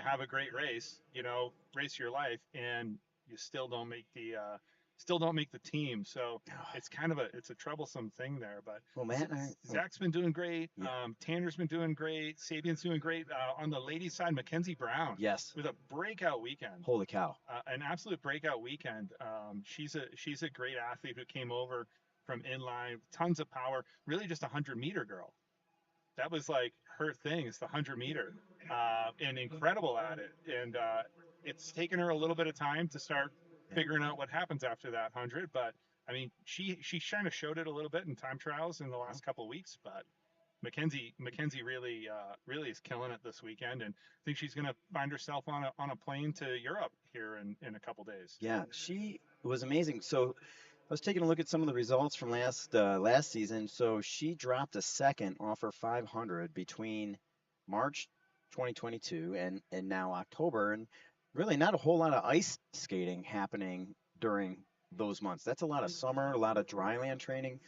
have a great race, race your life, and you still don't make the team. So it's kind of it's a troublesome thing there. But Well, Matt and I, Zach's been doing great. yeah. Tanner's been doing great. Sabian's doing great. On the ladies' side, Mackenzie Brown Yes. with a breakout weekend. Holy cow. An absolute breakout weekend. She's a great athlete who came over from inline, tons of power, really just a 100-meter girl. That was like her thing. It's the 100-meter, and incredible at it. And it's taken her a little bit of time to start figuring out what happens after that 100. But I mean, she kind of showed it a little bit in time trials in the last couple of weeks. But Mackenzie really is killing it this weekend, and I think she's going to find herself on a plane to Europe here in a couple days. Yeah, she was amazing. So I was taking a look at some of the results from last season. So she dropped a second off her 500 between March 2022 and now October, and really not a whole lot of ice skating happening during those months. That's a lot of summer, a lot of dryland training.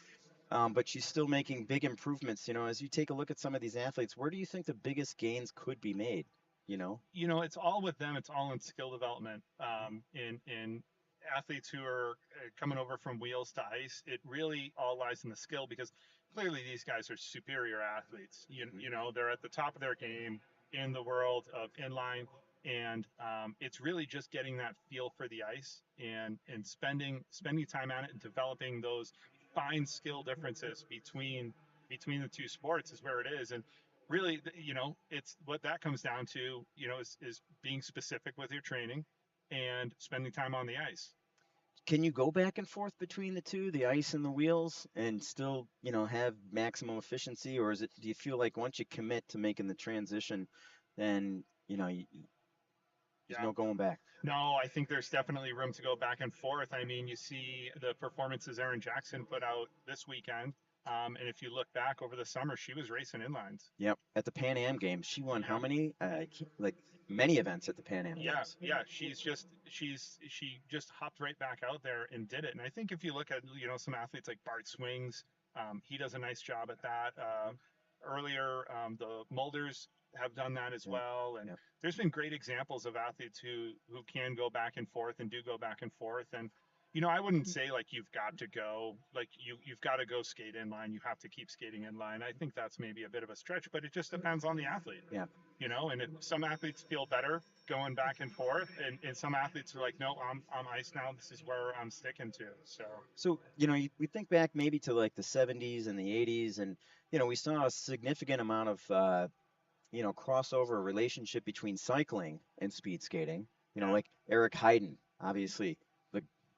But she's still making big improvements. As you take a look at some of these athletes, where do you think the biggest gains could be made? It's all with them. It's all in skill development. In athletes who are coming over from wheels to ice, it really all lies in the skill because clearly these guys are superior athletes. They're at the top of their game in the world of inline, and it's really just getting that feel for the ice and spending time on it and developing those fine skill differences between the two sports is where it is. And really, it's what that comes down to, is being specific with your training and spending time on the ice. Can you go back and forth between the two, the ice and the wheels, and still, have maximum efficiency? Or do you feel like once you commit to making the transition, then, there's Yeah. no going back? No, I think there's definitely room to go back and forth. I mean, you see the performances Aaron Jackson put out this weekend. And if you look back over the summer, she was racing inlines. Yep. At the Pan Am Games, she won how Yep. many? Like many events at the Pan Am Yeah, Games. yeah. She just hopped right back out there and did it. And I think if you look at some athletes like Bart Swings, he does a nice job at that. Earlier, the Mulders have done that as Yep. well. And Yep. there's been great examples of athletes who can go back and forth and do go back and forth. And I wouldn't say like you've got to go like you've got to go skate in line. You have to keep skating in line. I think that's maybe a bit of a stretch, but it just depends on the athlete. Yeah. And some athletes feel better going back and forth, and some athletes are like, no, I'm ice now. This is where I'm sticking to. So, we think back maybe to like the 70s and the 80s, and, we saw a significant amount of, crossover relationship between cycling and speed skating. Yeah. Like Eric Heiden, obviously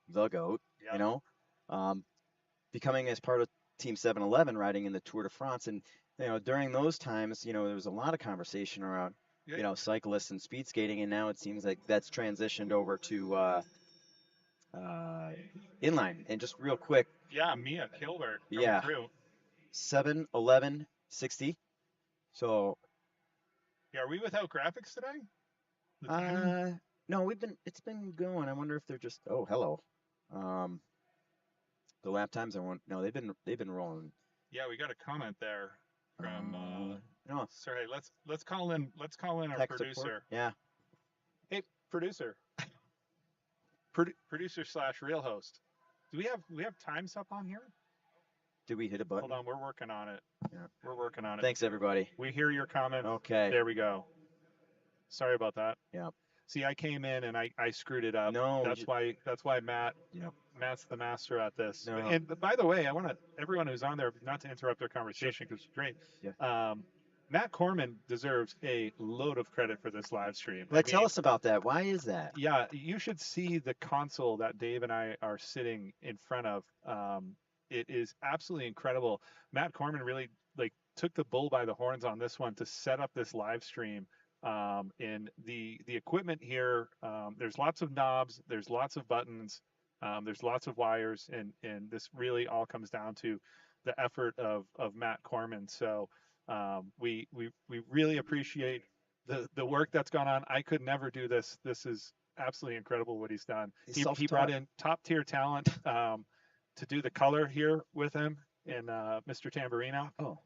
the GOAT, Yeah. Becoming as part of Team 7-Eleven riding in the Tour de France. And, during those times, there was a lot of conversation around, Yeah. cyclists and speed skating. And now it seems like that's transitioned over to inline. And just real quick, Yeah, Mia Kilbert coming yeah, through. 7-11-60. So, Yeah, are we without graphics today? The time? no, it's been going. I wonder if they're just, oh, hello. The lap times no, they've been rolling. Yeah, we got a comment there from No, sorry, let's call in our tech producer. support. Yeah. Hey, producer. Producer / real host. Do we have times up on here? Did we hit a button? Hold on, we're working on it. Yeah. We're working on it. Thanks, everybody. We hear your comments. Okay. There we go. Sorry about that. Yeah. See, I came in and I screwed it up. No. That's why Matt. Yep. Matt's the master at this. No. And by the way, I want everyone who's on there not to interrupt their conversation because it's great. Yeah. Matt Corman deserves a load of credit for this live stream. Tell us about that. Why is that? Yeah, you should see the console that Dave and I are sitting in front of. It is absolutely incredible. Matt Corman really took the bull by the horns on this one to set up this live stream. And the equipment here, there's lots of knobs, there's lots of buttons, there's lots of wires, and this really all comes down to the effort of Matt Corman. So we really appreciate the work that's gone on. I could never do this. This is absolutely incredible what he's done. He brought in top tier talent to do the color here with him and Mr. Tamburino. Oh.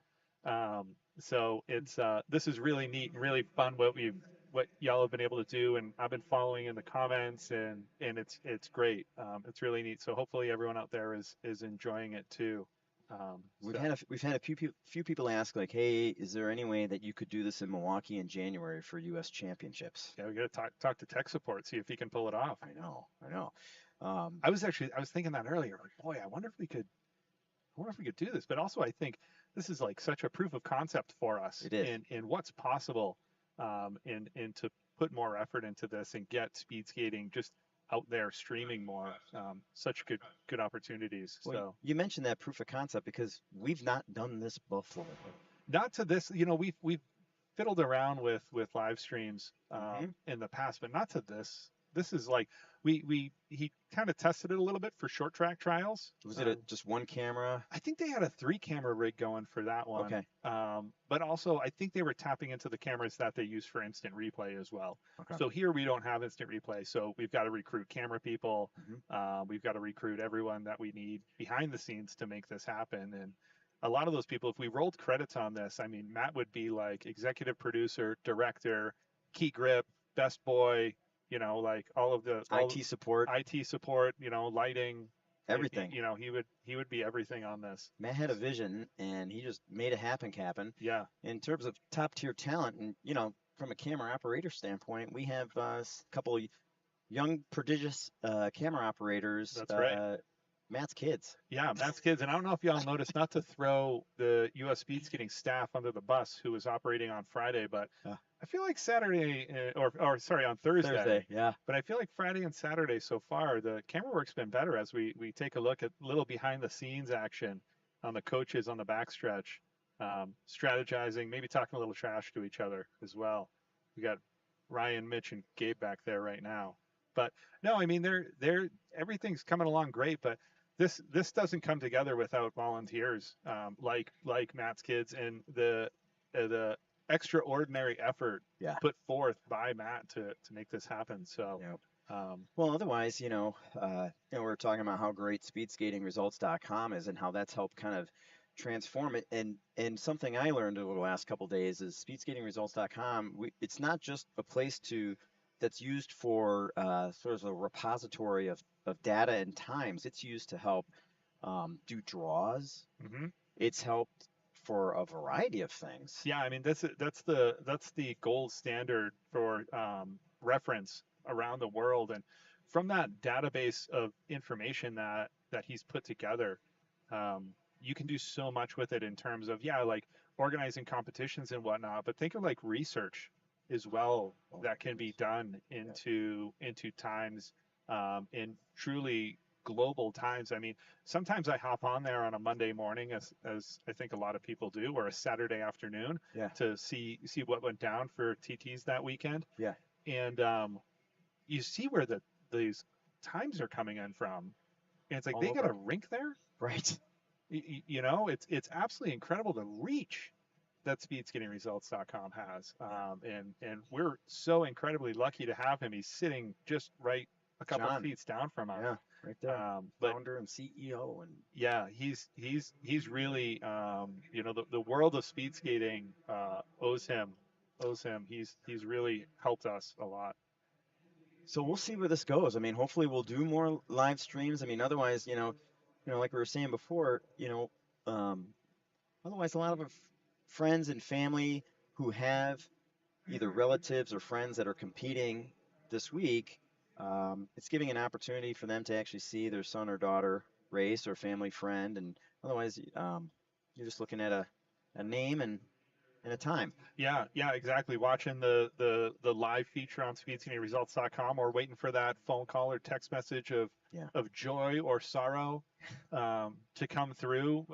So it's this is really neat and really fun what y'all have been able to do, and I've been following in the comments, and it's great. It's really neat. So hopefully everyone out there is enjoying it too. We've had a few people ask like, hey, is there any way that you could do this in Milwaukee in January for U.S. championships? Yeah, we got to talk to tech support, see if he can pull it off. I know. I was thinking that earlier. Like, boy, I wonder if we could do this. But also, I think this is like such a proof of concept for us in what's possible, and to put more effort into this and get speed skating just out there streaming more. Such good opportunities. Well, so you mentioned that proof of concept because we've not done this before. Not to this, we've fiddled around with live streams in the past, but not to this. This is like he kind of tested it a little bit for short track trials. Was it just one camera? I think they had a 3-camera rig going for that one. Okay. But also I think they were tapping into the cameras that they use for instant replay as well. Okay. So here we don't have instant replay, so we've got to recruit camera people. We've got to recruit everyone that we need behind the scenes to make this happen. And a lot of those people, if we rolled credits on this, I mean, Matt would be like executive producer, director, key grip, best boy, like all of the IT support, lighting, everything. He would be everything on this. Matt had a vision and he just made it happen. Yeah. In terms of top tier talent, and from a camera operator standpoint, we have a couple of young prodigious camera operators. That's right. Matt's kids. Yeah, Matt's kids. And I don't know if y'all noticed, not to throw the US Speed Skating staff under the bus who was operating on Friday, but I feel like Saturday, or sorry, on Thursday. Yeah. But I feel like Friday and Saturday so far, the camera work's been better as we take a look at little behind the scenes action on the coaches on the backstretch, strategizing, maybe talking a little trash to each other as well. We got Ryan, Mitch, and Gabe back there right now. But no, I mean they're everything's coming along great, but this doesn't come together without volunteers like Matt's kids and the extraordinary effort put forth by Matt to make this happen. So, well, otherwise, we're talking about how great speedskatingresults.com is and how that's helped kind of transform it. And something I learned over the last couple of days is speedskatingresults.com. It's not just a place that's used for sort of a repository of data and times. It's used to help do draws. Mm-hmm. It's helped for a variety of things. Yeah, I mean that's the gold standard for reference around the world, and from that database of information that he's put together, you can do so much with it in terms of like organizing competitions and whatnot. But think of like research as well that can be done into times in truly global times. I mean, sometimes I hop on there on a Monday morning, as I think a lot of people do, or a Saturday afternoon, to see what went down for TTs that weekend. Yeah. And you see where these times are coming in from, and it's like they got a rink there, right? It's absolutely incredible the reach that speedskatingresults.com has, and we're so incredibly lucky to have him. He's sitting just right a couple of feet down from us. Yeah, right there. Founder and CEO, and he's really the world of speed skating owes him. He's really helped us a lot. So we'll see where this goes. I mean, hopefully we'll do more live streams. I mean, otherwise, like we were saying before, otherwise a lot of our friends and family who have either relatives or friends that are competing this week, it's giving an opportunity for them to actually see their son or daughter race or family friend. And otherwise, you're just looking at a name and a time. Yeah, exactly. Watching the live feature on speedskatingresults.com, or waiting for that phone call or text message of joy or sorrow to come through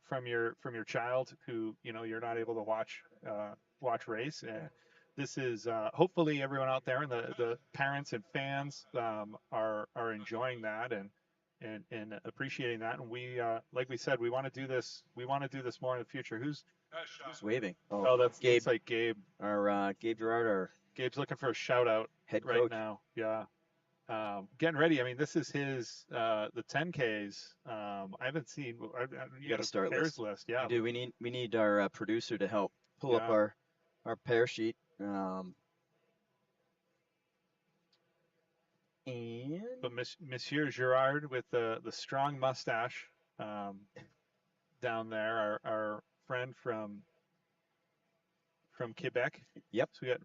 from your child who you're not able to watch race. And this is hopefully everyone out there and the parents and fans are enjoying that and appreciating that. And we like we said, we want to do this more in the future. Who's waving? Oh, that's Gabe. It's like Gabe. Our Gabe Gerard, Gabe's looking for a shout out head right coach now. Yeah. Getting ready. I mean, this is his the 10Ks. I haven't seen. You got to start list. Yeah. We do. We need our producer to help pull up our pair sheet. But Monsieur Gerard with the strong mustache down there, our friend from Quebec. Yep. So we got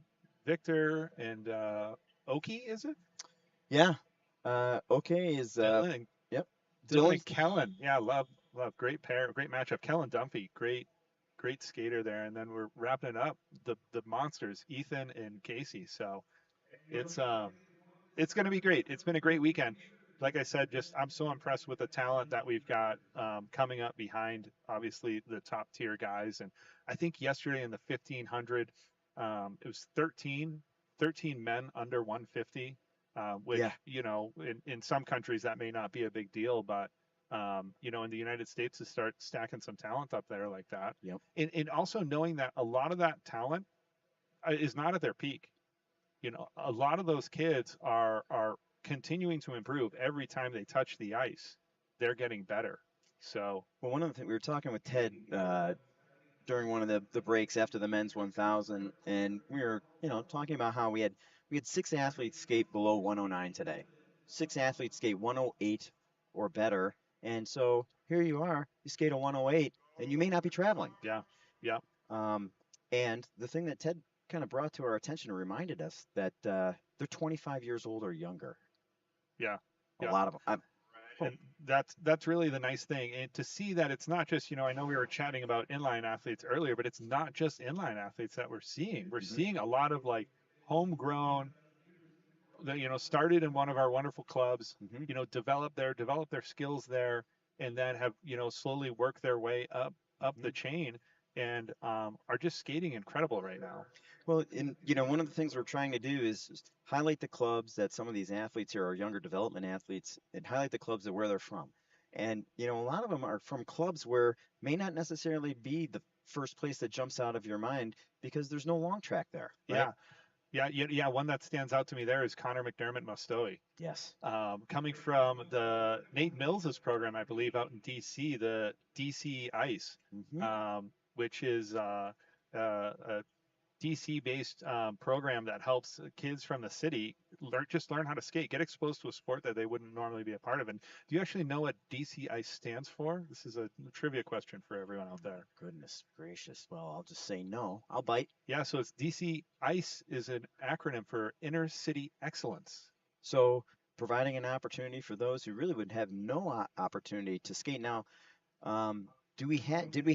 Victor and Oki, is it? Yeah. Okay is Dylan. Yep. Dylan and Kellen. Yeah, love. Great pair, great matchup. Kellen Dunphy, great skater there. And then we're wrapping it up the monsters, Ethan and Casey. So it's going to be great. It's been a great weekend. Like I said, I'm so impressed with the talent that we've got coming up behind, obviously, the top tier guys. And I think yesterday in the 1500, it was 13 men under 150, which, in some countries that may not be a big deal, but, in the United States to start stacking some talent up there like that. Yep. And also knowing that a lot of that talent is not at their peak. A lot of those kids are continuing to improve every time they touch the ice. They're getting better. So, well, one of the things we were talking with Ted during one of the breaks after the men's 1000, and we were talking about how we had 6 athletes skate below 109 today. 6 athletes skate 108 or better, and so here you are, you skate a 108, and you may not be traveling. Yeah. And the thing that Ted kind of brought to our attention and reminded us that they're 25 years old or younger. Yeah. A lot of them. and that's really the nice thing, and to see that it's not just, I know we were chatting about inline athletes earlier, but it's not just inline athletes that we're seeing. We're seeing a lot of like homegrown that started in one of our wonderful clubs, develop their skills there, and then have slowly work their way up the chain, and are just skating incredible right now. Well, and one of the things we're trying to do is highlight the clubs that some of these athletes here are younger development athletes, and highlight the clubs that where they're from. And a lot of them are from clubs where may not necessarily be the first place that jumps out of your mind because there's no long track there, right? Yeah. One that stands out to me there is Connor McDermott Mostowi. Yes. Coming from the Nate Mills's program, I believe, out in DC, the DC Ice, which is a DC-based program that helps kids from the city learn how to skate, get exposed to a sport that they wouldn't normally be a part of. And do you actually know what DC Ice stands for? This is a trivia question for everyone out there. Goodness gracious. Well, I'll just say no. I'll bite. Yeah, so it's DC Ice is an acronym for Inner City Excellence. So providing an opportunity for those who really would have no opportunity to skate. Now, did we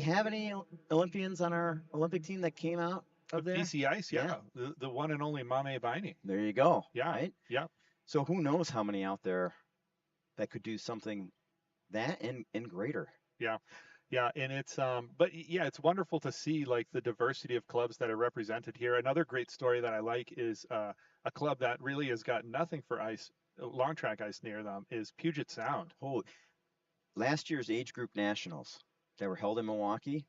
have any Olympians on our Olympic team that came out of there? DC Ice, yeah. The one and only Mame Binding. There you go. Yeah. Right? Yeah. So who knows how many out there that could do something that and greater. Yeah. Yeah, and it's it's wonderful to see like the diversity of clubs that are represented here. Another great story that I like is a club that really has got nothing for ice, long track ice near them, is Puget Sound. Last year's age group nationals that were held in Milwaukee,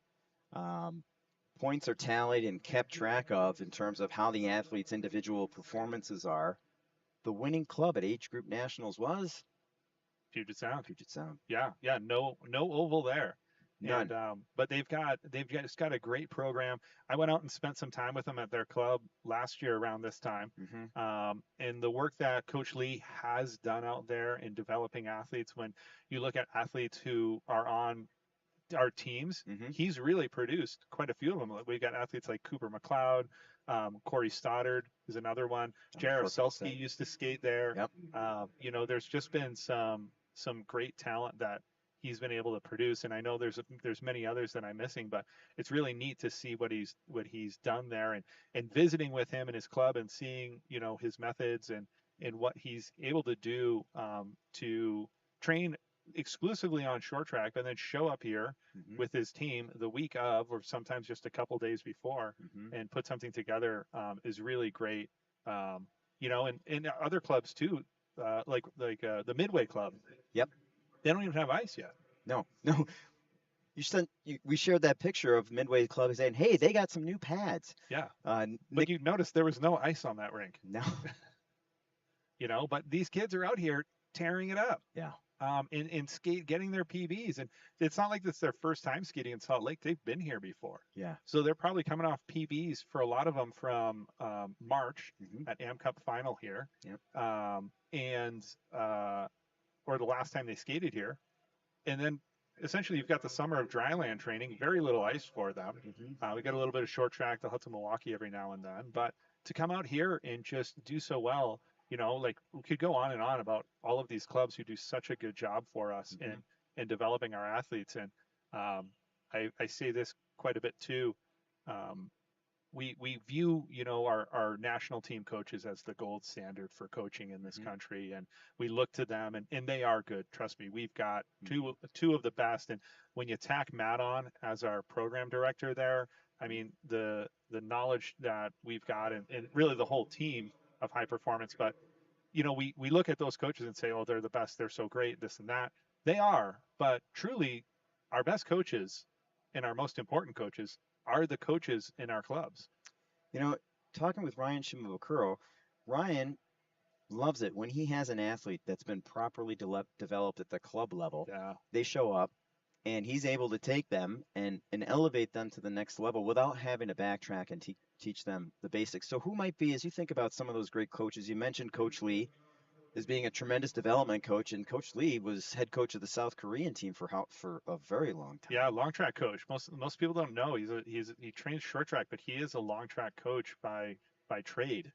points are tallied and kept track of in terms of how the athletes' individual performances are. The winning club at age group nationals was Puget Sound. Puget Sound. Yeah. No oval there. None. And but they've just got a great program. I went out and spent some time with them at their club last year around this time. And the work that Coach Lee has done out there in developing athletes, when you look at athletes who are on our teams, he's really produced quite a few of them. We've got athletes like Cooper McLeod, Corey Stoddard is another one. Jared Selski used to skate there. Yep. There's just been some great talent that he's been able to produce, and I know there's many others that I'm missing, but it's really neat to see what he's done there, and visiting with him and his club and seeing his methods and what he's able to do to train exclusively on short track, and then show up here with his team the week of, or sometimes just a couple days before, and put something together is really great. And other clubs too, like the Midway Club. Yep. They don't even have ice yet. No. We shared that picture of Midway Club saying, "Hey, they got some new pads." Yeah. But you noticed there was no ice on that rink. No. But these kids are out here tearing it up. Yeah. In skate, getting their PBs, and it's not like this is their first time skating in Salt Lake. They've been here before. Yeah. So they're probably coming off PBs for a lot of them from March at AmCup final here. Yep. Or the last time they skated here, and then essentially you've got the summer of dryland training, very little ice for them. We got a little bit of short track. They'll head to Milwaukee every now and then, but to come out here and just do so well, like we could go on and on about all of these clubs who do such a good job for us in developing our athletes. And I say this quite a bit too. We view our national team coaches as the gold standard for coaching in this country, and we look to them, and they are good. Trust me, we've got two of the best. And when you tack Matt on as our program director there, I mean the knowledge that we've got, and really the whole team of high performance. But we look at those coaches and say, oh, they're the best, they're so great, this and that. They are, but truly our best coaches and our most important coaches are the coaches in our clubs. Talking with Ryan Shimabukuro, Ryan loves it when he has an athlete that's been properly developed at the club level. Yeah. They show up, and he's able to take them and elevate them to the next level without having to backtrack and teach them the basics. So who might be, as you think about some of those great coaches, you mentioned Coach Lee as being a tremendous development coach, and Coach Lee was head coach of the South Korean team for a very long time. Yeah, long track coach. Most people don't know he trains short track, but he is a long track coach by trade.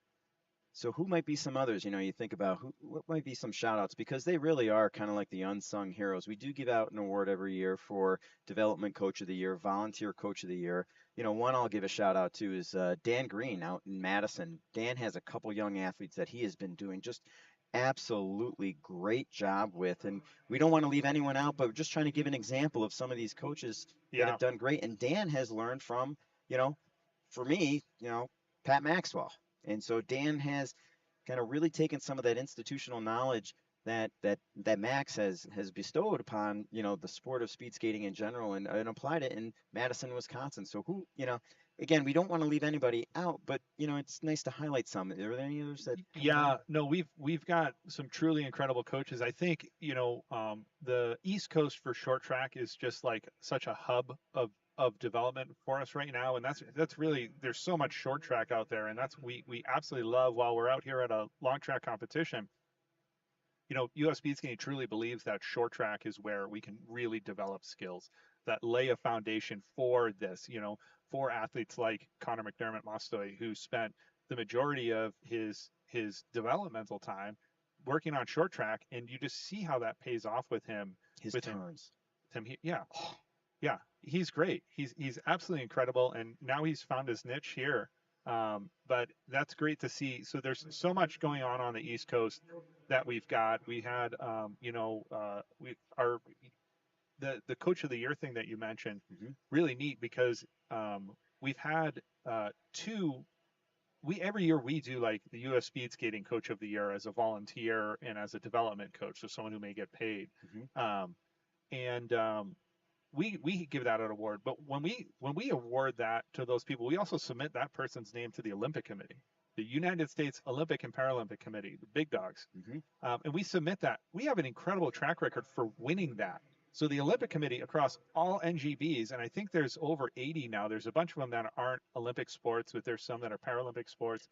So who might be some others? You think about what might be some shout outs because they really are kind of like the unsung heroes. We do give out an award every year for Development Coach of the Year, Volunteer Coach of the Year. One I'll give a shout out to is Dan Green out in Madison. Dan has a couple young athletes that he has been doing just absolutely great job with, and we don't want to leave anyone out, but we're just trying to give an example of some of these coaches that Yeah. have done great. And Dan has learned from, you know, for me, Pat Maxwell. And so Dan has kind of really taken some of that institutional knowledge that Max has bestowed upon the sport of speed skating in general and applied it in Madison, Wisconsin. So again, we don't want to leave anybody out, but it's nice to highlight some. Are there any others that come to Yeah, mind? no, we've got some truly incredible coaches. I think, the East Coast for short track is just like such a hub of development for us right now, and that's really, there's so much short track out there, and that's we absolutely love. While we're out here at a long track competition, US Speed Skating truly believes that short track is where we can really develop skills that lay a foundation for this, for athletes like Connor McDermott Mostoy, who spent the majority of his developmental time working on short track, and you just see how that pays off with him. His With him, turns. yeah, yeah, he's great. He's absolutely incredible, and now he's found his niche here. But that's great to see. So there's so much going on the East Coast that we've got. We had, we are the coach of the year thing that you mentioned, Hmm. really neat because we've had two. We every year we do like the U.S. Speed Skating Coach of the Year as a volunteer and as a development coach, so someone who may get paid. Hmm. Um, and we give that an award, but when we award that to those people, we also submit that person's name to the Olympic Committee, the United States Olympic and Paralympic Committee, the big dogs. Hmm. And we submit that. We have an incredible track record for winning that. So the Olympic Committee across all NGBs, and I think there's over 80 now. There's a bunch of them that aren't Olympic sports, but there's some that are Paralympic sports.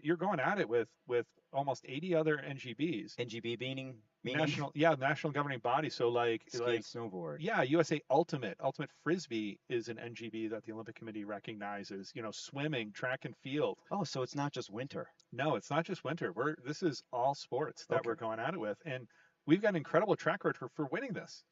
You're going at it with almost 80 other NGBs, NGB meaning national governing body. So ski and snowboard. yeah, USA Ultimate Frisbee is an NGB that the Olympic Committee recognizes. Swimming, track and field. Oh, so it's not just winter. No, it's not just winter. This is all sports that Okay. we're going at it with, and we've got an incredible track record for winning this.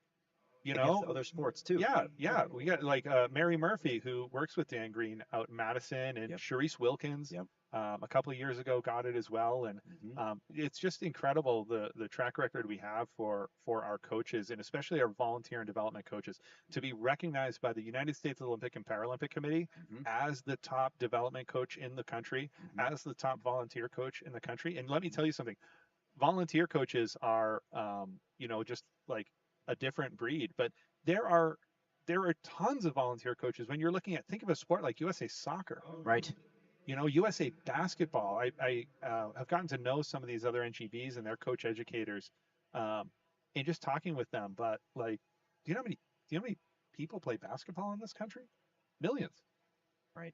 Against other sports too. Yeah. We got like Mary Murphy, who works with Dan Green out in Madison, and Yep. Charisse Wilkins. Yep. A couple of years ago got it as well, and Hmm. it's just incredible the track record we have for our coaches, and especially our volunteer and development coaches, to be recognized by the United States Olympic and Paralympic Committee Hmm. as the top development coach in the country, Hmm. as the top volunteer coach in the country. And let me tell you something, volunteer coaches are just like a different breed, but there are tons of volunteer coaches. When you're looking at, think of a sport like USA Soccer, Right. USA Basketball. I have gotten to know some of these other NGBs and their coach educators, and just talking with them. But like, do you know how many people play basketball in this country? Millions. Right.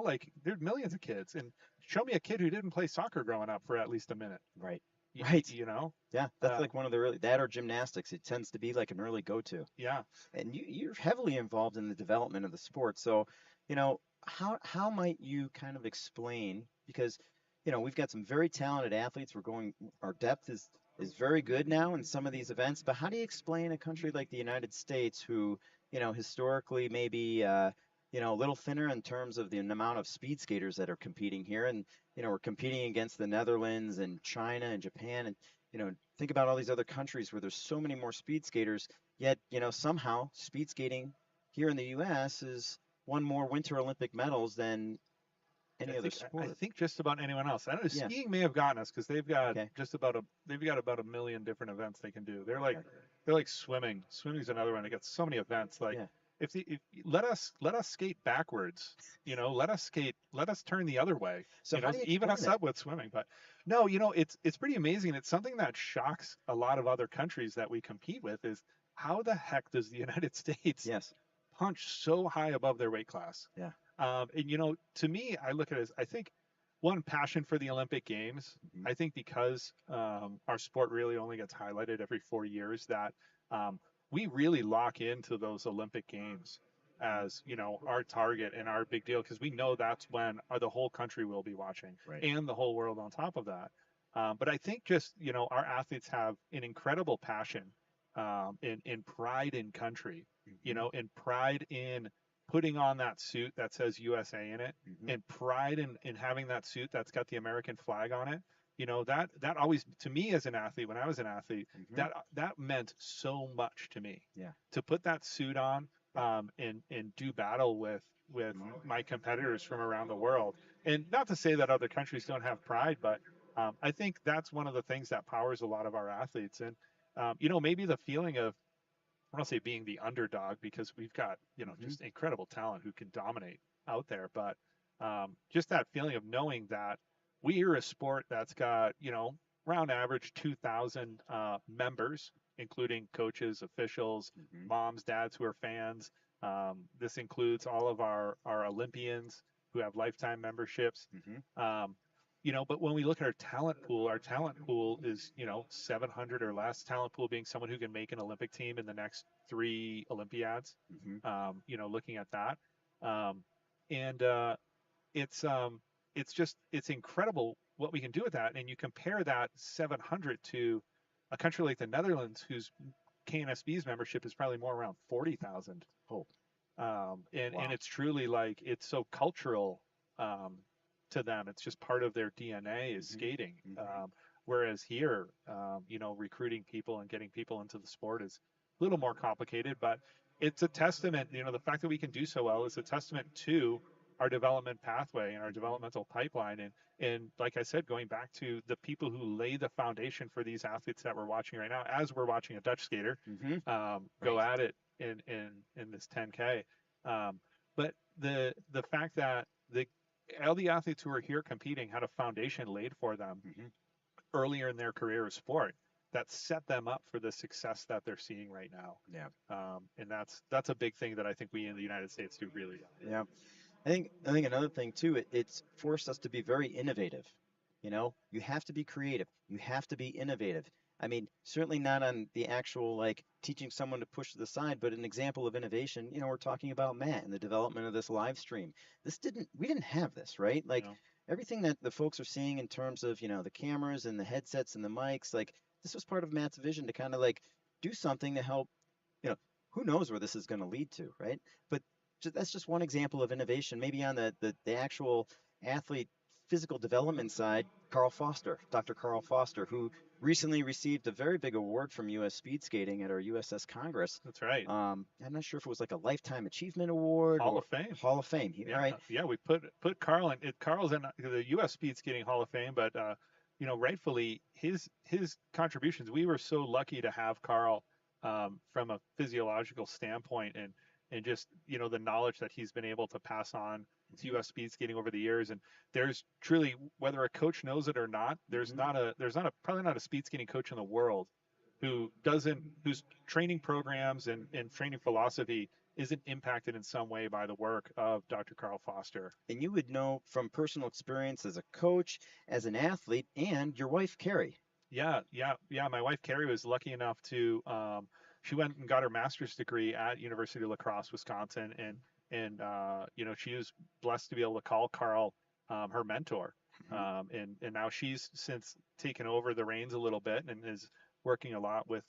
Like there's millions of kids, and show me a kid who didn't play soccer growing up for at least a minute. Right. Y- Right. You know? Yeah, that's Uh, like one of the early, that or gymnastics. It tends to be like an early go-to. yeah. And you're heavily involved in the development of the sport. So, how might you kind of explain, because, we've got some very talented athletes. Our depth is very good now in some of these events, but how do you explain a country like the United States who, historically maybe, a little thinner in terms of the amount of speed skaters that are competing here, and we're competing against the Netherlands and China and Japan, and think about all these other countries where there's so many more speed skaters, yet somehow speed skating here in the U.S. has won more Winter Olympic medals than any other I sport. think just about anyone else. I don't know. Yeah. Skiing may have gotten us because they've got Okay. they've got about a million different events they can do. Okay. They're like swimming. Swimming's another one. They got so many events. Like Yeah. if let us skate backwards, let us turn the other way. So how do you Even explain us that? up with swimming. But no, it's pretty amazing. It's something that shocks a lot of other countries that we compete with, is how the heck does the United States Yes. punch so high above their weight class? Yeah. And to me, I look at it as, I think, one, passion for the Olympic Games. Mhm. I think because our sport really only gets highlighted every 4 years, that we really lock into those Olympic Games. as our target and our big deal, because we know that's when the whole country will be watching, Right. and the whole world on top of that. But I think just our athletes have an incredible passion, in pride in country, in pride in putting on that suit that says USA in it, and pride in having that suit that's got the American flag on it. That always, to me as an athlete, when I was an athlete, that meant so much to me. Yeah. To put that suit on, and do battle with my competitors from around the world. And not to say that other countries don't have pride, but I think that's one of the things that powers a lot of our athletes. And maybe the feeling of, I don't say being the underdog, because we've got just incredible talent who can dominate out there, but just that feeling of knowing that we are a sport that's got around average 2,000 members, including coaches, officials, moms, dads who are fans. This includes all of our Olympians who have lifetime memberships. But when we look at our talent pool is 700 or less. Talent pool being someone who can make an Olympic team in the next 3 Olympiads. Looking at that, and it's incredible what we can do with that. And you compare that 700 to a country like the Netherlands, whose KNSB's membership is probably more around 40,000. Oh. And it's truly like, it's so cultural to them. It's just part of their DNA is skating. Whereas here, recruiting people and getting people into the sport is a little more complicated, but it's a testament, the fact that we can do so well is a testament to our development pathway and our developmental pipeline. And like I said, going back to the people who lay the foundation for these athletes that we're watching right now, as we're watching a Dutch skater go at it in this 10K. But the fact that all the athletes who are here competing had a foundation laid for them earlier in their career of sport that set them up for the success that they're seeing right now. Yeah. And that's a big thing that I think we in the United States do really well. Yeah. I think another thing too, it's forced us to be very innovative. You have to be creative. You have to be innovative. I mean, certainly not on the actual like teaching someone to push to the side, but an example of innovation, we're talking about Matt and the development of this live stream. We didn't have this, right? Like everything that the folks are seeing in terms of, the cameras and the headsets and the mics, like this was part of Matt's vision to kind of like do something to help, who knows where this is going to lead to, right? But that's just one example of innovation. Maybe on the actual athlete physical development side, Dr. Carl Foster, who recently received a very big award from U.S. Speed Skating at our USS Congress. That's right. I'm not sure if it was like a Lifetime Achievement Award Hall or of Fame. Hall of Fame. Yeah, right? Yeah, we put Carl in. Carl's in the U.S. Speed Skating Hall of Fame, but rightfully his contributions. We were so lucky to have Carl from a physiological standpoint, and just the knowledge that he's been able to pass on to U.S. speed skating over the years. And there's truly, whether a coach knows it or not, there's probably not a speed skating coach in the world whose training programs and training philosophy isn't impacted in some way by the work of Dr. Carl Foster. And you would know from personal experience as a coach, as an athlete, and your wife Carrie. Yeah. My wife Carrie was lucky enough to she went and got her master's degree at University of La Crosse, Wisconsin, and she was blessed to be able to call Carl her mentor. And now she's since taken over the reins a little bit and is working a lot with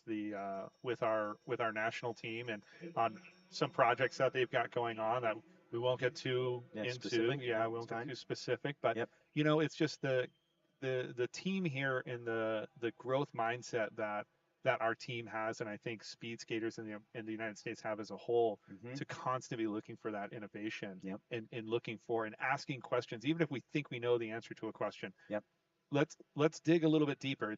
our national team and on some projects that they've got going on that we won't get too into. Specific. Yeah, we won't get too specific, but it's just the team here and the growth mindset that our team has, and I think speed skaters in the United States have as a whole, to constantly looking for that innovation and looking for and asking questions, even if we think we know the answer to a question. Let's dig a little bit deeper.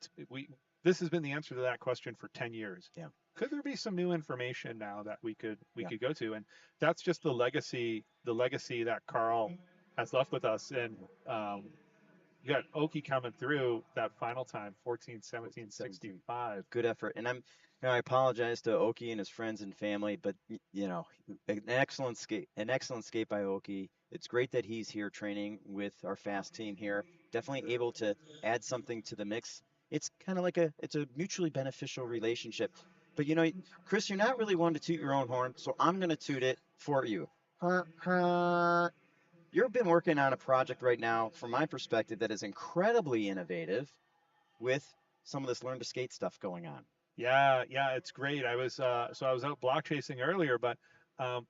This has been the answer to that question for 10 years. Could there be some new information now that we could go to? And that's just the legacy that Carl has left with us. And you got Oki coming through that final time, 14:17:65. Good effort. And I apologize to Oki and his friends and family, but an excellent skate by Oki. It's great that he's here training with our fast team here. Definitely able to add something to the mix. It's kind of like it's a mutually beneficial relationship. But you know, Chris, you're not really one to toot your own horn, so I'm going to toot it for you. You've been working on a project right now, from my perspective, that is incredibly innovative with some of this learn to skate stuff going on. Yeah, it's great. I was I was out block chasing earlier, but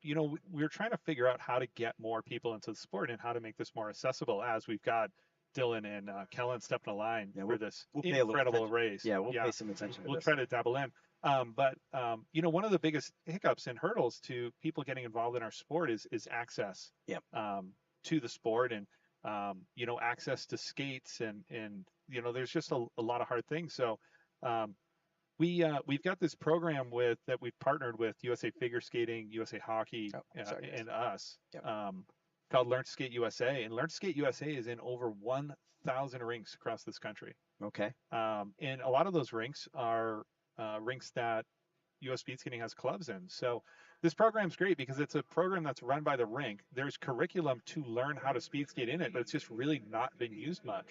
we were trying to figure out how to get more people into the sport and how to make this more accessible. As we've got Dylan and Kellen stepping a line Yeah, for this we'll pay a little incredible attention. race. Yeah, we'll Yeah, pay some attention to we'll this. try to dabble in. One of the biggest hiccups and hurdles to people getting involved in our sport is access. Yep. To the sport and access to skates and there's just a lot of hard things. So we've got this program that we've partnered with USA Figure Skating, USA Hockey, and us, Yep. called Learn to Skate USA. And Learn to Skate USA is in over 1,000 rinks across this country. Okay. And a lot of those rinks are rinks that US Speed Skating has clubs in. So this program's great because it's a program that's run by the rink. There's curriculum to learn how to speed skate in it, but it's just really not been used much.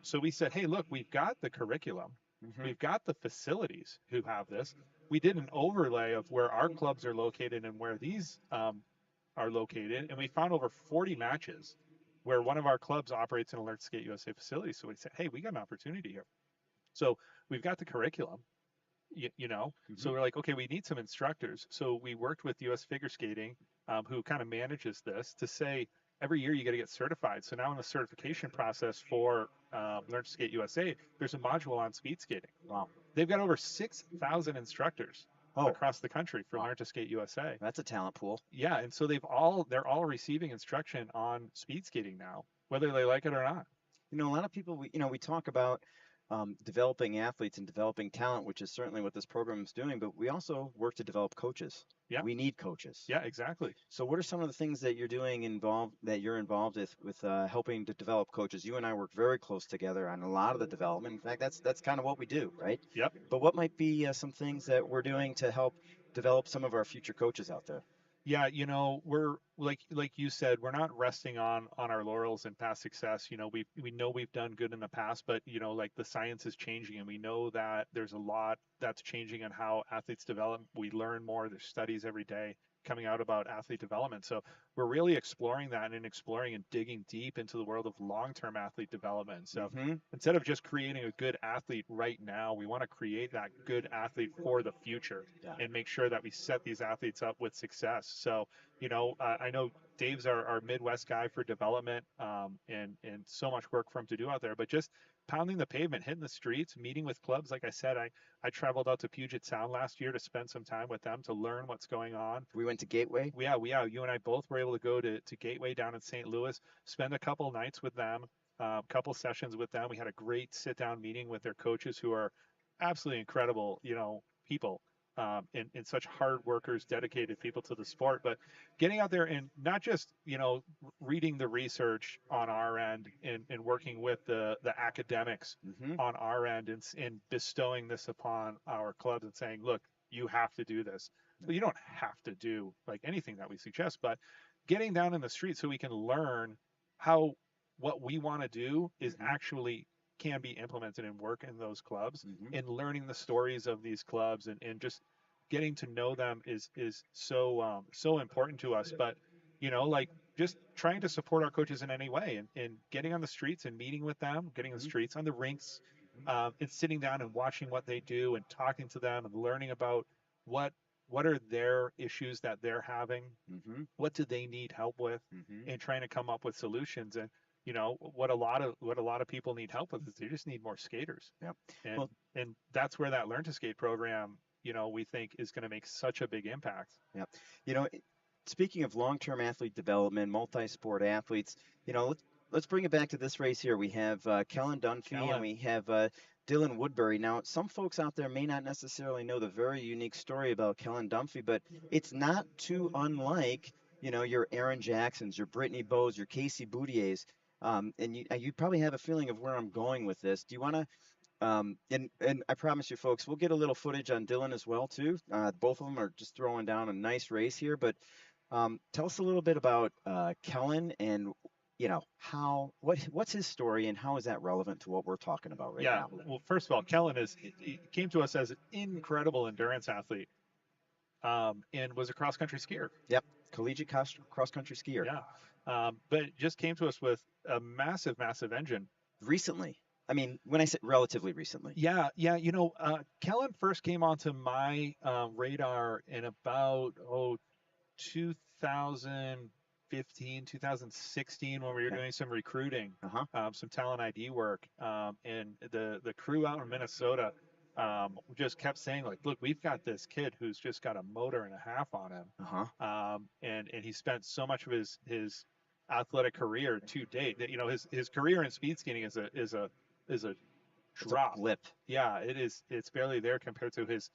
So we said, hey, look, we've got the curriculum. Mm-hmm. We've got the facilities who have this. We did an overlay of where our clubs are located and where these are located, and we found over 40 matches where one of our clubs operates in a Learn to Skate USA facility. So we said, hey, we got an opportunity here. So we've got the curriculum. Mm-hmm. So we're like, okay, we need some instructors. So we worked with US Figure Skating, who kind of manages this, to say every year you got to get certified. So now in the certification process for Learn to Skate USA, there's a module on speed skating. Wow. They've got over 6,000 instructors across the country for Learn to Skate USA. That's a talent pool. Yeah, and so they're all receiving instruction on speed skating now, whether they like it or not. You know, a lot of people, we talk about developing athletes and developing talent, which is certainly what this program is doing, but we also work to develop coaches. Yeah. We need coaches. Yeah, exactly. So what are some of the things that you're doing you're involved with helping to develop coaches? You and I work very close together on a lot of the development. In fact, that's kind of what we do, right? Yep. But what might be some things that we're doing to help develop some of our future coaches out there? Yeah, we're like you said, we're not resting on our laurels and past success. We know we've done good in the past, but like the science is changing, and we know that there's a lot that's changing on how athletes develop. We learn more. There's studies every day coming out about athlete development. So we're really exploring that and exploring and digging deep into the world of long-term athlete development. So instead of just creating a good athlete right now, we want to create that good athlete for the future and make sure that we set these athletes up with success. So, I know Dave's our Midwest guy for development, and so much work for him to do out there, but just pounding the pavement, hitting the streets, meeting with clubs. Like I said, I traveled out to Puget Sound last year to spend some time with them to learn what's going on. We went to Gateway. Yeah. You and I both were able to go to Gateway down in St. Louis, spend a couple nights with them, couple sessions with them. We had a great sit down meeting with their coaches, who are absolutely incredible, people. And such hard workers, dedicated people to the sport, but getting out there and not just, reading the research on our end and working with the academics on our end and bestowing this upon our clubs and saying, look, you have to do this. Well, you don't have to do like anything that we suggest, but getting down in the street so we can learn how what we want to do is actually can be implemented and work in those clubs, and learning the stories of these clubs and just getting to know them is so important to us. But like just trying to support our coaches in any way and getting on the streets and meeting with them, getting on the streets, on the rinks, and sitting down and watching what they do and talking to them and learning about what are their issues that they're having, what do they need help with, and trying to come up with solutions. And what a lot of people need help with is they just need more skaters. Yep. And that's where that Learn to Skate program, we think is going to make such a big impact. Yep. Speaking of long-term athlete development, multi-sport athletes, let's bring it back to this race here. We have Kellen Dunphy and we have Dylan Woodbury. Now, some folks out there may not necessarily know the very unique story about Kellen Dunphy, but it's not too unlike, your Aaron Jacksons, your Brittany Bowes, your Casey Boutiers. And you probably have a feeling of where I'm going with this. Do you want to, and I promise you folks, we'll get a little footage on Dylan as well too. Both of them are just throwing down a nice race here, but tell us a little bit about Kellen and, what's his story and how is that relevant to what we're talking about right Yeah. now? Well, first of all, Kellen he came to us as an incredible endurance athlete, and was a cross country skier. Yep, collegiate cross country skier. Yeah. But just came to us with a massive, massive engine. Recently, I mean, when I say relatively recently. Yeah, yeah. Kellen first came onto my radar in about 2015, 2016 when we were Okay. doing some recruiting, Uh-huh. some talent ID work, and the crew out in Minnesota just kept saying like, look, we've got this kid who's just got a motor and a half on him, Uh-huh. and he spent so much of his athletic career to date that his career in speed skating is a It's a drop. blip. Yeah, it is. It's barely there compared to his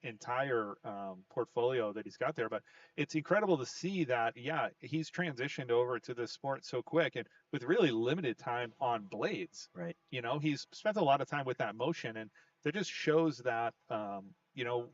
entire portfolio that he's got there. But it's incredible to see that. Yeah, he's transitioned over to this sport so quick and with really limited time on blades. Right. He's spent a lot of time with that motion, and that just shows that.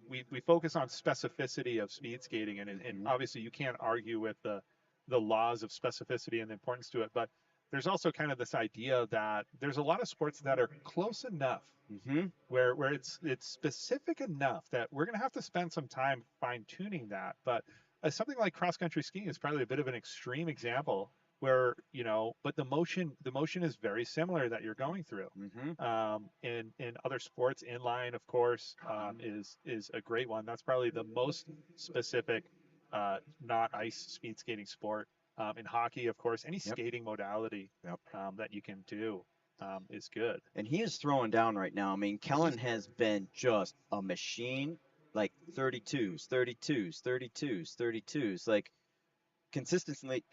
We focus on specificity of speed skating, and Mhm. obviously you can't argue with the laws of specificity and the importance to it, but there's also kind of this idea that there's a lot of sports that are close enough Mm-hmm. where it's specific enough that we're going to have to spend some time fine tuning that. But something like cross country skiing is probably a bit of an extreme example where but the motion is very similar that you're going through. Mm-hmm. In other sports, inline, of course, is a great one. That's probably the most specific, not ice speed skating sport. In hockey, of course, any Yep. skating modality Yep. that you can do is good. And he is throwing down right now. I mean, Kellen has been just a machine, like 32s, 32s, 32s, 32s, like consistently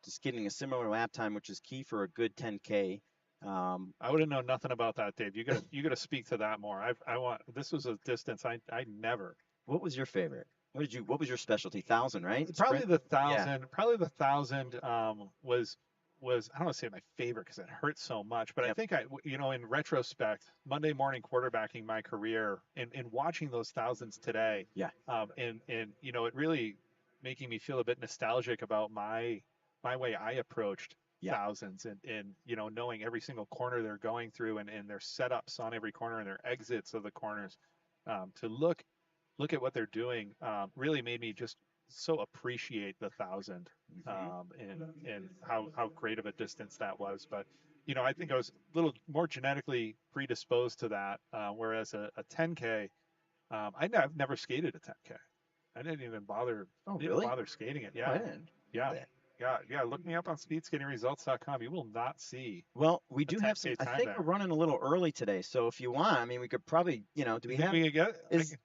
just getting a similar lap time, which is key for a good 10K. I would have known nothing about that, Dave. You gotta speak to that more. This was a distance I never. What was your favorite? What was your specialty? 1,000, right? Probably Sprint? the thousand. Probably the thousand was I don't want to say my favorite because it hurt so much, but I Yep. think in retrospect, Monday morning quarterbacking my career and watching those thousands today, Yeah. and it really making me feel a bit nostalgic about my way I approached Yeah. thousands and knowing every single corner they're going through and their setups on every corner and their exits of the corners, to look at what they're doing, really made me just so appreciate the 1,000, and how great of a distance that was. But I think I was a little more genetically predisposed to that, whereas a 10K, I've never skated a 10K. I didn't even bother. Oh, Didn't really? bother skating it. Oh, I Yeah, didn't know yeah, that. yeah. Look me up on speedskatingresults.com. You will not see Well, we a do have some. 10K I time think there. we're running a little early today, so if you want, I mean, we could probably, do You we think have we could get it? is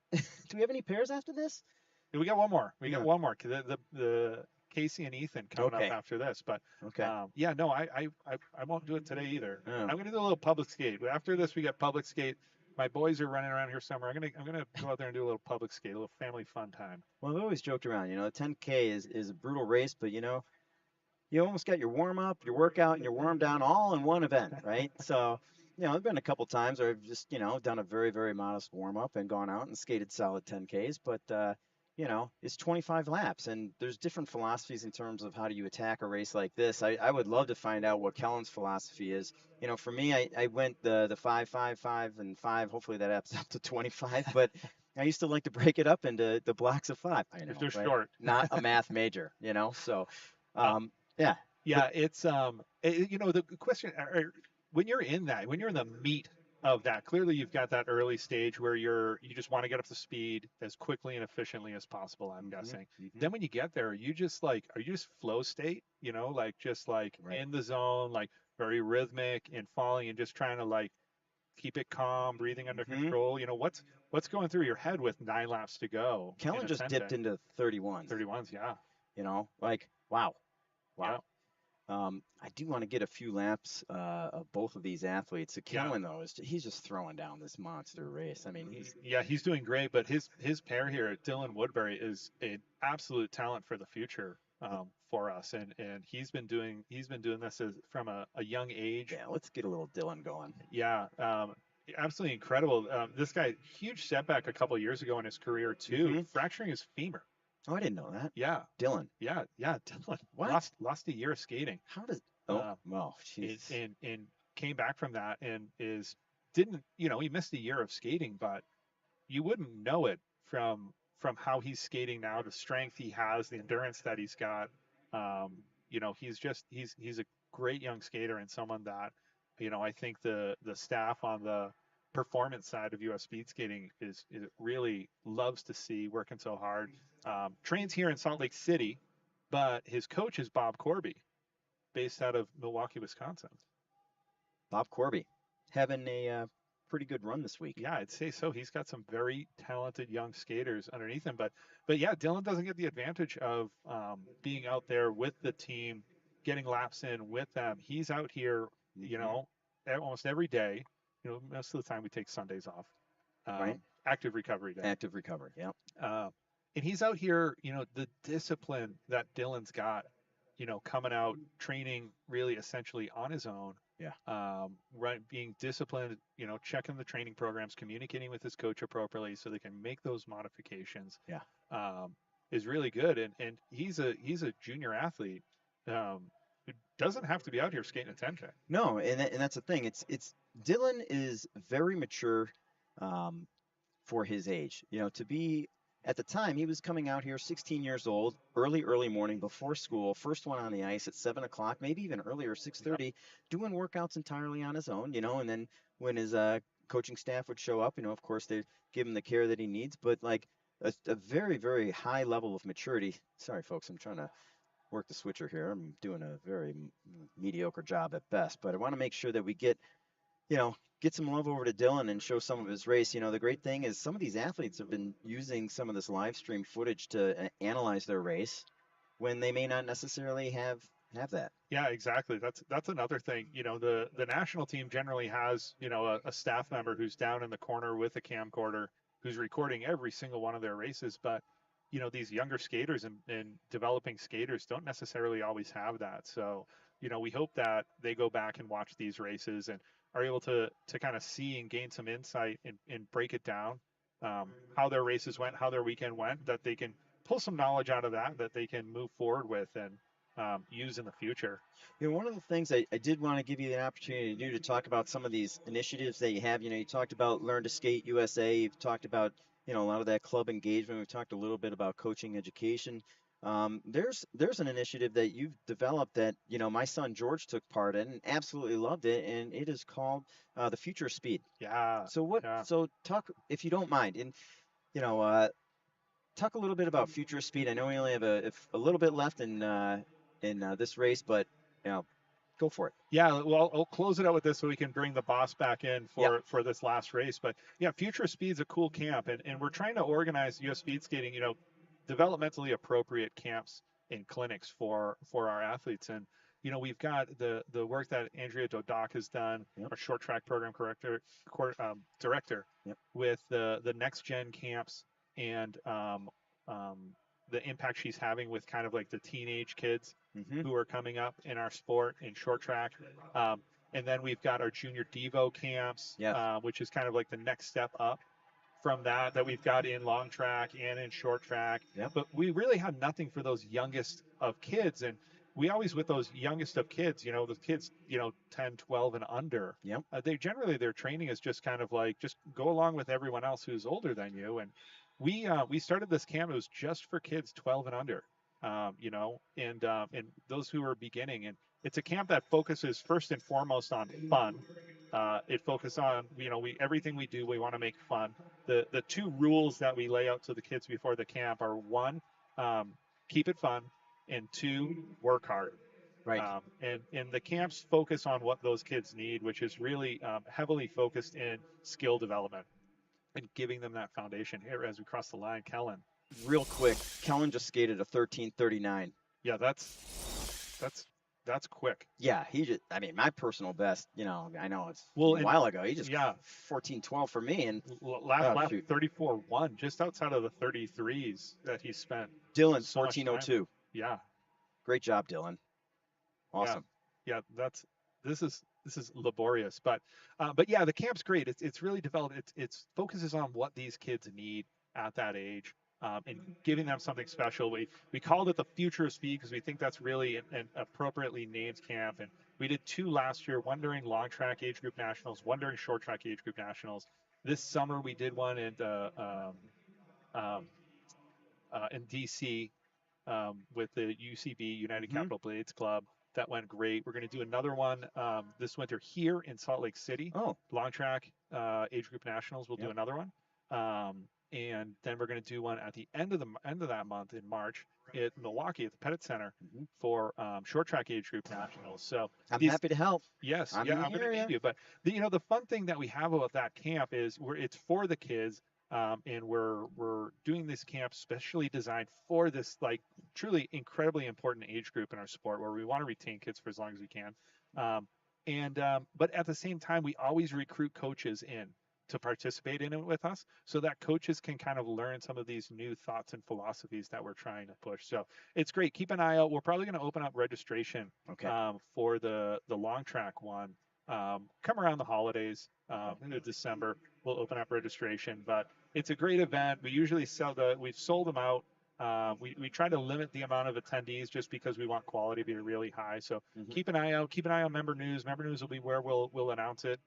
do we have any pairs after this? We got one more. We got Yeah. one more. The Casey and Ethan coming Okay. up after this. But Okay. yeah, no, I won't do it today either. Oh. I'm gonna do a little public skate. After this, we got public skate. My boys are running around here somewhere. I'm gonna go out there and do a little public skate, a little family fun time. Well, I've always joked around, the 10K is a brutal race, but you almost got your warm up, your workout, and your warm down all in one event, right? So, there've been a couple times where I've just, done a very, very modest warm up and gone out and skated solid 10Ks, but it's 25 laps, and there's different philosophies in terms of how do you attack a race like this. I would love to find out what Kellen's philosophy is. For me, I went the 5, 5, 5, and 5. Hopefully that adds up to 25, but I used to like to break it up into the blocks of 5. I know, If they're right? short. Not a math major, so. Yeah. Yeah, it's the question when you're in the meat of that, clearly you've got that early stage where you just want to get up to speed as quickly and efficiently as possible, I'm guessing. Then when you get there, are you just flow state, just Right. in the zone, like very rhythmic and falling and just trying to keep it calm, breathing under control. What's going through your head with 9 laps to go? Kellen just dipped into 31s. 31s, yeah. Wow. Yeah. I do want to get a few laps of both of these athletes. So Kellen, though, he's just throwing down this monster race. I mean, he's doing great, but his pair here, Dylan Woodbury, is an absolute talent for the future for us, and he's been doing this from a young age. Yeah, let's get a little Dylan going. Yeah, absolutely incredible. This guy, huge setback a couple years ago in his career too, fracturing his femur. Oh, I didn't know that. Yeah, Dylan. yeah, Dylan What? lost a year of skating. How does? Oh, Uh, well, jeez. and came back from that and didn't, he missed a year of skating, but you wouldn't know it from how he's skating now, the strength he has, the endurance that he's got. He's a great young skater and someone that, I think the staff on the performance side of US speed skating is really loves to see working so hard. Trains here in Salt Lake City, but his coach is Bob Corby, based out of Milwaukee, Wisconsin. Bob Corby having a pretty good run this week. Yeah, I'd say so. He's got some very talented young skaters underneath him, but yeah, Dylan doesn't get the advantage of being out there with the team, getting laps in with them. He's out here, almost every day. Most of the time we take Sundays off. Right. Active recovery day. Active recovery. Yeah. And he's out here, the discipline that Dylan's got, coming out, training really essentially on his own. Yeah. Right, being disciplined, checking the training programs, communicating with his coach appropriately so they can make those modifications. Yeah. Is really good. And he's a junior athlete. Who doesn't have to be out here skating a 10K. No, and that's the thing. It's Dylan is very mature for his age. To be at the time he was coming out here 16 years old, early morning before school, first one on the ice at 7 o'clock, maybe even earlier, 6:30, Yep. doing workouts entirely on his own, and then when his coaching staff would show up, of course they give him the care that he needs, but like a very, very high level of maturity. Sorry, folks, I'm trying to work the switcher here. I'm doing a very mediocre job at best, but I want to make sure that we get some love over to Dylan and show some of his race. The great thing is some of these athletes have been using some of this live stream footage to analyze their race when they may not necessarily have that. Yeah, exactly. That's another thing. The national team generally has, a staff member who's down in the corner with a camcorder who's recording every single one of their races. But, these younger skaters and developing skaters don't necessarily always have that. So, we hope that they go back and watch these races and are able to kind of see and gain some insight and break it down, how their races went, how their weekend went, that they can pull some knowledge out of that they can move forward with and use in the future. One of the things I did want to give you the opportunity to do to talk about some of these initiatives that you have. You talked about Learn to Skate USA. You've talked about, a lot of that club engagement. We've talked a little bit about coaching education. There's an initiative that you've developed that, my son George took part in and absolutely loved it, and it is called the Future of Speed. Yeah. So Yeah. So talk, if you don't mind, and talk a little bit about Future of Speed. I know we only have a little bit left in this race, but go for it. Yeah, well, I'll close it out with this so we can bring the boss back in for this last race. But yeah, Future Speed's a cool camp, and we're trying to organize US speed skating, developmentally appropriate camps and clinics for our athletes. And we've got the work that Andrea Dodak has done, Yep. our short track program director, Yep. with the next gen camps and the impact she's having with kind of like the teenage kids who are coming up in our sport in short track. And then we've got our junior Devo camps, which is kind of like the next step up from that we've got in long track and in short track. Yep. But we really have nothing for those youngest of kids. And we always, with those youngest of kids, the kids, 10, 12 and under, Yep. they generally, their training is just kind of like, just go along with everyone else who's older than you. And we started this camp, it was just for kids 12 and under, and those who are beginning. And it's a camp that focuses first and foremost on fun. It focuses on, everything we do, we want to make fun. The two rules that we lay out to the kids before the camp are, one, keep it fun, and two, work hard. Right. And the camps focus on what those kids need, which is really heavily focused in skill development and giving them that foundation. Here, as we cross the line, Kellen. Real quick, Kellen just skated a 13:39. Yeah, that's quick. Yeah, he just, my personal best, I know it's a Well, while ago. He just 14:12 for me. And last lap 34:1, just outside of the 33s that he spent. Dylan, so much time. 14:02. Yeah. Great job, Dylan. Awesome. Yeah, this is laborious, but yeah, the camp's great. It's really developed. It focuses on what these kids need at that age. and giving them something special. We called it the Future Speed because we think that's really an appropriately named camp. And we did 2 last year, one during long track age group nationals, one during short track age group nationals. This summer we did one um, in DC with the UCB United Mm-hmm. Capital Blades Club. That went great. We're going to do another one this winter here in Salt Lake City. Oh, Long track age group nationals. We'll do Yep. another one, and then we're going to do one at the end of that month in March at Milwaukee at the Pettit Center Mm-hmm. for short track age group nationals. So I'm these, happy to help. yes, I'm yeah, in the I'm going to area. need you. But the fun thing that we have about that camp is it's for the kids, and we're doing this camp specially designed for this like truly incredibly important age group in our sport where we want to retain kids for as long as we can. But at the same time, we always recruit coaches in to participate in it with us so that coaches can kind of learn some of these new thoughts and philosophies that we're trying to push. So it's great. Keep an eye out. We're probably going to open up registration Okay. for the long track one. Come around the holidays into December, we'll open up registration. But it's a great event. We usually we've sold them out. We try to limit the amount of attendees just because we want quality to be really high. So Mhm. keep an eye out. Keep an eye on Member News. Member News will be where we'll announce it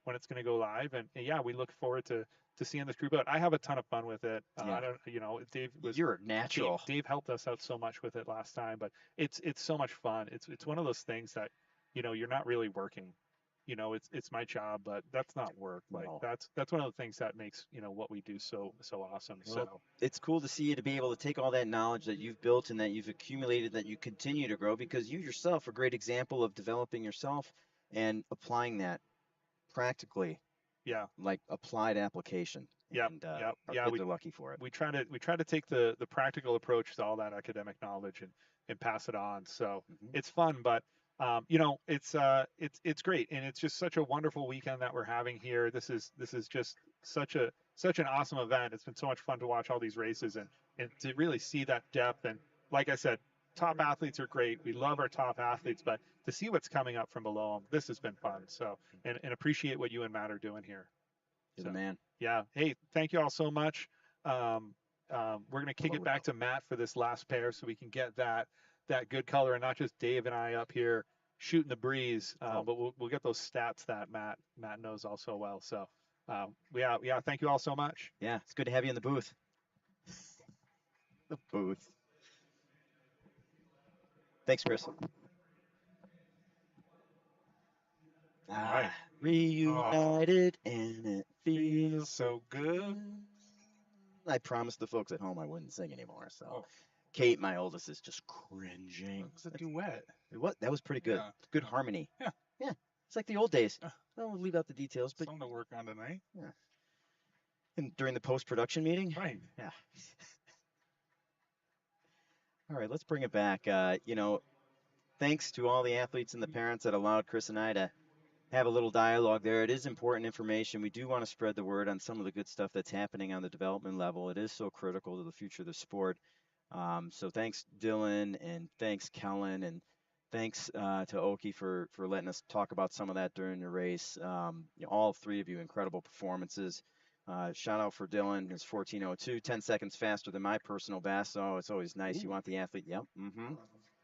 when it's going to go live. And yeah, we look forward to seeing this group out. I have a ton of fun with it. Yeah. I don't, Dave was You're a natural. Dave helped us out so much with it last time, but it's so much fun. It's one of those things that you're not really working. It's my job, but that's not work. Like No. that's one of the things that makes what we do so awesome. Well, So it's cool to see you to be able to take all that knowledge that you've built and that you've accumulated, that you continue to grow, because you yourself are a great example of developing yourself and applying that practically, yeah, like applied application. Yep, And yep, our yeah. kids are lucky for it. We try to take the practical approach to all that academic knowledge and pass it on. So Mhm. it's fun, but it's great, and it's just such a wonderful weekend that we're having here. This is just such an awesome event. It's been so much fun to watch all these races and to really see that depth. And like I said, top athletes are great. We love our top athletes, but to see what's coming up from below them, this has been fun. So and appreciate what you and Matt are doing here. You're So the man. yeah, hey, thank you all so much. We're gonna kick it back to Matt for this last pair so we can get that good color and not just Dave and I up here shooting the breeze, but we'll get those stats that Matt knows all so well. So yeah, thank you all so much. Yeah, it's good to have you in the booth. The booth. Thanks, Chris. right. Reunited and it feels Feels so good. I promised the folks at home I wouldn't sing anymore. So Oh. Kate, my oldest, is just cringing. It was a duet. What? That was pretty good. Yeah. Good harmony. Yeah. Yeah. It's like the old days. Yeah. Well, we'll leave out the details, but Something to work on tonight. and during the post-production meeting. Right. Yeah. All right, let's bring it back. Thanks to all the athletes and the parents that allowed Chris and I to have a little dialogue there. It is important information. We do want to spread the word on some of the good stuff that's happening on the development level. It is so critical to the future of the sport. So thanks, Dylan, and thanks, Kellen, and thanks to Oki for letting us talk about some of that during the race. All 3 of you, incredible performances. Shout out for Dylan, his 14:02, 10 seconds faster than my personal best. So it's always nice. You want the athlete. Yep.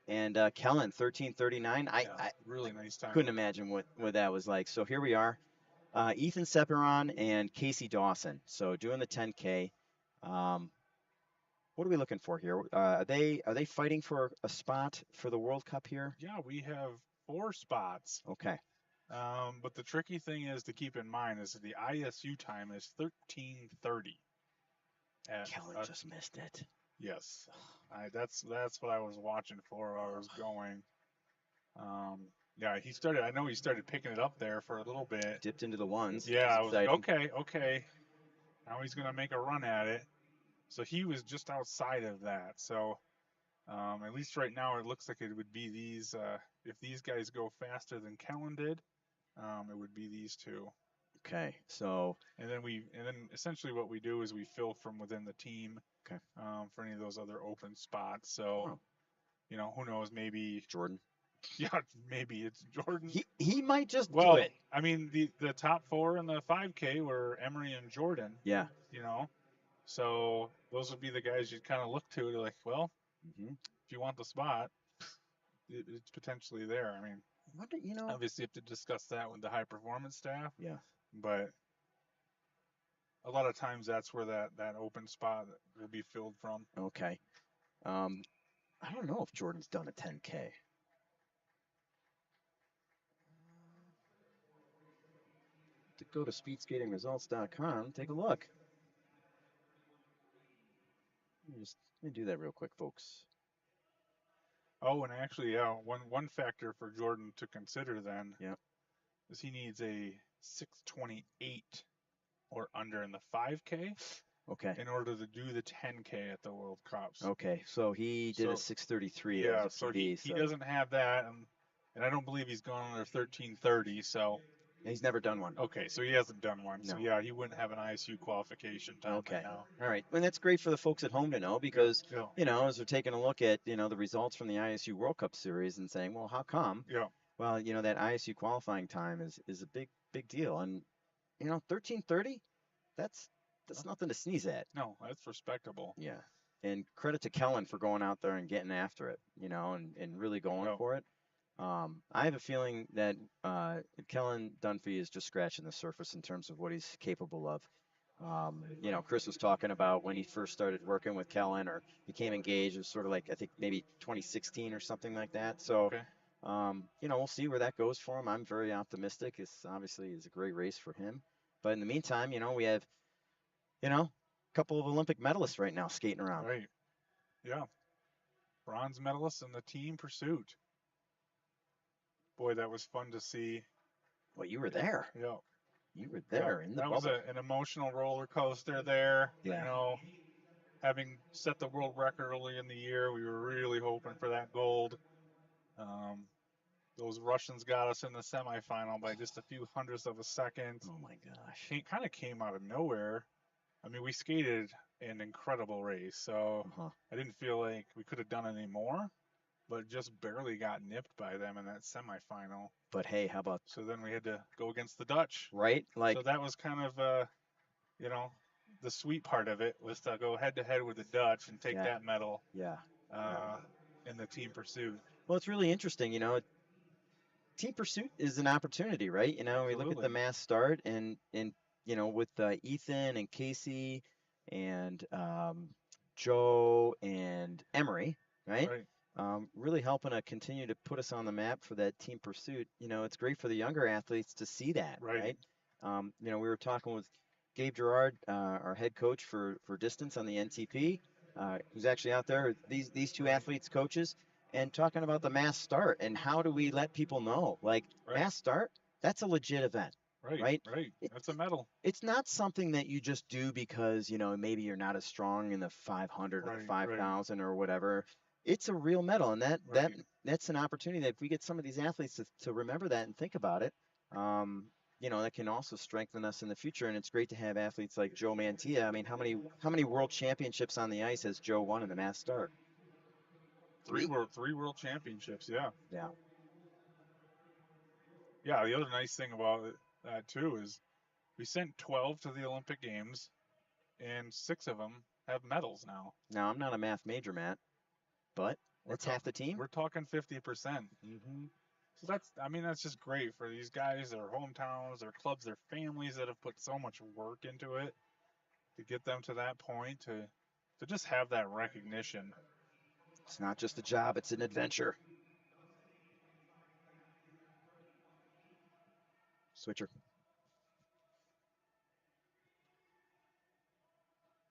And Kellen, 13:39. I Really nice time. couldn't imagine what that was like. So here we are, Ethan Seperon and Casey Dawson. So doing the 10K. What are we looking for here? Are they fighting for a spot for the World Cup here? Yeah, we have 4 spots. Okay. But the tricky thing is to keep in mind is that the ISU time is 13:30. Kellen just missed it. Yes, that's what I was watching for while I was going. Yeah, I know he started picking it up there for a little bit. Dipped into the ones. Yeah, I was like, okay. Now he's gonna make a run at it. So he was just outside of that. So at least right now it looks like it would be these. If these guys go faster than Kellen did, it would be these 2. Okay. So. And then essentially what we do is we fill from within the team. Okay. For any of those other open spots. So, who knows? Maybe Jordan. Yeah, maybe it's Jordan. He might just do it. I mean, the top 4 in the 5K were Emery and Jordan. Yeah. So those would be the guys you'd kind of look to like, well, Mm-hmm. if you want the spot, it's potentially there. I mean, What do you know? obviously you have to discuss that with the high performance staff, Yeah. but a lot of times that's where that open spot will be filled from. Okay. I don't know if Jordan's done a 10K. To go to speedskatingresults.com, take a look. Let me do that real quick, folks. Oh, and actually, yeah, one factor for Jordan to consider then Yeah. is he needs a 6:28 or under in the 5K Okay. in order to do the 10K at the World Cups. Okay. So he did a So 6:33 yeah, as a so PB. he doesn't have that, and I don't believe he's gone under 13:30. So he's never done one. okay, so he hasn't done one. So No. yeah, he wouldn't have an ISU qualification time Okay. right now. All right. And that's great for the folks at home to know because, Yeah, you know, as they're taking a look at, you know, the results from the ISU World Cup series and saying, well, how come? yeah, Well, you know, that ISU qualifying time is a big deal. And, you know, 13:30, that's nothing to sneeze at. no, that's respectable. Yeah. And credit to Kellen for going out there and getting after it, you know, and really going Yeah. for it. I have a feeling that Kellen Dunphy is just scratching the surface in terms of what he's capable of. You know, Chris was talking about when he first started working with Kellen or became engaged. It was sort of like, I think maybe 2016 or something like that. So, Okay. you know, we'll see where that goes for him. I'm very optimistic. It's obviously is a great race for him. But in the meantime, you know, we have, you know, a couple of Olympic medalists right now skating around. Right. Yeah. Bronze medalists in the team pursuit. Boy, that was fun to see. Well, you were there. Yeah. You were Yeah. there in the That was bubble. an emotional roller coaster there. Yeah. You know, having set the world record early in the year, we were really hoping for that gold. Those Russians got us in the semifinal by just a few hundredths of a second. Oh my gosh. Kind of came out of nowhere. I mean, we skated an incredible race, so Uh-huh. I didn't feel like we could have done any more, but just barely got nipped by them in that semifinal. But hey, how about So then we had to go against the Dutch. right? Like, So that was kind of, you know, the sweet part of it was to go head to head with the Dutch and take yeah, that medal yeah. in the team pursuit. Well, it's really interesting. You know, team pursuit is an opportunity, right? You know, we look at the Absolutely. mass start and you know with Ethan and Casey and Joe and Emery, right? Right. Really helping to continue to put us on the map for that team pursuit. You know, it's great for the younger athletes to see that, Right. right? You know, we were talking with Gabe Gerard, our head coach for distance on the NTP, who's actually out there. These two athletes, coaches, and talking about the mass start and how do we let people know, like Right. mass start, that's a legit event, Right. right? Right. That's a medal. It's not something that you just do because, you know, maybe you're not as strong in the 500 or the Right. 5,000 or whatever. It's a real medal, and Right. that's an opportunity that if we get some of these athletes to remember that and think about it, you know, that can also strengthen us in the future. And it's great to have athletes like Joe Mantilla. I mean, how many world championships on the ice has Joe won in the mass start? Three world championships. Yeah. Yeah. Yeah. The other nice thing about that too is we sent 12 to the Olympic Games, and 6 of them have medals now. Now, I'm not a math major, Matt, but that's half the team. We're talking 50%. Mm-hmm. So I mean, that's just great for these guys, their hometowns, their clubs, their families that have put so much work into it to get them to that point to just have that recognition. It's not just a job, it's an adventure. Switcher.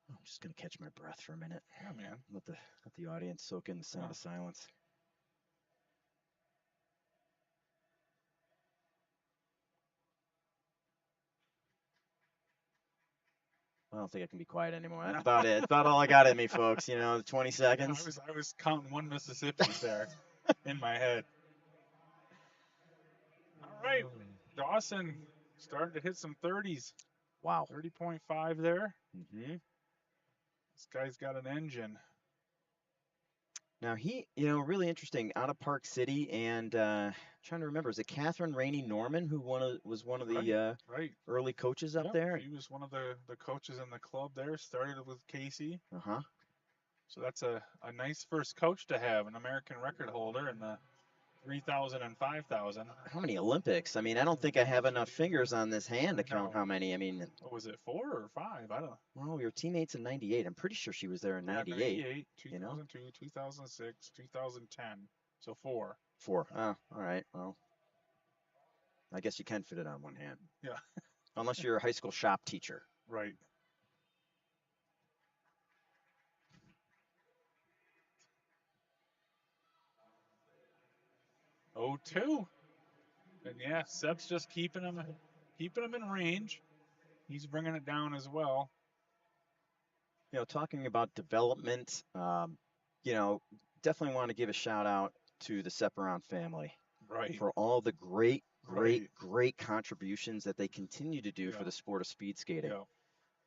I'm just gonna catch my breath for a minute. Yeah, man. Let the audience soak in the sound of silence. I don't think I can be quiet anymore. That's about it. That's about all I got in me, folks. You know, 20 Yeah, seconds. I was counting one Mississippi there in my head. All right, Dawson starting to hit some 30s. Wow. 30.5 there. Mm-hmm. This guy's got an engine. Now he, really interesting. Out of Park City, and trying to remember, is it Catherine Rainey Norman who was one of the Right, right. early coaches up Yep, there? he was one of the coaches in the club there. Started with Casey. Uh-huh. So that's a nice first coach to have, an American record holder in the 3,000 and 5,000. How many Olympics? I mean, I don't think I have enough fingers on this hand to count No. how many. I mean, What was it, 4 or 5? I don't know. well, your teammates in '98. I'm pretty sure she was there in Yeah, '98. 98, You know, 2002, 2006, 2010. So 4. 4. Oh, all right. Well, I guess you can fit it on one hand, Yeah, unless you're a high school shop teacher. right. Oh, 2. And yeah, Seb's just keeping him in range. He's bringing it down as well. Talking about development, definitely want to give a shout out to the Separon family Right. for all the great, Right. great contributions that they continue to do for Yeah. the sport of speed skating.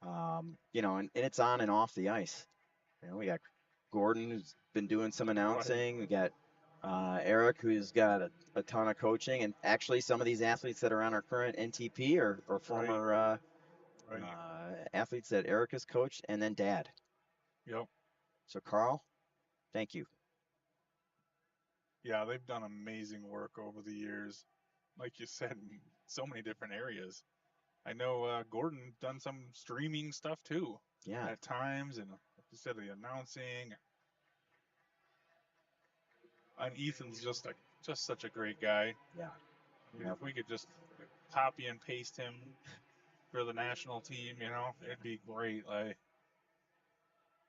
Yeah. And it's on and off the ice. We got Gordon, who's been doing some announcing. We got Eric, who's got a ton of coaching. And actually, some of these athletes that are on our current NTP are former Right. athletes that Eric has coached, and then Dad. Yep. So, Carl, thank you. Yeah, they've done amazing work over the years. Like you said, in so many different areas. I know Gordon done some streaming stuff too. Yeah. At times, and like you said, the announcing. And Ethan's just such a great guy. Yeah. I mean, if we could just copy and paste him for the national team, it'd be great. Like,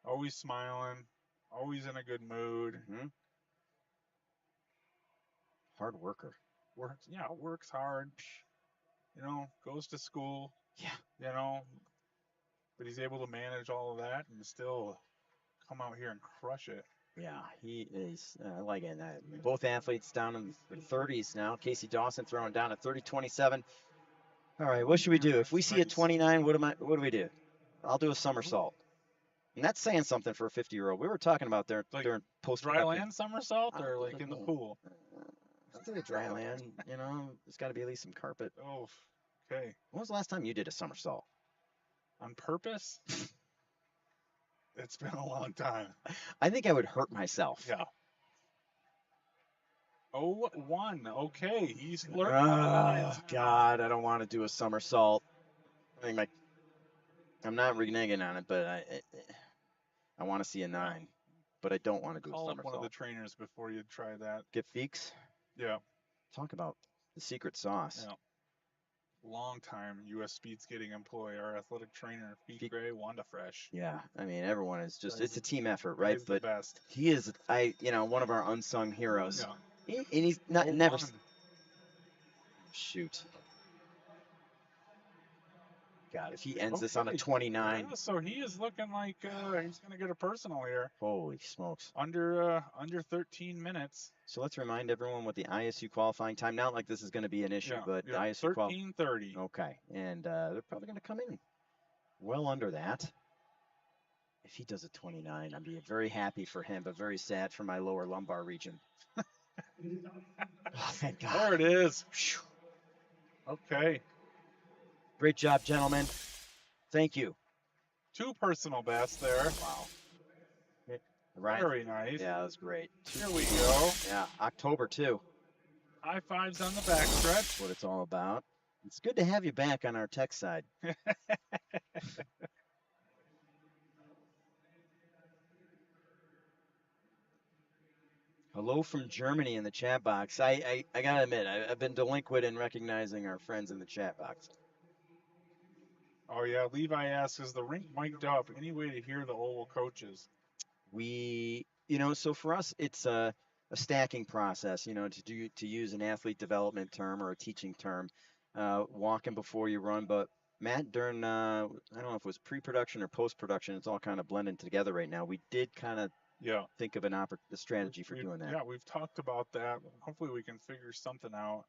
always smiling, always in a good mood. Mm-hmm. Hard worker. Works hard. Goes to school. Yeah. But he's able to manage all of that and still come out here and crush it. Yeah, he is. I like it. Both athletes down in the 30s now. Casey Dawson throwing down at 30-27. All right, what should we do? If we see a 29, what do we do? I'll do a somersault. And that's saying something for a 50-year-old. We were talking about during post dry land somersault or like in the pool? I'll do a dry land. There's got to be at least some carpet. Oh, okay. When was the last time you did a somersault? On purpose? It's been a long time. I think I would hurt myself. Yeah. 0-1. Okay, he's flirting. Oh, God, I don't want to do a somersault. I'm not reneging on it, but I want to see a 9. But I don't want to do a Call somersault. up one of the trainers before you try that. Get Feeks? Yeah. Talk about the secret sauce. Yeah. Long-time U.S. speed skating employee, our athletic trainer, Feek Gray, Wanda Fresh. Yeah, I mean, everyone is just, it's a team effort, right? He's the best. He is, one of our unsung heroes. Yeah. And he's never. Shoot. God, if he ends this on a 29. Yeah, so he is looking like he's going to get a personal here. Holy smokes. Under 13 minutes. So let's remind everyone what the ISU qualifying time. Not like this is going to be an issue, but ISU 13:30. Okay, and they're probably going to come in well under that. If he does a 29, I'd be very happy for him, but very sad for my lower lumbar region. Oh, thank God. There it is. Okay. Great job, gentlemen. Thank you. 2 personal bests there. Wow. Very nice. Yeah, that was great. Here we go. Yeah, October too. High fives on the backstretch. That's what it's all about. It's good to have you back on our tech side. Hello from Germany in the chat box. I gotta admit, I've been delinquent in recognizing our friends in the chat box. Oh yeah, Levi asks, is the rink mic'd up? Any way to hear the oval coaches? So for us, it's a stacking process, to use an athlete development term or a teaching term, walking before you run. But Matt, during, I don't know if it was pre-production or post-production, it's all kind of blending together right now. We did kind of think of a strategy for doing that. Yeah, we've talked about that. Hopefully we can figure something out.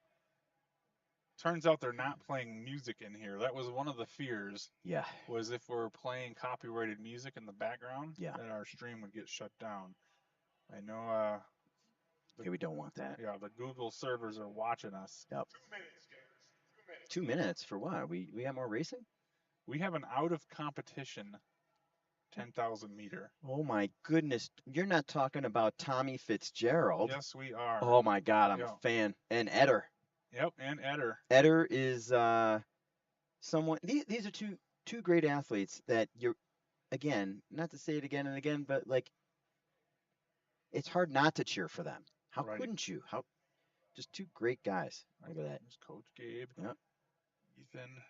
Turns out they're not playing music in here. That was one of the fears. Yeah. Was if we're playing copyrighted music in the background, that our stream would get shut down. I know. Okay, we don't want that. Yeah, the Google servers are watching us. Yep. 2 minutes, Gators. 2 minutes. 2 minutes for what? We got more racing? We have an out of competition 10,000 meter. Oh my goodness. You're not talking about Tommy Fitzgerald. Yes, we are. Oh my God, I'm Yeah. a fan. And Eder. Yep, and Eder. Eder is someone. These are two great athletes that you're, again, not to say it again and again, but like it's hard not to cheer for them. How Right. couldn't you? How just two great guys. Look at that. There's Coach Gabe. Yep. Ethan.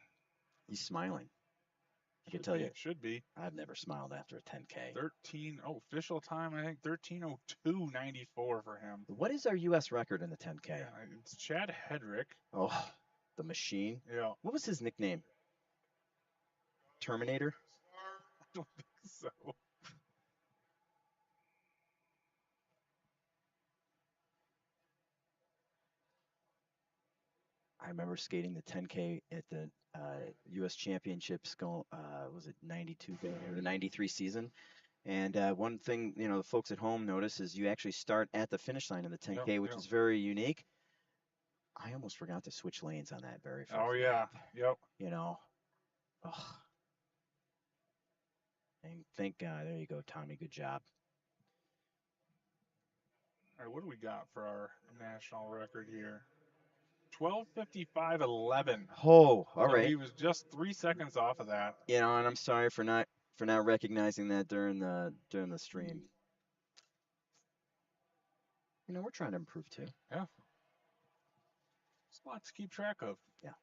He's smiling. I can tell you, Should be. I've never smiled after a 10K. 13. Oh, official time, I think 13:02.94 for him. What is our U.S. record in the 10K? Yeah, it's Chad Hedrick. Oh, the machine. Yeah. What was his nickname? Terminator? I don't think so. I remember skating the 10K at the U.S. Championships. Was it 92 or the 93 season? And one thing, the folks at home notice is you actually start at the finish line in the 10K, which is very unique. I almost forgot to switch lanes on that very first. Oh yeah. lap. Yep. Oh. And thank God. There you go, Tommy. Good job. All right, what do we got for our national record here? 12:55.11. Oh, all So right. he was just 3 seconds off of that. And I'm sorry for not recognizing that during the stream. We're trying to improve too. Yeah. It's a lot to keep track of. Yeah.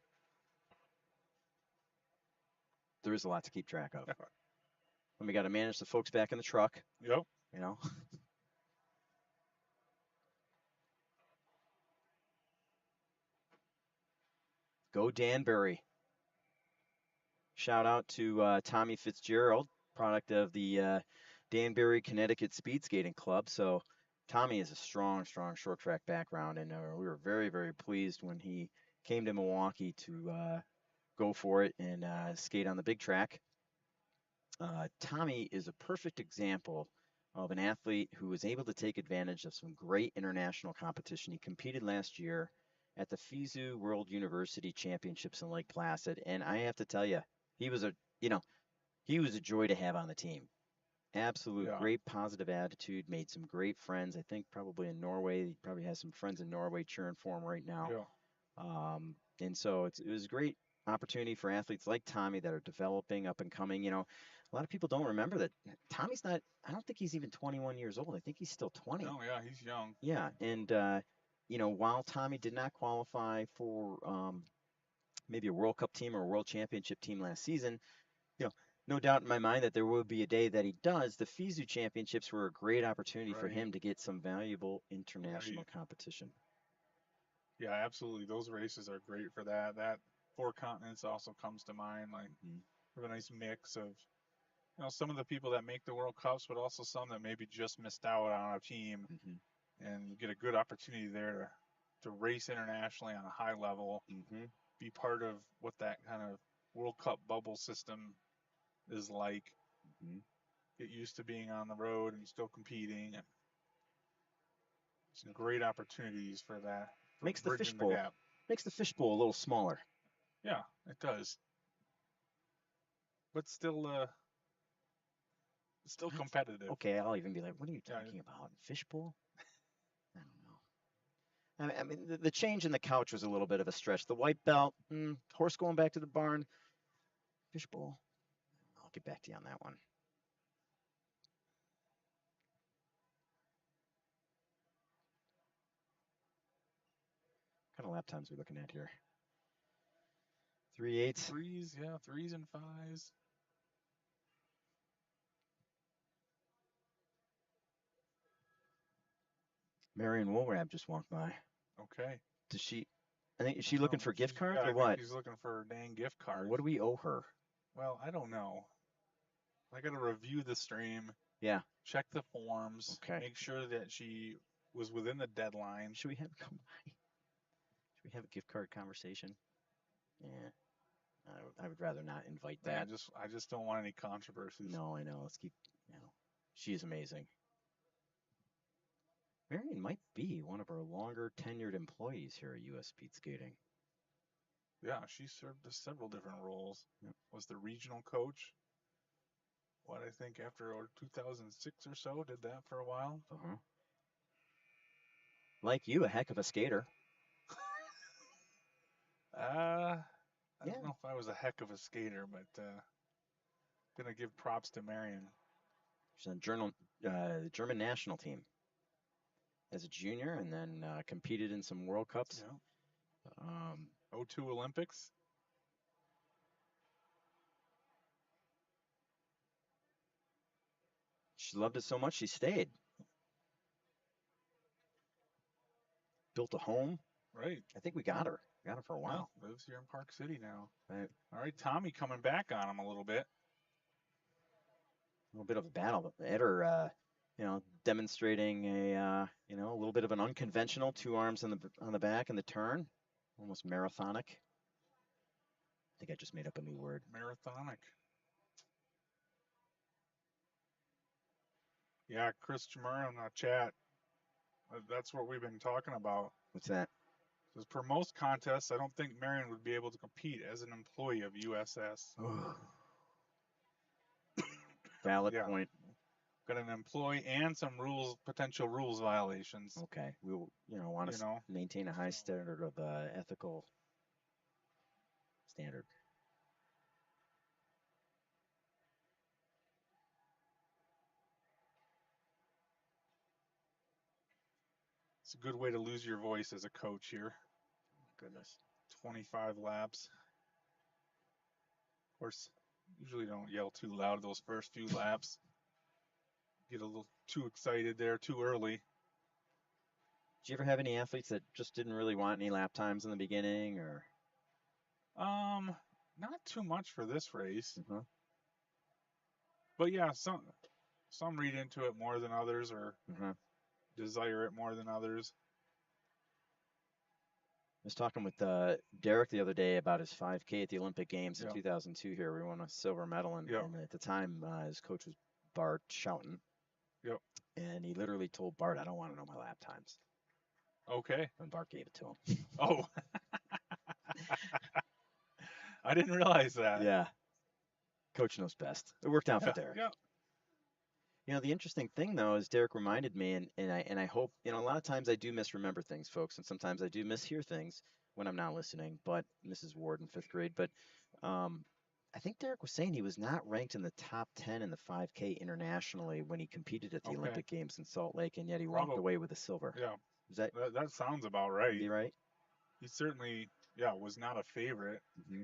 There is a lot to keep track of. And we got to manage the folks back in the truck. Yep. Go Danbury. Shout out to Tommy Fitzgerald, product of the Danbury, Connecticut Speed Skating Club. So Tommy has a strong short track background, and we were very, very pleased when he came to Milwaukee to go for it and skate on the big track. Tommy is a perfect example of an athlete who was able to take advantage of some great international competition. He competed last year at the FISU World University Championships in Lake Placid, and I have to tell you, he was a joy to have on the team. Absolute great positive attitude, made some great friends. I think probably in Norway, he probably has some friends in Norway cheering for him right now. Yeah. And so it was a great opportunity for athletes like Tommy that are developing, up and coming. A lot of people don't remember that Tommy's not, I don't think he's even 21 years old. I think he's still 20. Oh, yeah, he's young. Yeah, and while Tommy did not qualify for maybe a World Cup team or a World Championship team last season, no doubt in my mind that there will be a day that he does. The FISU Championships were a great opportunity for him to get some valuable international competition. Yeah, absolutely. Those races are great for that. That Four Continents also comes to mind. Like, have a nice mix of, some of the people that make the World Cups, but also some that maybe just missed out on a team, and you get a good opportunity there to race internationally on a high level, be part of what that kind of World Cup bubble system is like. Get used to being on the road and still competing. And some great opportunities for that. Makes the fishbowl a little smaller. Yeah, it does. But still competitive. Okay, I'll even be like, what are you talking about? Fishbowl? I don't know. I mean, the change in the couch was a little bit of a stretch. The white belt, horse going back to the barn, fishbowl. I'll get back to you on that one. What kind of lap times are we looking at here? 3/8. Threes, yeah, 3s and 5s. Marion Woolrab just walked by. Okay. Does she? I think is she looking for gift cards or I what? think she's looking for a dang gift card. What do we owe her? Well, I don't know. I got to review the stream. Yeah. Check the forms. Okay. Make sure that she was within the deadline. Should we have her come by? Should we have a gift card conversation? Yeah. I would rather not invite that. I just don't want any controversies. No, I know. Let's keep. She is amazing. Marion might be one of our longer tenured employees here at US Speed Skating. Yeah, she served several different roles. Yep. Was the regional coach. What I think after 2006 or so, did that for a while. Uh-huh. Like you, a heck of a skater. I Yeah. don't know if I was a heck of a skater, but gonna give props to Marion. She's on German national team as a junior, and then competed in some World Cups. Yeah. Um, 02 Olympics. she loved it so much she stayed. Built a home. Right. I think we got her. Got her for a while. Yeah, lives here in Park City now. Right. All right, Tommy coming back on him a little bit. A little bit of a battle. Eder, demonstrating a little bit of an unconventional 2 arms on the back in the turn, almost marathonic. I think I just made up a new word. Marathonic. Yeah, Chris Jamur in the chat. That's what we've been talking about. What's that? Because for most contests, I don't think Marion would be able to compete as an employee of USS. Valid Yeah. point. Got an employee and some potential rules violations. Okay, we will, want to maintain a high standard of ethical standard. It's a good way to lose your voice as a coach here. Goodness. 25 laps. Of course, usually don't yell too loud those first few laps. Get a little too excited there too early. Did you ever have any athletes that just didn't really want any lap times in the beginning, or? Not too much for this race. Mm-hmm. But yeah, some read into it more than others, or desire it more than others. I was talking with Derek the other day about his 5K at the Olympic Games in 2002 here. We won a silver medal, and at the time, his coach was Bart Schouten. Yep. And he literally told Bart, I don't want to know my lap times. Okay. And Bart gave it to him. Oh. I didn't realize that. Yeah. Coach knows best. It worked out for Derek. Yeah. The interesting thing, though, is Derek reminded me, and I hope, a lot of times I do misremember things, folks, and sometimes I do mishear things when I'm not listening, but Mrs. Ward in 5th grade. But I think Derek was saying he was not ranked in the top 10 in the 5K internationally when he competed at the Olympic Games in Salt Lake, and yet he walked away with a silver. Yeah. Is that sounds about right. Be right? He certainly, was not a favorite. Mm-hmm.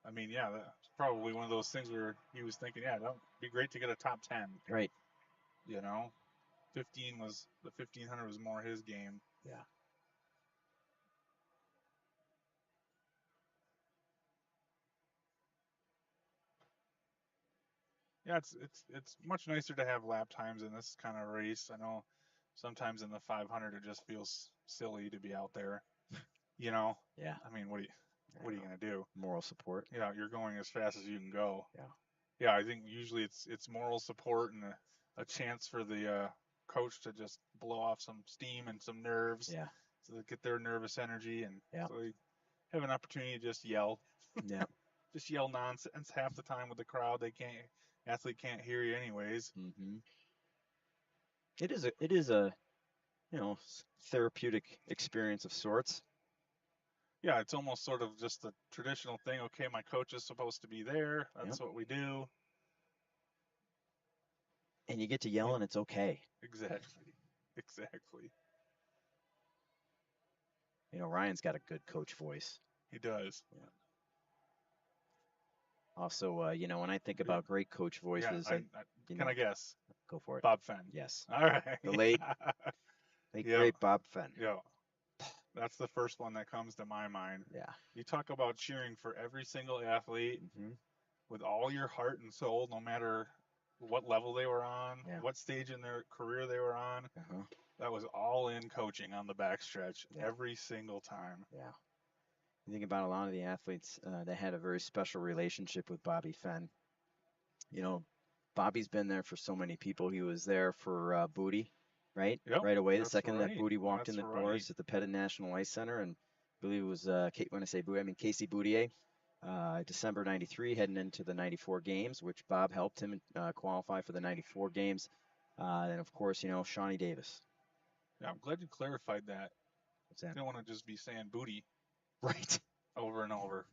I mean, that's probably one of those things where he was thinking, that would be great to get a top 10. Right. 15 was, the 1500 was more his game. Yeah. Yeah, it's much nicer to have lap times in this kind of race. I know sometimes in the 500 it just feels silly to be out there. Yeah. I mean, what are you gonna do? Moral support. Yeah, you're going as fast as you can go. Yeah. Yeah, I think usually it's moral support and a chance for the coach to just blow off some steam and some nerves. Yeah. So they get their nervous energy and so they have an opportunity to just yell. Yeah. Just yell nonsense half the time with the crowd. Athlete can't hear you anyways. Mm-hmm. It is a therapeutic experience of sorts. Yeah, it's almost sort of just the traditional thing. Okay, my coach is supposed to be there. That's what we do. And you get to yell, and it's okay. Exactly. Ryan's got a good coach voice. He does. Yeah. Also, when I think about great coach voices, can I guess? Go for it. Bob Fenn. Yes. All right. The late great Bob Fenn. Yeah. That's the first one that comes to my mind. Yeah. You talk about cheering for every single athlete with all your heart and soul, no matter what level they were on, what stage in their career they were on. That was all in coaching on the backstretch every single time. Yeah. You think about a lot of the athletes that had a very special relationship with Bobby Fenn. Bobby's been there for so many people. He was there for Booty right? Yep, Right away, the that's second that right. Booty walked in That's the right. doors at the Pettit National Ice Center, and I believe it was when I say Booty, I mean Casey Boutier. December '93, heading into the '94 games, which Bob helped him qualify for the '94 games. And of course, Shawnee Davis. Yeah, I'm glad you clarified that. What's that? You don't want to just be saying booty Right. over and over.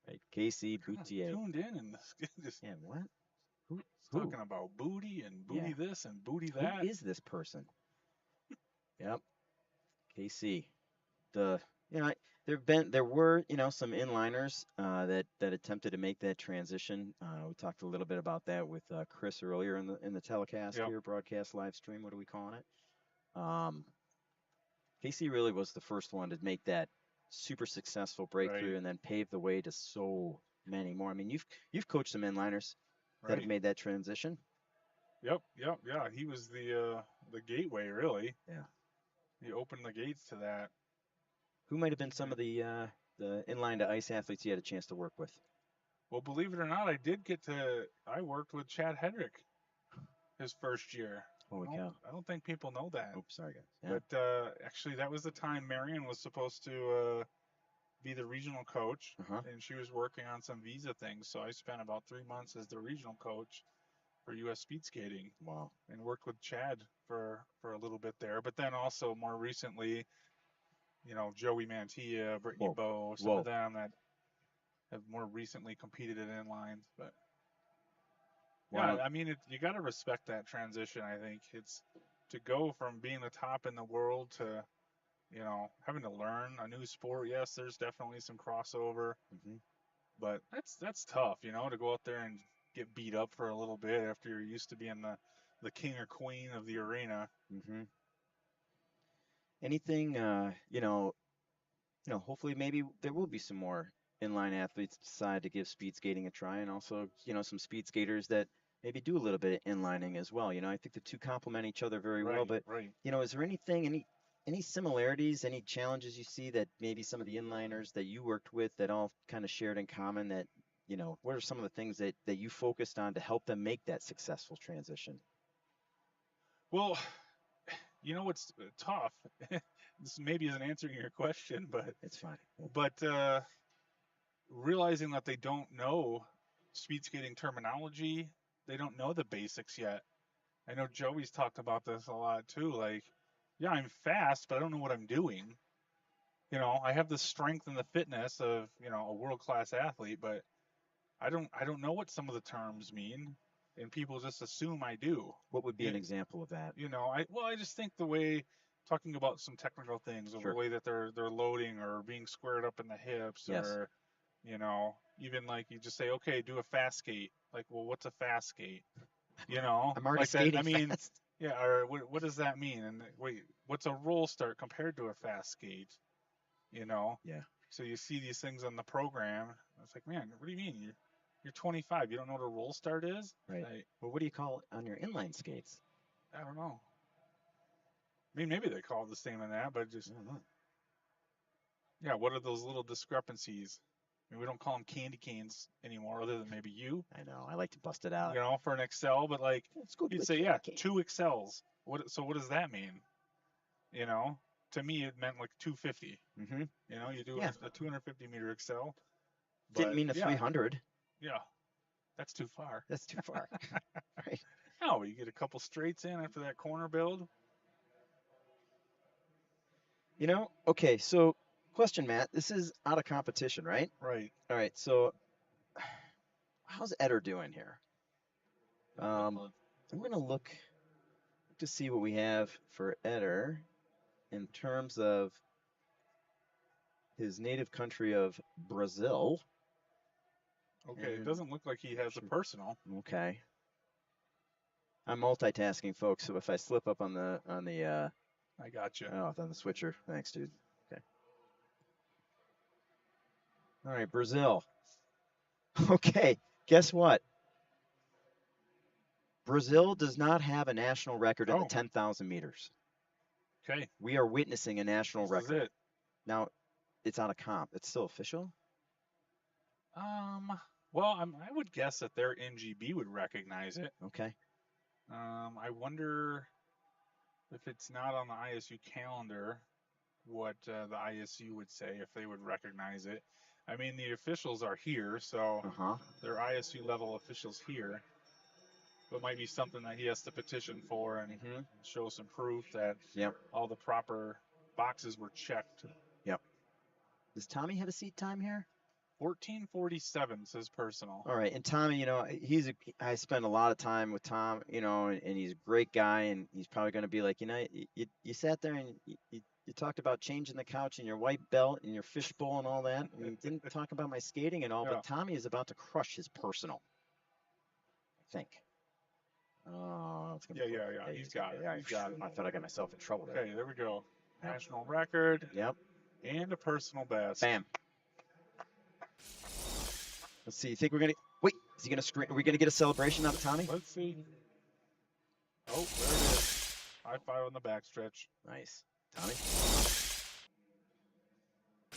Right. Casey Kind of Boutier. tuned in and just Yeah, what? Who? talking about booty and booty Yeah. this and booty Who that. is this person? Yep. KC. The there were some inliners that attempted to make that transition. We talked a little bit about that with Chris earlier in the telecast Yep. here, broadcast live stream. What are we calling it? KC really was the first one to make that super successful breakthrough Right. and then pave the way to so many more. I mean, you've coached some inliners that have Right. made that transition. Yep. Yep. Yeah. He was the gateway, really. Yeah. He opened the gates to that. Who might have been some of the inline to ice athletes you had a chance to work with? Well, believe it or not, I worked with Chad Hedrick his first year. Holy cow. I don't think people know that. Oops, sorry guys. Yeah. But actually, that was the time Marion was supposed to be the regional coach, Uh-huh. and she was working on some visa things. So I spent about 3 months as the regional coach for U.S. speed skating. Wow. And worked with Chad for a little bit there. But then also more recently, Joey Mantilla, Brittany Whoa. Bowe, some Whoa. of them that have more recently competed in inlines. But Wow. yeah, I mean, you got to respect that transition. I think it's to go from being the top in the world to having to learn a new sport. Yes, there's definitely some crossover, Mm-hmm. but that's tough, to go out there and get beat up for a little bit after you're used to being the king or queen of the arena. Mm-hmm. Anything, hopefully maybe there will be some more inline athletes decide to give speed skating a try, and also, some speed skaters that maybe do a little bit of inlining as well. I think the two complement each other very well. Right, But right. is there any similarities, any challenges you see that maybe some of the inliners that you worked with that all kind of shared in common? That what are some of the things that you focused on to help them make that successful transition? Well, what's tough. This maybe isn't answering your question, but It's fine. realizing that they don't know speed skating terminology, they don't know the basics yet. I know Joey's talked about this a lot too. Like, yeah, I'm fast, but I don't know what I'm doing. I have the strength and the fitness of a world class athlete, but I don't know what some of the terms mean, and people just assume I do. What would be an example of that? I just think the way talking about some technical things, or Sure. the way that they're loading or being squared up in the hips, Yes. or even like you just say, okay, do a fast skate. Like, well, what's a fast skate? I'm already like skating that. I mean, fast. yeah. Or what does that mean? And wait, what's a roll start compared to a fast skate? Yeah. So you see these things on the program. It's like, man, what do you mean? You're 25. You don't know what a roll start is? Right. Well, what do you call it on your inline skates? I don't know. I mean, maybe they call it the same in that, but just I don't know. yeah. What are those little discrepancies? I mean, we don't call them candy canes anymore, other than maybe you. I know. I like to bust it out. For an Excel, but like Let's go you'd say, yeah, 2 Excels. So what does that mean? To me, it meant like 250. Mm-hmm. You do a 250 meter Excel. Didn't mean a yeah, 300. Yeah, that's too far. That's too far. Right. No, you get a couple straights in after that corner build. Okay, so question, Matt. This is out of competition, right? Right. All right, so how's Eder doing here? I'm going to look to see what we have for Eder in terms of his native country of Brazil. Okay, it doesn't look like he has a personal. Okay. I'm multitasking, folks, so if I slip up on the I got you. Oh, on the switcher. Thanks, dude. Okay. All right, Brazil. Okay, guess what? Brazil does not have a national record in the 10,000 meters. Okay. We are witnessing a national record. This is it. Now, it's out of comp. It's still official? Well, I would guess that their NGB would recognize it. Okay. I wonder. if it's not on the ISU calendar, what the ISU would say if they would recognize it. I mean, the officials are here, so they're ISU level officials here. But it might be something that he has to petition for and show some proof that all the proper boxes were checked. Yep. Does Tommy have a seat time here? 1447 says personal. All right, and Tommy, I spend a lot of time with Tom, and he's a great guy, and he's probably going to be like, you sat there and you talked about changing the couch and your white belt and your fishbowl and all that, and you didn't talk about my skating and all, but Tommy is about to crush his personal, I think. Oh, it's gonna yeah. He's got it. He's got it. I thought I got myself in trouble there. Okay, there we go. National record. Yep. And a personal best. Bam. Let's see. You think we're gonna wait? Is he gonna scream? Are we gonna get a celebration out of Tommy? Let's see. Oh, there it is. High five on the backstretch. Nice, Tommy.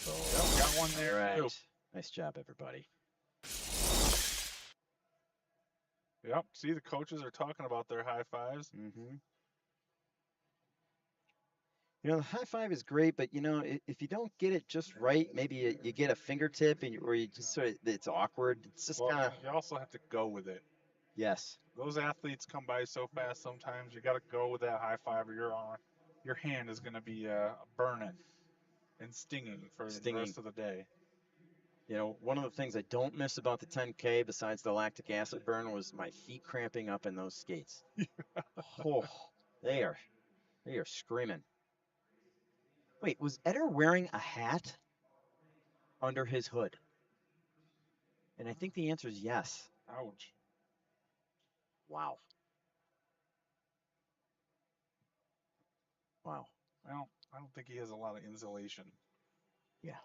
Yep, got one there. Right. Too. Nice job, everybody. Yep. See, the coaches are talking about their high fives. The high five is great, but if you don't get it just right, maybe you get a fingertip, or you just it's awkward. It's just kind of. You also have to go with it. Yes. Those athletes come by so fast. Sometimes you got to go with that high five, or your hand is going to be burning and stinging for the rest of the day. One of the things I don't miss about the 10K, besides the lactic acid burn, was my feet cramping up in those skates. Oh, they are screaming. Wait, was Eder wearing a hat under his hood? And I think the answer is yes. Ouch. Wow. Wow. Well, I don't think he has a lot of insulation. Yeah.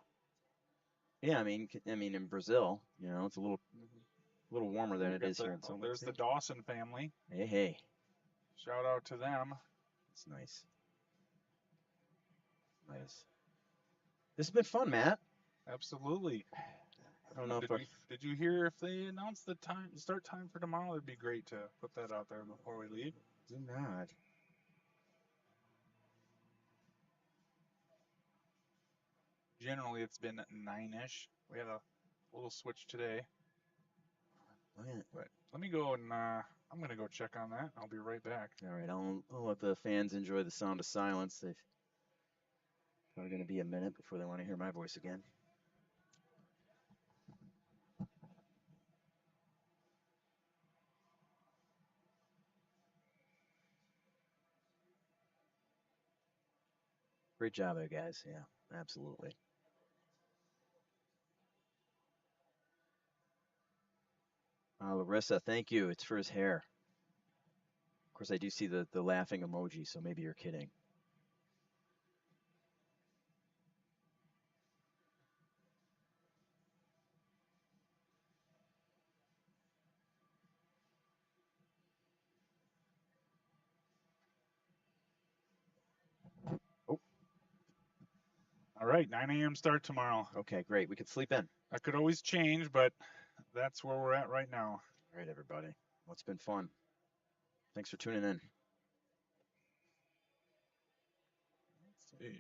Yeah, I mean, in Brazil, it's a little warmer than it is here in Salt Lake There's City. the Dawson family. Hey. Shout out to them. It's nice. Nice. This has been fun, Matt. Absolutely. I don't know did you hear if they announced the start time for tomorrow? It'd be great to put that out there before we leave. Do not. Generally, it's been 9-ish. We had a little switch today. But let me go and I'm going to go check on that. I'll be right back. All right, I'll let the fans enjoy the sound of silence. They've probably going to be a minute before they want to hear my voice again. Great job there, guys. Yeah, absolutely. Larissa, thank you. It's for his hair. Of course, I do see the laughing emoji, so maybe you're kidding. Oh. All right, 9 a.m. start tomorrow. Okay, great. We could sleep in. I could always change, but that's where we're at right now. All right, everybody. Well, it's been fun. Thanks for tuning in. Let's see.